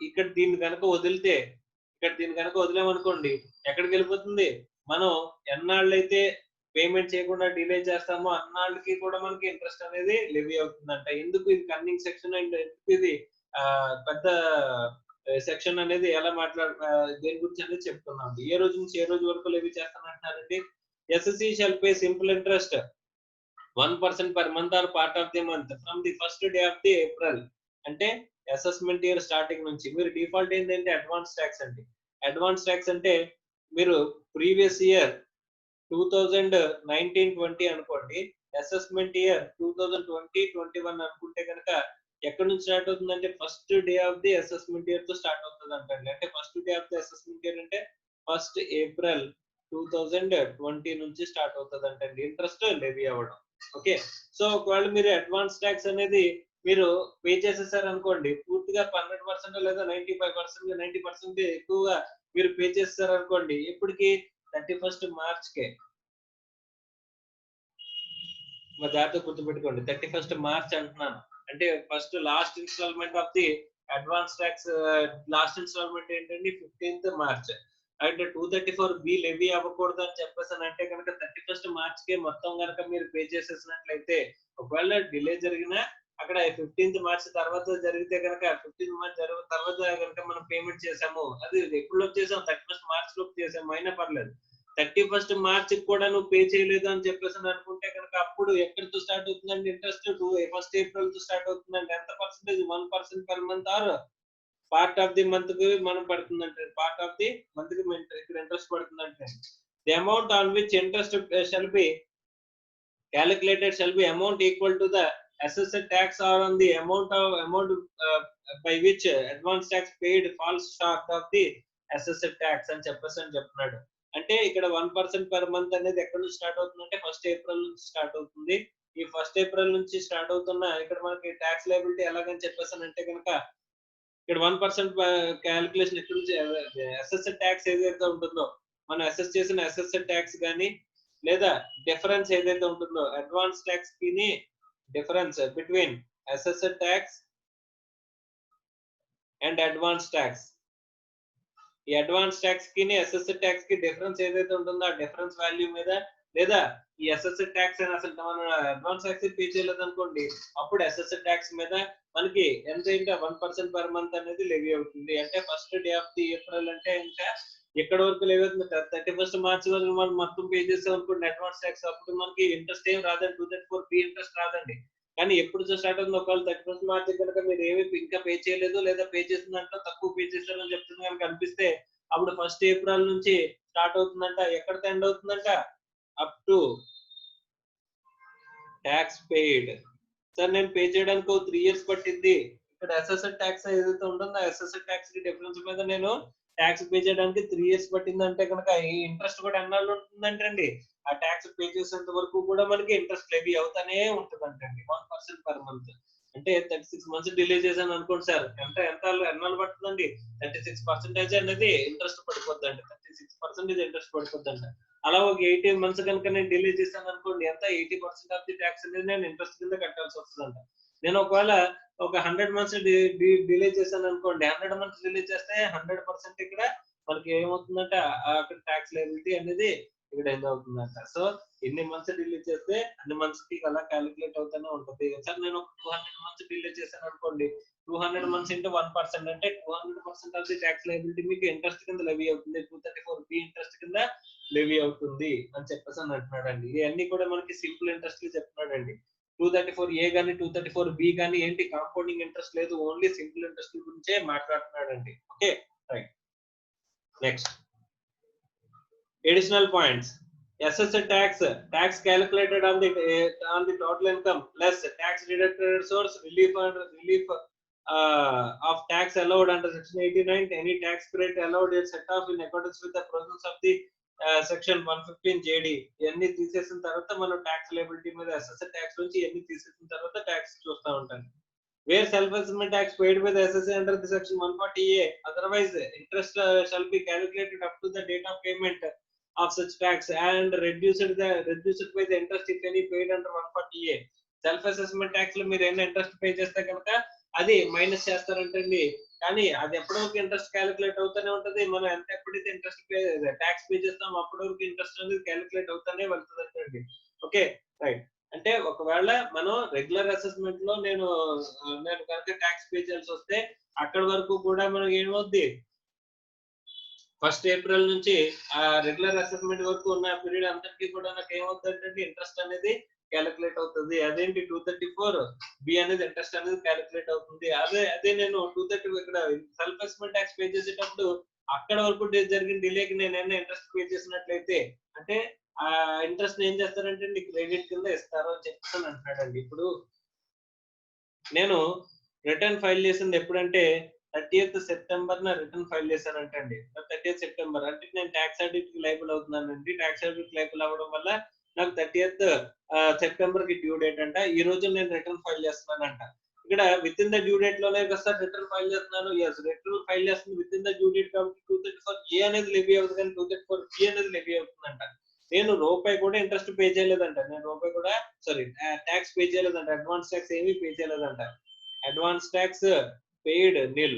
ఇక్కడ దీన్ని కనుక వదిలేమనుకోండి ఎక్కడికి వెళ్ళిపోతుంది? మనం ఎన్నాళ్ళైతే పేమెంట్ చేయకుండా డిలే చేస్తామో అన్నాళ్ళకి కూడా మనకి ఇంట్రెస్ట్ అనేది లెవీ అవుతుందంట. ఎందుకు ఇది కన్నింగ్ సెక్షన్ అండ్ ఇది పెద్ద సెక్షన్ అనేది ఎలా దేని గురించి అనేది చెప్తున్నాం. ఏ రోజు నుంచి ఏ రోజు వరకు లెవీ చేస్తానంటున్నారండి? Assessee shall pay simple interest 1% per month or part of the month from the first day of the April. అంటే అసెస్మెంట్ ఇయర్ స్టార్టింగ్ నుంచి. మీరు డిఫాల్ట్ ఏంటంటే అడ్వాన్స్ ట్యాక్స్ అండి. అడ్వాన్స్ ట్యాక్స్ అంటే మీరు ప్రీవియస్ ఇయర్ 2019-20 అనుకోండి, అసెస్మెంట్ ఇయర్ 2020-21 అనుకుంటే కనుక ఎక్కడి నుంచి స్టార్ట్ అవుతుందంటే first day of the assessment year తో స్టార్ట్ అవుతుంది అంటండి. అంటే first day of the assessment year అంటే 1st April 2020 నుంచి స్టార్ట్ అవుతుంది అంటండి ఇంట్రెస్ట్ లెవీ అవ్వడం. ఓకే. సో ఒకవేళ మీరు అడ్వాన్స్ ట్యాక్స్ అనేది మీరు పే చేసేసారు అనుకోండి, పూర్తిగా 100% లేదా 90% ఎక్కువగా మీరు పే చేస్తారు అనుకోండి, ఇప్పటికి 31st March కే. మా జాగ్రత్తగా గుర్తుపెట్టుకోండి, 31st March అంటున్నాను. అంటే first last installment of the advance tax last installment ఏంటండి? 15th March. అంటే 234B లెవీ అవ్వకూడదు అని చెప్పేసి అంటే కనుక 31st March కే మొత్తం కనుక మీరు పే చేసేసినట్లయితే, ఒకవేళ డిలే జరిగినా అక్కడ 15th March తర్వాత జరిగితే కనుక 15th March తర్వాత కనుక మనం పేమెంట్ చేసాము, అది ఎప్పుడు చేసాం? 31st March లోపు చేసాము అయినా పర్లేదు. 31st March కూడా నువ్వు పే చేయలేదు అని చెప్పేసి అనుకుంటే కనుక అప్పుడు ఎక్కడితో స్టార్ట్ అవుతుందండి ఇంట్రెస్ట్? 1st April తో స్టార్ట్ అవుతుందండి. ఎంత percentage? 1% per month or part of the month కి మనం పడుతుందంటే పార్ట్ ఆఫ్ ది మంత్ కి ఇక్కడ ఇంట్రెస్ట్ పడుతుందంటే the amount on which interest shall be calculated shall be amount equal to the assessed tax or on the amount by which advance tax paid falls short of the assessed tax అని చెప్తున్నాడు. అంటే ఇక్కడ 1% per month అనేది ఎక్కడ నుంచి స్టార్ట్ అవుతుందంటే 1st April నుంచి స్టార్ట్ అవుతుంది. ఈ 1st April నుంచి స్టార్ట్ అవుతున్న ఇక్కడ మనకి ట్యాక్స్ లయబిలిటీ ఎలాగని అంటే కనుక ఇక్కడ 1% క్యాలిక్యులేషన్ ఎక్కడ నుంచి అసెస్డ్ ట్యాక్స్ ఏదైతే ఉంటుందో మనం అసెస్ చేసిన అసెస్డ్ ట్యాక్స్ కానీ లేదా డిఫరెన్స్ ఏదైతే ఉంటుందో అడ్వాన్స్ ట్యాక్స్ కి difference between assessed tax and advance tax. ఈ అడ్వాన్స్ ట్యాక్స్ కి అసెస్డ్ ట్యాక్స్ కి డిఫరెన్స్ ఏదైతే ఉంటుందో ఆ డిఫరెన్స్ వాల్యూ మీద లేదా ఈ అసెస్డ్ ట్యాక్స్ అని అసలు మనం అడ్వాన్స్ ట్యాక్స్ పే చేయలేదు అనుకోండి, అప్పుడు అసెస్డ్ ట్యాక్స్ మీద మనకి ఎంత ఇంకా 1% పర్ మంత్ అనేది లెవీ అవుతుంది. అంటే first day of the April అంటే ఇంకా ఎక్కడ వరకు లెవీ అవుతుంది, 31st మార్చ్ వరకు మనం మొత్తం పే చేసాం అనుకోండి అడ్వాన్స్ ట్యాక్స్, అప్పుడు మనకి ఇంట్రెస్ట్ ఏం రాదండి, 234 ఇంట్రెస్ట్ రాదండి. కానీ ఎప్పుడు స్టార్ట్ అవుతుంది, ఒకవేళ 31st మార్చ్ కనుక మీరు ఏమి ఇంకా పే చేయలేదు లేదా పే చేసిన దాంట్లో తక్కువ పే చేశారని చెప్తుంది కనుక అనిపిస్తే, అప్పుడు ఫస్ట్ ఏప్రిల్ నుంచి స్టార్ట్ అవుతుందంట. ఎక్కడితో ఎండ్ అవుతుందంట, up to tax paid. Sir నేను పే చేయడానికి 3 ఇయర్స్ పట్టింది, ఇక్కడ అసెస్డ్ ట్యాక్స్ ఏదైతే ఉంటుందో అసెస్డ్ ట్యాక్స్ కి డిఫరెన్స్ మీద నేను ట్యాక్స్ పే చేయడానికి 3 ఇయర్స్ పట్టిందంటే కనుక ఈ ఇంట్రెస్ట్ కూడా ఎన్నాళ్ళు ఉంటుందంటండి, ఆ ట్యాక్స్ పే చేసేంత వరకు కూడా మనకి ఇంట్రెస్ట్ లెవీ అవుతానే ఉంటుందంటండి 1% పర్ మంత్. అంటే 36 మంత్స్ డిలే చేశాను అనుకోండి సార్, ఎంత ఎంత ఎన్నాళ్ళు పడుతుందండి, 36% అనేది ఇంట్రెస్ట్ పడిపోద్దండి, 36% ఇంట్రెస్ట్ పడిపోద్దంట. అలా ఒక 18 మంత్స్ కనుక నేను డిలే చేశాను అనుకోండి, ఎంత 80% ఆఫ్ ది ట్యాక్స్ అనేది నేను ఇంట్రెస్ట్ కింద కట్టాల్సి వస్తుందంట. నేను ఒకవేళ ఒక 100 మంత్స్ డిలే చేశాను అనుకోండి, 100 మంత్స్ డిలే చేస్తే 100% ఇక్కడ మనకి ఏమవుతుందంటే అక్కడ ట్యాక్స్ లయబిలిటీ అనేది ఇక్కడ ఎంత అవుతుందంట. సో ఎన్ని మంత్స్ డిలే చేస్తే అన్ని మంత్స్ కి అలా క్యాలిక్యులేట్ అవుతూనే ఉంటుంది. సార్ నేను ఒక 200 మంత్స్ డిలే చేశాను అనుకోండి, 200 మంత్స్ ఇంటూ 1% అంటే 200% ఆఫ్ ది ట్యాక్స్ లయబిలిటీ మీకు ఇంట్రెస్ట్ కింద లెవీ అవుతుంది, 234 ఇంట్రెస్ట్ కింద లెవీ అవుతుంది అని చెప్పేసి అని అంటున్నాడండి. ఇవన్నీ కూడా మనకి సింపుల్ ఇంట్రెస్ట్ చెప్తున్నాడండి. 234A కానీ 234B కానీ ఏంటి కాంపౌండింగ్ ఇంట్రెస్ట్ లేదు, ఓన్లీ సింపుల్ ఇంట్రెస్ట్ గురించే మాట్లాడుతున్నాడండి. Okay right. Next additional points. Assessed tax calculated on the total income less tax deducted source relief of tax allowed under section 89. Any tax credit allowed is set off in accordance with the provisions of the section 115 JD. ఎన్ని తీసేసిన తర్వాత మనం ట్యాక్స్ లయబిలిటీ మీద అసెస్డ్ ట్యాక్స్ నుంచి ఎన్ని తీసేసిన తర్వాత ట్యాక్స్ చూస్తా ఉంటాం. Where self-assessment tax paid by the assessee under the section 140A, otherwise interest shall be calculated up to the date of payment of such tax and reduced by the interest if any paid under 140A. Self assessment tax లో మీరు ఏమైనా ఇంట్రెస్ట్ పే చేస్తే కనుక అది మైనస్ చేస్తారంటండి. కానీ అది ఎప్పటి వరకు ఇంట్రెస్ట్ క్యాలిక్యులేట్ అవుతూనే ఉంటది. మనం ఎంత ఎప్పుడైతే ఇంట్రెస్ట్ ట్యాక్స్ పే చేస్తాం అప్పటి వరకు ఇంట్రెస్ట్ అనేది క్యాలిక్యులేట్ అవుతూనే వెళ్తుందంటండి. Okay right. అంటే ఒకవేళ మనం రెగ్యులర్ అసెస్మెంట్ లో నేను కనుక ట్యాక్స్ పే చేయాల్సి వస్తే అక్కడి వరకు కూడా మనకి ఏమవుద్ది, ఫస్ట్ ఏప్రిల్ నుంచి ఆ రెగ్యులర్ అసెస్మెంట్ వరకు ఉన్న పీరియడ్ అందరికీ కూడా నాకు ఏమవుతుందంటే ఇంట్రెస్ట్ అనేది క్యాలిక్యులేట్ అవుతుంది. అదేంటి 234B అనేది ఇంట్రెస్ట్ అనేది క్యాలిక్యులేట్ అవుతుంది. అదే నేను 230 ఇక్కడ సెల్ఫ్ అసెస్మెంట్ ట్యాక్స్ పే చేసేటప్పుడు అక్కడ వరకు జరిగిన డిలేకి నేను ఏమైనా ఇంట్రెస్ట్ పే చేసినట్లయితే అంటే ఆ ఇంట్రెస్ట్ ఏం చేస్తారంటే క్రెడిట్ కింద ఇస్తారు అని చెప్పేసి అంటున్నాడండి. ఇప్పుడు నేను రిటర్న్ ఫైల్ చేసింది ఎప్పుడంటే 30th సెప్టెంబర్ రిటర్న్ ఫైల్ చేశానంటండి. 30th సెప్టెంబర్ అంటే నేను ట్యాక్స్ ఆడిట్ కి లైబుల్ అవుతున్నానండి. ట్యాక్స్ ఆడిట్ కి లైబుల్ అవ్వడం వల్ల నాకు 30th సెప్టెంబర్ కి డ్యూ డేట్ అంట. ఈ రోజు నేను రిటర్న్ ఫైల్ చేస్తున్నానంట. ఇక్కడ within the due date లోనే కదా రిటర్న్ ఫైల్ చేస్తున్నాను. ఎస్ రిటర్న్ ఫైల్ చేస్తుంది within the due date కాబట్టి 234A అనేది లెవీ అవుతుంది, కానీ 234B అనేది లెవీ అవుతుందంట. నేను రూపాయి కూడా ఇంట్రెస్ట్ పే చేయలేదంట, నేను రూపాయి కూడా ట్యాక్స్ పే చేయలేదంట, అడ్వాన్స్ ట్యాక్స్ ఏమీ పే చేయలేదంట. అడ్వాన్స్ ట్యాక్స్ పెయిడ్ నిల్,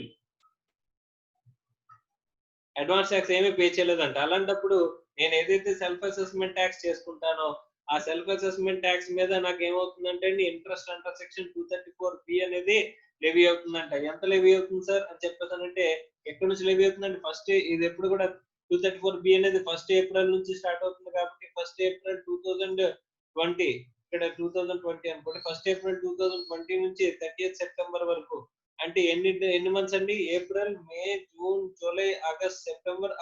అడ్వాన్స్ ట్యాక్స్ ఏమీ పే చేయలేదంట. అలాంటప్పుడు నేను ఏదైతే సెల్ఫ్ అసెస్మెంట్ ట్యాక్స్ చేసుకుంటానో ఆ సెల్ఫ్ అసెస్మెంట్ ట్యాక్స్ మీద నాకు ఏమవుతుందంటే ఇంట్రెస్ట్ అండర్ సెక్షన్ 234B అనేది లెవీ అవుతుందంట. ఎంత లెవీ అవుతుంది సార్ అని చెప్పేసానంటే ఎక్కడి నుంచి లెవీ అవుతుందండి, ఫస్ట్ ఇది ఎప్పుడు కూడా 234B అనేది ఫస్ట్ ఏప్రిల్ నుంచి స్టార్ట్ అవుతుంది కాబట్టి ఫస్ట్ ఏప్రిల్ 2020 ఇక్కడ 2020 అనుకోండి, ఫస్ట్ ఏప్రిల్ 2020 నుంచి 30th సెప్టెంబర్ వరకు అంటే ఎన్ని మంత్స్ అండి, April May June July August September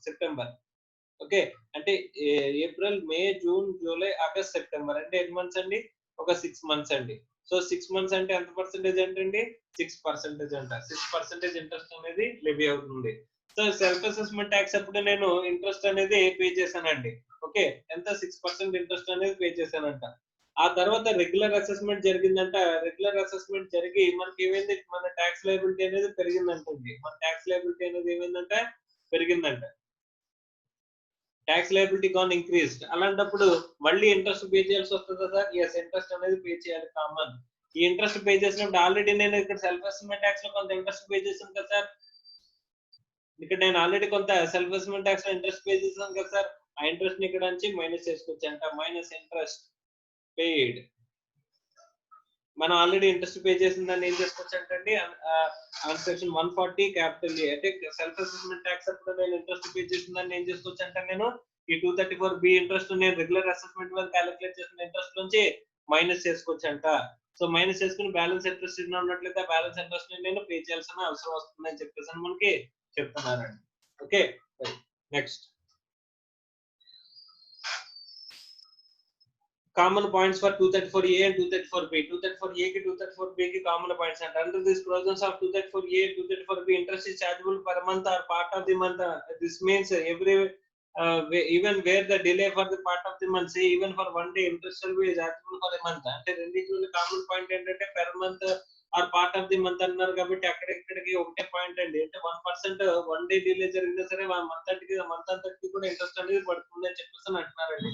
September. Okay అంటే April May June July August September అంటే ఎన్ని మంత్స్ అండి, ఒక 6 మంత్స్ అండి. సో 6 మంత్స్ అంటే ఎంత పర్సెంటేజ్ అంటే 6% అంట. 6% ఇంట్రెస్ట్ అనేది లెవీ అవుతుంది. సో సెల్ఫ్ అసెస్మెంట్ ట్యాక్స్ అప్పుడు నేను ఇంట్రెస్ట్ అనేది పే చేశానండి. ఓకే ఎంత 6% ఇంట్రెస్ట్ అనేది పే చేశానంట. ఆ తర్వాత రెగ్యులర్ అసెస్మెంట్ జరిగిందంట. రెగ్యులర్ అసెస్మెంట్ జరిగి మనకి ఏమైంది, మన ట్యాక్స్ లయబిలిటీ అనేది పెరిగిందంటుంది. మన ట్యాక్స్ లయబిలిటీ అనేది ఏమైందంట పెరిగిందంట. Tax liability gone increased. అలాంటప్పుడు మళ్ళీ ఇంట్రెస్ట్ పే చేయాల్సి వస్తుందా సార్? ఎస్, ఇంట్రెస్ట్ అనేది పే చేయాలి కామన్. ఈ ఇంట్రెస్ట్ పే చేసినప్పుడు ఆల్రెడీ నేను ఇక్కడ సెల్ఫ్ అసెస్మెంట్ ట్యాక్స్ లో కొంత ఇంట్రెస్ట్ పే చేశాను కదా సార్. ఇక్కడ నేను ఆల్రెడీ కొంత సెల్ఫ్ అసెస్మెంట్ ట్యాక్స్ లో ఇంట్రెస్ట్ పే చేశాను కదా సార్. ఆ ఇంట్రెస్ట్ ని ఇక్కడ నుంచి మైనస్ చేసుకోవచ్చు అంట. Minus interest paid. మనం ఆల్రెడీ ఇంట్రెస్ట్ పే చేసిన దాన్ని ఏం చేసుకోవచ్చు అంటే సెక్షన్ 140 క్యాపిటల్ ఏ అంటే సెల్ఫ్ అసెస్మెంట్ ట్యాక్స్ అప్పుడు నేను ఇంట్రెస్ట్ పే చేసిన దాన్ని ఏం చేసుకోవచ్చు అంటే నేను ఈ 234B ఇంట్రెస్ట్ నేను రెగ్యులర్ అసెస్మెంట్ మీద క్యాలిక్యులేట్ చేసిన ఇంట్రెస్ట్ నుంచి మైనస్ చేసుకోవచ్చు అంట. సో మైనస్ చేసుకుని బ్యాలెన్స్ ఇంట్రెస్ట్ ఉన్నట్లయితే బ్యాలెన్స్ ఇంట్రెస్ట్ నేను పే చేయాల్సిన అవసరం వస్తుందని చెప్పేసి మనకి చెప్తున్నారండి. Okay, next common points for 234A and 234B. 234A ki 234B ki common points and under this provisions of 234A and 234B interest is chargeable per month or part of the month. This means every even where the delay for the part of the month, say even for 1 day interest will be chargeable for a month. అంటే రెండిట్లో కామన్ పాయింట్ ఏంటంటే per month or part of the month అన్నారు కాబట్టి అక్కడికి ఒకటే పాయింట్ అండి. అంటే 1% 1 day డిలే జరిగినా సరే మంత్ అంతటికి కూడా ఇంట్రెస్ట్ అనేది పడుతుంది అని చెప్పేసి అంటున్నారండి.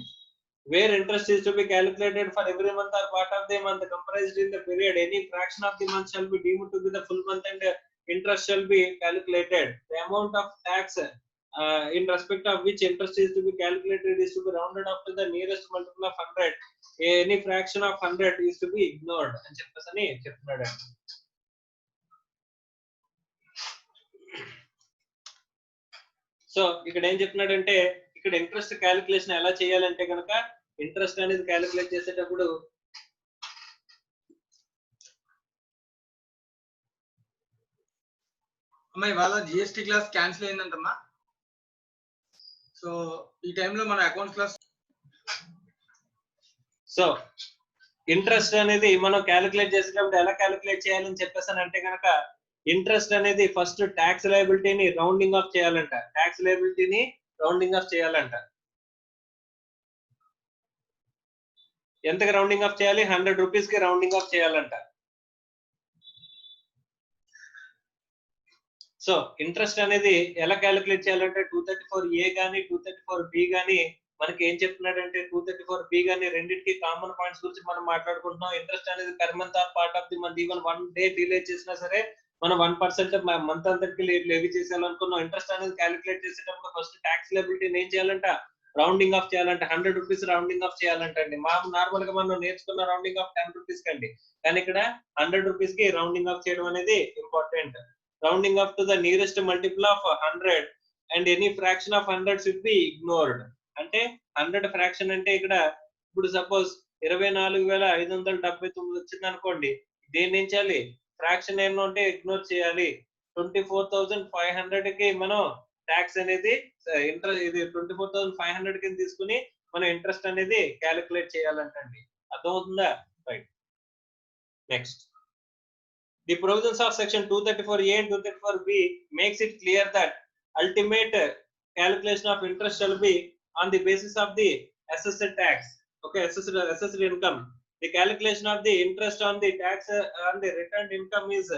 Where interest is to be calculated for every month or part of the month comprised in the period, any fraction of the month shall be deemed to be the full month and interest shall be calculated. The amount of tax in respect of which interest is to be calculated is to be rounded up to the nearest multiple of 100. Any fraction of 100 is to be ignored. అని చెప్పేసి చెప్తున్నాడు. సో ఇక్కడ ఏం చెప్తున్నాడంటే ఇక్కడ ఇంట్రెస్ట్ క్యాలిక్యులేషన్ ఎలా చేయాలంటే కనుక ఇంట్రెస్ట్ అనేది క్యాలిక్యులేట్ చేసేటప్పుడు అమ్మా ఇవాళ జిఎస్టీ క్లాస్ క్యాన్సిల్ అయిందంటమ్మా. సో ఈ టైంలో మన అకౌంట్ క్లాస్. సో ఇంట్రెస్ట్ అనేది మనం క్యాలిక్యులేట్ చేసేటప్పుడు ఎలా క్యాలిక్యులేట్ చేయాలని చెప్పేసి అంటే కనుక ఇంట్రెస్ట్ అనేది ఫస్ట్ ట్యాక్స్ లయబిలిటీని రౌండింగ్ ఆఫ్ చేయాలంట. ట్యాక్స్ లయబిలిటీని రౌండింగ్ ఆఫ్ చేయాలంట. ఎంతకి రౌండింగ్ ఆఫ్ చేయాలి? 100 రూపీస్ కి రౌండింగ్ ఆఫ్ చేయాలంట. సో ఇంట్రెస్ట్ అనేది ఎలా క్యాలిక్యులేట్ చేయాలంటే 234A గానీ 234B గానీ మనకి ఏం చెప్తున్నాడంటే 234B గానీ రెండింటికి కామన్ పాయింట్స్ గురించి మనం మాట్లాడుకుంటున్నాం. ఇంట్రెస్ట్ అనేది per month or part of the month even 1 day delay చేసినా సరే మనం 1% మంత్ అంతటికి లెవీ చేసేయాలనుకున్నాం. ఇంట్రెస్ట్ అనేది క్యాలిక్యులేట్ చేసేటప్పుడు ఫస్ట్ ట్యాక్స్ లయబిలిటీని ఏం చేయాలంట? రౌండింగ్ ఆఫ్ చేయాలంటే 100 రూపీస్ రౌండింగ్ ఆఫ్ చేయాలంట అండి. నార్మల్ గా మనం నేర్చుకున్న రౌండింగ్ ఆఫ్ 10 రూపీస్ కండి, కానీ ఇక్కడ 100 రూపీస్ కి రౌండింగ్ ఆఫ్ చేయడం అనేది important. Rounding off to the nearest multiple of 100 and any fraction of 100 should be ignored. అంటే 100 ఫ్రాక్షన్ అంటే ఇక్కడ ఇప్పుడు సపోజ్ 24,579 వచ్చింది అనుకోండి, దేన్ని ఏం చేయాలి? ఫ్రాక్షన్ ఏమో ఉంటే ఇగ్నోర్ చేయాలి. 24,500 కి మనం ట్యాక్స్ అనేది ఇంట్రెస్ట్ ఇది 24,500 కింద తీసుకుని మనం ఇంట్రెస్ట్ అనేది క్యాలిక్యులేట్ చేయాలంటండి. అర్థమవుతుందా? Right. Next, the provisions of section 234A and 234B makes it clear that ultimate calculation of interest shall be on the basis of the assessed tax. Okay, assessed income. The calculation of the interest on the tax on the returned income is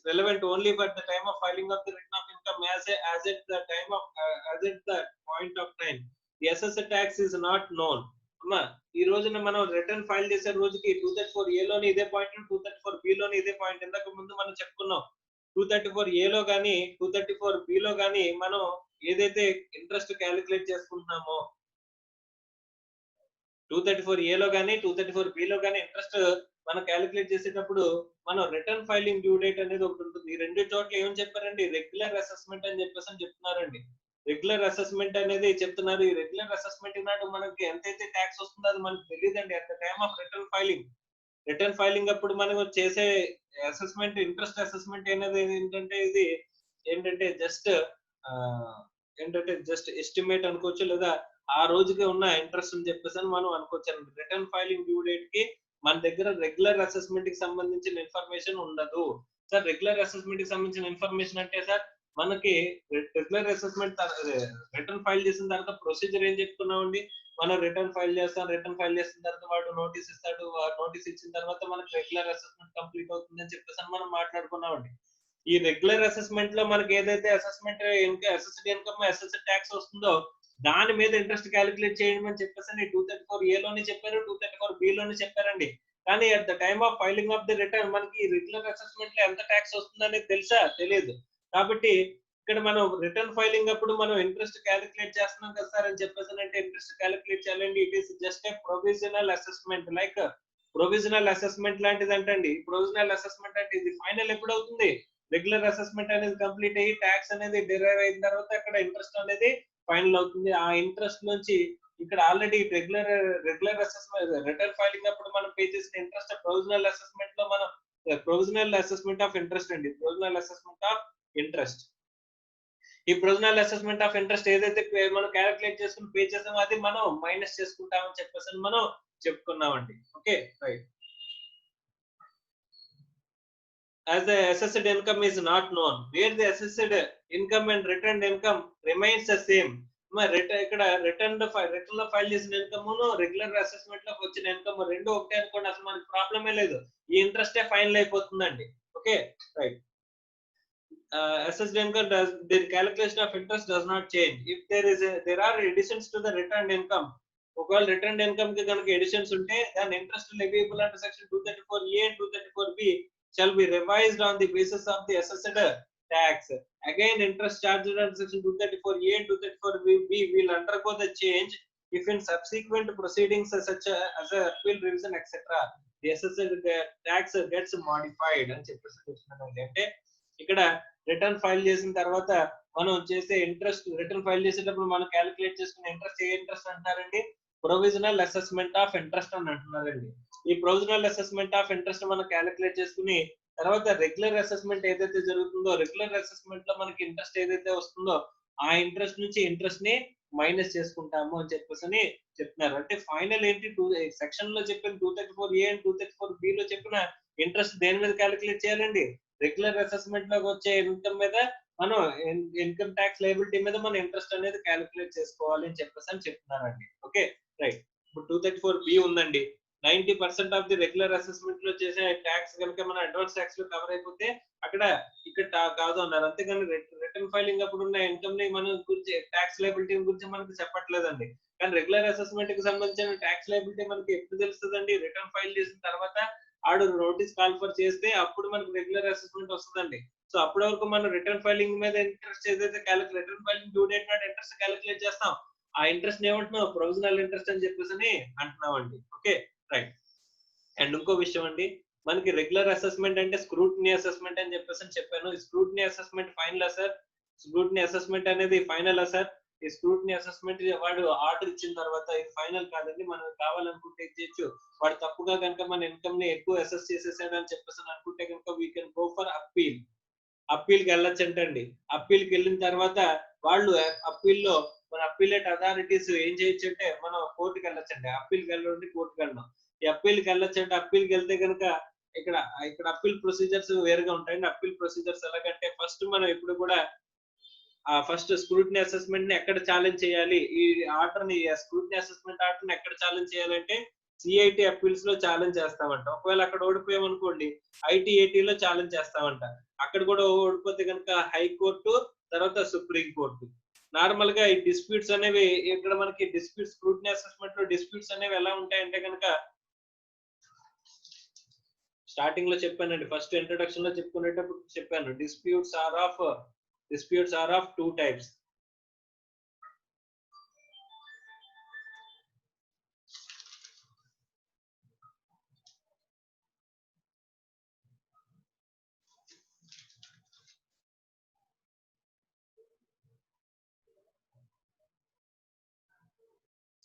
relevant only for the time of filing of the return of income as at the time of as at the point of time. The assessed tax is not known. అమ్మా ఈ రోజున మనం రిటర్న్ ఫైల్ చేసే రోజుకి 234A లోని ఇదే పాయింట్, 234B లోని ఇదే పాయింట్. ఇంతకు ముందు మనం చెప్పుకున్నాం 234A లో గానీ 234B లో గానీ మనం ఏదైతే ఇంట్రెస్ట్ క్యాలిక్యులేట్ చేసుకుంటున్నామో 234A లో గానీ 234B లో గానీ ఇంట్రెస్ట్ మనం క్యాలిక్యులేట్ చేసేటప్పుడు మనం రిటర్న్ ఫైలింగ్ డ్యూ డేట్ అనేది ఒకటి ఉంటుంది. ఈ రెండు చోట్ల ఏమని చెప్పారండి? రెగ్యులర్ అసెస్మెంట్ అని చెప్పేసి చెప్తున్నారండి. రెగ్యులర్ అసెస్మెంట్ అనేది చెప్తున్నారు. ఈ రెగ్యులర్ అసెస్మెంట్ నాటు మనకి ఎంతైతే ట్యాక్స్ వస్తుందో అది మనకు తెలియదండి at the time of return filing. Return filing అప్పుడు మనం చేసే అసెస్మెంట్ ఇంట్రెస్ట్ అసెస్మెంట్ అనేది ఏంటంటే ఇది ఏంటంటే జస్ట్ ఎస్టిమేట్ అనుకోవచ్చు, లేదా ఆ రోజుకి ఉన్న ఇంట్రెస్ట్ అని చెప్పేసి మనం అనుకోవచ్చు. రిటర్న్ ఫైలింగ్ డ్యూ డేట్ కి మన దగ్గర రెగ్యులర్ అసెస్మెంట్ కి సంబంధించిన ఇన్ఫర్మేషన్ ఉండదు. సార్ రెగ్యులర్ అసెస్మెంట్ కి సంబంధించిన ఇన్ఫర్మేషన్ అంటే సార్ మనకి రెగ్యులర్ అసెస్మెంట్ రిటర్న్ ఫైల్ చేసిన తర్వాత ప్రొసీజర్ ఏం చెప్పుకున్నామండి? మనం రిటర్న్ ఫైల్ చేస్తాం. రిటర్న్ ఫైల్ చేసిన తర్వాత వాడు నోటీస్ ఇస్తాడు. నోటీస్ ఇచ్చిన తర్వాత మనకి రెగ్యులర్ అసెస్మెంట్ కంప్లీట్ అవుతుంది అని చెప్పేసి మనం మాట్లాడుకున్నామండి. ఈ రెగ్యులర్ అసెస్మెంట్ లో మనకి ఏదైతే assessment assessed income assessed tax వస్తుందో దాని మీద ఇంట్రెస్ట్ క్యాలిక్యులేట్ చేయడం అని చెప్పేసి 234A లోనే చెప్పారు, 234B లోనే చెప్పారండి. కానీ at the time of filing of the return మనకి రెగ్యులర్ అసెస్మెంట్ లో ఎంత ట్యాక్స్ వస్తుందనేది తెలుసా? తెలియదు. కాబట్టి ఇక్కడ మనం రిటర్న్ ఫైలింగ్ అప్పుడు మనం ఇంట్రెస్ట్ క్యాలిక్యులేట్ చేస్తున్నాం కదా సార్ అని చెప్పేసి అంటే ఇంట్రెస్ట్ క్యాలిక్యులేట్ చేయాలండి. It is just a provisional assessment, like provisional assessment లాంటిది అంటండి. ప్రొవిజనల్ అసెస్మెంట్ అంటే ఇది ఫైనల్ ఎప్పుడు అవుతుంది? రెగ్యులర్ అసెస్మెంట్ అనేది కంప్లీట్ అయ్యి ట్యాక్స్ అనేది డిరైవ్ అయిన తర్వాత అక్కడ ఇంట్రెస్ట్ అనేది ఫైనల్ అవుతుంది. ఆ ఇంట్రెస్ట్ నుంచి ఇక్కడ already regular assessment return filing అప్పుడు మనం పే చేసిన ఇంట్రెస్ట్ ప్రొవిజనల్ అసెస్మెంట్ లో మనం ప్రొవిజనల్ అసెస్మెంట్ ఆఫ్ ఇంట్రెస్ట్ అండి. Provisional assessment of interest. ఈ ప్రొవిజనల్ అసెస్మెంట్ ఆఫ్ ఇంట్రెస్ట్ ఏదైతే మనం క్యాలిక్యులేట్ చేసుకుని పే చేసామో అది మనం మైనస్ చేసుకుంటామని చెప్పేసి మనం చెప్పుకున్నామండి. Okay, right. As the assessed income is not known, where the assessed income and returned income remains the same. ఇక్కడ రిటర్న్ లో ఫైల్ చేసిన ఇన్కమ్ రెగ్యులర్ అసెస్మెంట్ లో వచ్చిన ఇన్కమ్ రెండు ఒకటే అనుకోండి, అసలు మనకి ప్రాబ్లమే లేదు. ఈ ఇంట్రెస్టే ఫైనల్ అయిపోతుందండి. Okay, right. Assessed income the calculation of interest does not change if there are additions to the returned income. ఒకవేళ రిటర్న్ ఇన్కమ్ కి కనుక ఎడిషన్స్ ఉంటే దాని interest leviable under section 234A and 234B shall be revised on the basis of the assessed tax. Again, interest charged under section 234A and 234B will undergo the change if in subsequent proceedings such as a appeal, revision, etc. the assessed tax gets modified అని చెప్పేసి చెప్తున్నానండి. అంటే ఇక్కడ రిటర్న్ ఫైల్ చేసిన తర్వాత మనం చేసే ఇంట్రెస్ట్ రిటర్న్ ఫైల్ చేసేటప్పుడు మనం క్యాలిక్యులేట్ చేసుకునే ఇంట్రెస్ట్ ఏ ఇంట్రెస్ట్ అంటారండి? ప్రొవిజనల్ అసెస్మెంట్ ఆఫ్ ఇంట్రెస్ట్ అని అంటున్నారండి. ఈ ప్రొవిజనల్ అసెస్మెంట్ ఆఫ్ ఇంట్రెస్ట్ మనం క్యాలిక్యులేట్ చేసుకుని తర్వాత రెగ్యులర్ అసెస్మెంట్ ఏదైతే జరుగుతుందో రెగ్యులర్ అసెస్మెంట్ లో మనకి ఇంట్రెస్ట్ ఏదైతే వస్తుందో ఆ ఇంట్రెస్ట్ నుంచి ఇంట్రెస్ట్ ని మైనస్ చేసుకుంటాము అని చెప్పేసి చెప్తున్నారు. అంటే ఫైనల్ ఏంటి సెక్షన్ లో చెప్పిన 234A and 234B లో చెప్పిన ఇంట్రెస్ట్ దేని మీద క్యాలిక్యులేట్ చేయాలండి? రెగ్యులర్ అసెస్మెంట్ లోకి వచ్చే ఇన్కమ్ మీద మనం ఇన్కమ్ ట్యాక్స్ లయబిలిటీ మీద మనం ఇంట్రెస్ట్ అనేది క్యాలిక్యులేట్ చేసుకోవాలి అని చెప్పేసి చెప్తున్నారండి. Okay, right. ఇప్పుడు 234B ఉందండి. 90% ఆఫ్ ది రెగ్యులర్ అసెస్మెంట్ లో చేసే ట్యాక్స్ కనుక మన అడ్వాన్స్ ట్యాక్స్ లో కవర్ అయిపోతే ఇక్కడ కాదు అన్నారు. అంతేగాని రిటర్న్ ఫైలింగ్ అప్పుడు ఉన్న ఇన్కమ్ ని మనం గురించి ట్యాక్స్ లయబిలిటీ గురించి మనకి చెప్పట్లేదండి. కానీ రెగ్యులర్ అసెస్మెంట్ కి సంబంధించిన ట్యాక్స్ లయబిలిటీ మనకి ఎప్పుడు తెలుస్తుందండి? రిటర్న్ ఫైల్ చేసిన తర్వాత ఆడు నోటీస్ కాల్ ఫర్ చేస్తే అప్పుడు మనకు రెగ్యులర్ అసెస్మెంట్ వస్తుందండి. సో అప్పటి వరకు మనం రిటర్న్ ఫైలింగ్ మీద ఇంట్రెస్ట్ ఏదైతే return filing due date not interest calculate చేస్తాం, ఆ ఇంట్రెస్ట్ ఏమంటున్నాం? ప్రొవిజనల్ ఇంట్రెస్ట్ అని చెప్పేసి అంటున్నామండి. Okay, right. అండ్ ఇంకో విషయం అండి, మనకి రెగ్యులర్ అసెస్మెంట్ అంటే స్క్రూటినీ అసెస్మెంట్ అని చెప్పేసి చెప్పాను. ఈ scrutiny assessment final sir? Scrutiny assessment అనేది ఫైనల్ సార్? ఈ స్క్రూటినీ అసెస్మెంట్ వాడు ఆర్డర్ ఇచ్చిన తర్వాత ఇది ఫైనల్ కాదండి, మనం కావాలనుకుంటే చేయొచ్చు. వాడు తప్పుగా కనుక మన ఇన్కమ్ ని ఎక్కువ అసెస్ చేసేసాడు అని చెప్పేసి అనుకుంటే కనుక we can go for appeal. అప్పీల్కి వెళ్ళొచ్చంటండి. అప్పీల్కి వెళ్ళిన తర్వాత వాళ్ళు అప్పీల్లో మన అప్పీలేట్ అథారిటీస్ ఏం చేయొచ్చు అంటే మనం కోర్టుకి వెళ్ళొచ్చండి. అప్పీల్కి వెళ్ళండి, కోర్టుకి వెళ్ళడం. ఈ అప్పీల్కి వెళ్ళొచ్చంటే అప్పీల్కి వెళ్తే కనుక ఇక్కడ అప్పీల్ ప్రొసీజర్స్ వేరుగా ఉంటాయండి. అప్పీల్ ప్రొసీజర్స్ ఎలాగంటే ఫస్ట్ మనం ఎప్పుడు కూడా ఫస్ట్ స్క్రూటినీ అసెస్మెంట్ ని ఎక్కడ ఛాలెంజ్ చేయాలి? ఈ ఆర్డర్ ని స్క్రూటినీ అసెస్మెంట్ ఆర్డర్ ని ఎక్కడ ఛాలెంజ్ చేయాలంటే సిఐటి అప్పీల్స్ లో ఛాలెంజ్ చేస్తామంట. ఒకవేళ అక్కడ ఓడిపోయామనుకోండి ITAT లో ఛాలెంజ్ చేస్తామంట. అక్కడ కూడా ఓడిపోతే కనుక హైకోర్టు, తర్వాత సుప్రీం కోర్టు. నార్మల్ గా ఈ డిస్ప్యూట్స్ అనేవి ఇక్కడ మనకి డిస్ప్యూట్ స్క్రూటినీ అసెస్మెంట్ లో డిస్ప్యూట్స్ అనేవి ఎలా ఉంటాయంటే కనుక స్టార్టింగ్ లో చెప్పానండి, ఫస్ట్ ఇంట్రడక్షన్ లో చెప్పుకునేటప్పుడు చెప్పాను, disputes are of two types.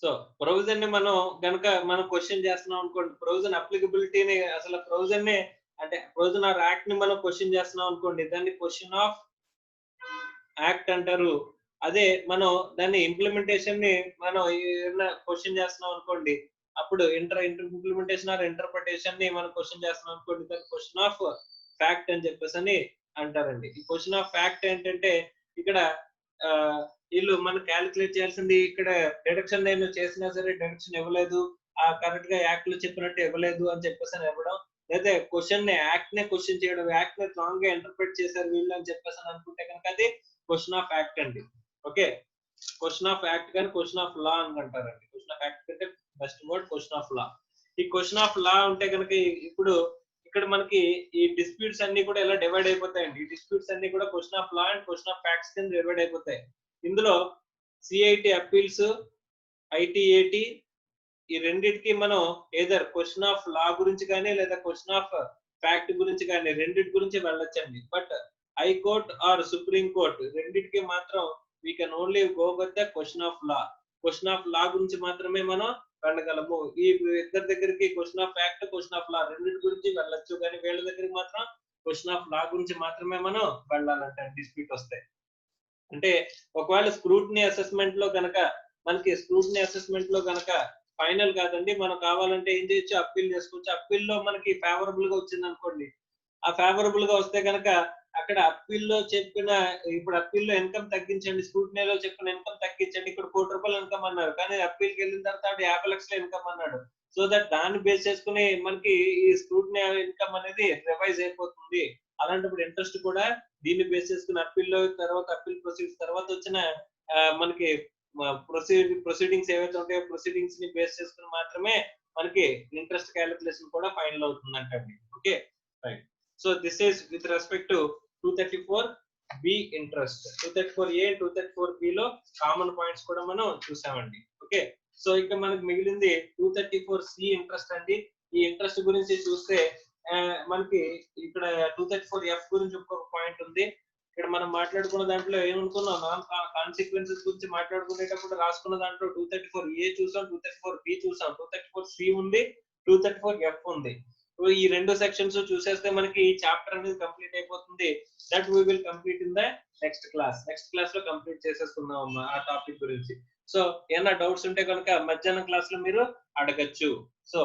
So provision ని మనం క్వశ్చన్ చేస్తున్నాం అనుకోండి, ప్రొవిజన్ అప్లికబిలిటీని అసలు ప్రొవిజన్ ని అంటే ప్రొవిజన్ ఆర్ యాక్ట్ ని మనం క్వశ్చన్ చేస్తున్నాం అనుకోండి, దాన్ని క్వశ్చన్ ఆఫ్ యాక్ట్ అంటారు. అదే మనం దాన్ని ఇంప్లిమెంటేషన్ ని మనం క్వశ్చన్ చేస్తున్నాం అనుకోండి, అప్పుడు ఇంప్లిమెంటేషన్ ఆర్ ఇంటర్ప్రిటేషన్ ని మనం క్వశ్చన్ చేస్తున్నాం అనుకోండి, దాన్ని క్వశ్చన్ ఆఫ్ ఫ్యాక్ట్ అని చెప్పేసి అంటారండి. ఈ క్వశ్చన్ ఆఫ్ ఫ్యాక్ట్ ఏంటంటే ఇక్కడ వీళ్ళు మనం క్యాలిక్యులేట్ చేయాల్సింది ఇక్కడ డిడక్షన్ నేను చేసినా సరే డిడక్షన్ ఇవ్వలేదు, కరెక్ట్ గా యాక్ట్ లో చెప్పినట్టు ఇవ్వలేదు అని చెప్పేసి ఇవ్వడం, లేదా క్వశ్చన్ ని యాక్ట్ నే క్వశ్చన్ చేయడం, యాక్ట్ ని రాంగ్ గా ఇంటర్ప్రిట్ చేశారు వీళ్ళు అని చెప్పేసి అనుకుంటే కనుక అది క్వశ్చన్ ఆఫ్ యాక్ట్ అండి. ఓకే, క్వశ్చన్ ఆఫ్ యాక్ట్ కానీ క్వశ్చన్ ఆఫ్ లా అని అంటారండి. క్వశ్చన్ ఆఫ్ యాక్ట్ కంటే బెస్ట్ వర్డ్ క్వశ్చన్ ఆఫ్ లా. ఈ క్వశ్చన్ ఆఫ్ లా ఉంటే కనుక ఇప్పుడు ఇక్కడ మనకి ఈ డిస్ప్యూట్స్ అన్ని కూడా ఎలా డివైడ్ అయిపోతాయండి. ఈ డిస్ప్యూట్స్ అన్ని కూడా question of law and question of facts కింద డివైడ్ అయిపోతాయి. ఇందులో సిఐటి అప్పీల్స్, ఐటిఏటి ఈ రెండింటికి మనం ఏదర్ క్వశ్చన్ ఆఫ్ లా గురించి కానీ లేదా క్వశ్చన్ ఆఫ్ ఫ్యాక్ట్ గురించి కానీ రెండింటి గురించి వెళ్ళొచ్చండి. But high court or supreme court రెండింటికి మాత్రం we can only go with the question of law. Question of law గురించి మాత్రమే మనం వెళ్ళగలము. ఈ ఇద్దరి దగ్గరికి question of fact, question of law రెండింటి గురించి వెళ్ళొచ్చు, కానీ వీళ్ళ దగ్గరికి మాత్రం క్వశ్చన్ ఆఫ్ లా గురించి మాత్రమే మనం వెళ్ళాలంటే డిస్ప్యూట్ వస్తే. అంటే ఒకవేళ స్క్రూటినీ అసెస్మెంట్ లో గనక మనకి స్క్రూటినీ అసెస్మెంట్ లో గనక ఫైనల్ కాదండి, మనం కావాలంటే ఏం చేయొచ్చు, అప్పీల్ చేసుకోవచ్చు. అప్పీల్ లో మనకి ఫేవరబుల్ గా వచ్చింది అనుకోండి, ఆ ఫేవరబుల్ గా వస్తే కనుక అక్కడ అప్పీల్ లో చెప్పిన, ఇప్పుడు అప్పీల్ లో ఇన్కమ్ తగ్గించండి, స్క్రూటినీలో చెప్పిన ఇన్కమ్ తగ్గించండి, ఇక్కడ 1 కోటి రూపాయలు ఇన్కమ్ అన్నారు, కానీ అప్పీల్ కి వెళ్ళిన తర్వాత 50 లక్షల ఇన్కమ్ అన్నాడు. సో దట్ దాన్ని బేస్ చేసుకుని మనకి ఈ స్క్రూటినీ ఇన్కమ్ అనేది రివైజ్ అయిపోతుంది. అలాంటప్పుడు ఇంట్రెస్ట్ కూడా దీన్ని బేస్ చేసుకుని అప్పీల్ లో తర్వాత అప్పీల్ ప్రొసీడ్స్ తర్వాత వచ్చిన మనకి ప్రొసీడింగ్స్ ఏవైతే ఉంటాయో ప్రొసీడింగ్స్ ని బేస్ చేసుకుని మాత్రమే మనకి ఇంట్రెస్ట్ క్యాలిక్యులేషన్ కూడా ఫైనల్ అవుతుంది అంటండి. Okay right. So this is with respect to 234B interest. 234A 234B లో కామన్ పాయింట్స్ కూడా మనం చూసామండి. ఓకే, సో ఇక మనకి మిగిలింది 234C ఇంట్రెస్ట్ అండి. ఈ ఇంట్రెస్ట్ గురించి చూస్తే మనకి ఇక్కడ 234F గురించి ఒక పాయింట్ ఉంది. ఇక్కడ మనం మాట్లాడుకున్న దాంట్లో ఏమనుకున్నాం, నాన్ కాన్సిక్వెన్సెస్ గురించి మాట్లాడుకునేటప్పుడు రాసుకున్న దాంట్లో 234A చూసాం, 234B చూసాం, 234C ఉంది, 234F ఉంది. ఈ రెండు సెక్షన్స్ చూసేస్తే మనకి ఈ చాప్టర్ అనేది కంప్లీట్ అయిపోతుంది. That we will complete in the next class. Next class లో కంప్లీట్ చేసేసుకుందాం ఆ టాపిక్ గురించి. సో ఏమైనా డౌట్స్ ఉంటే కనుక మధ్యాహ్నం క్లాస్ లో మీరు అడగచ్చు. సో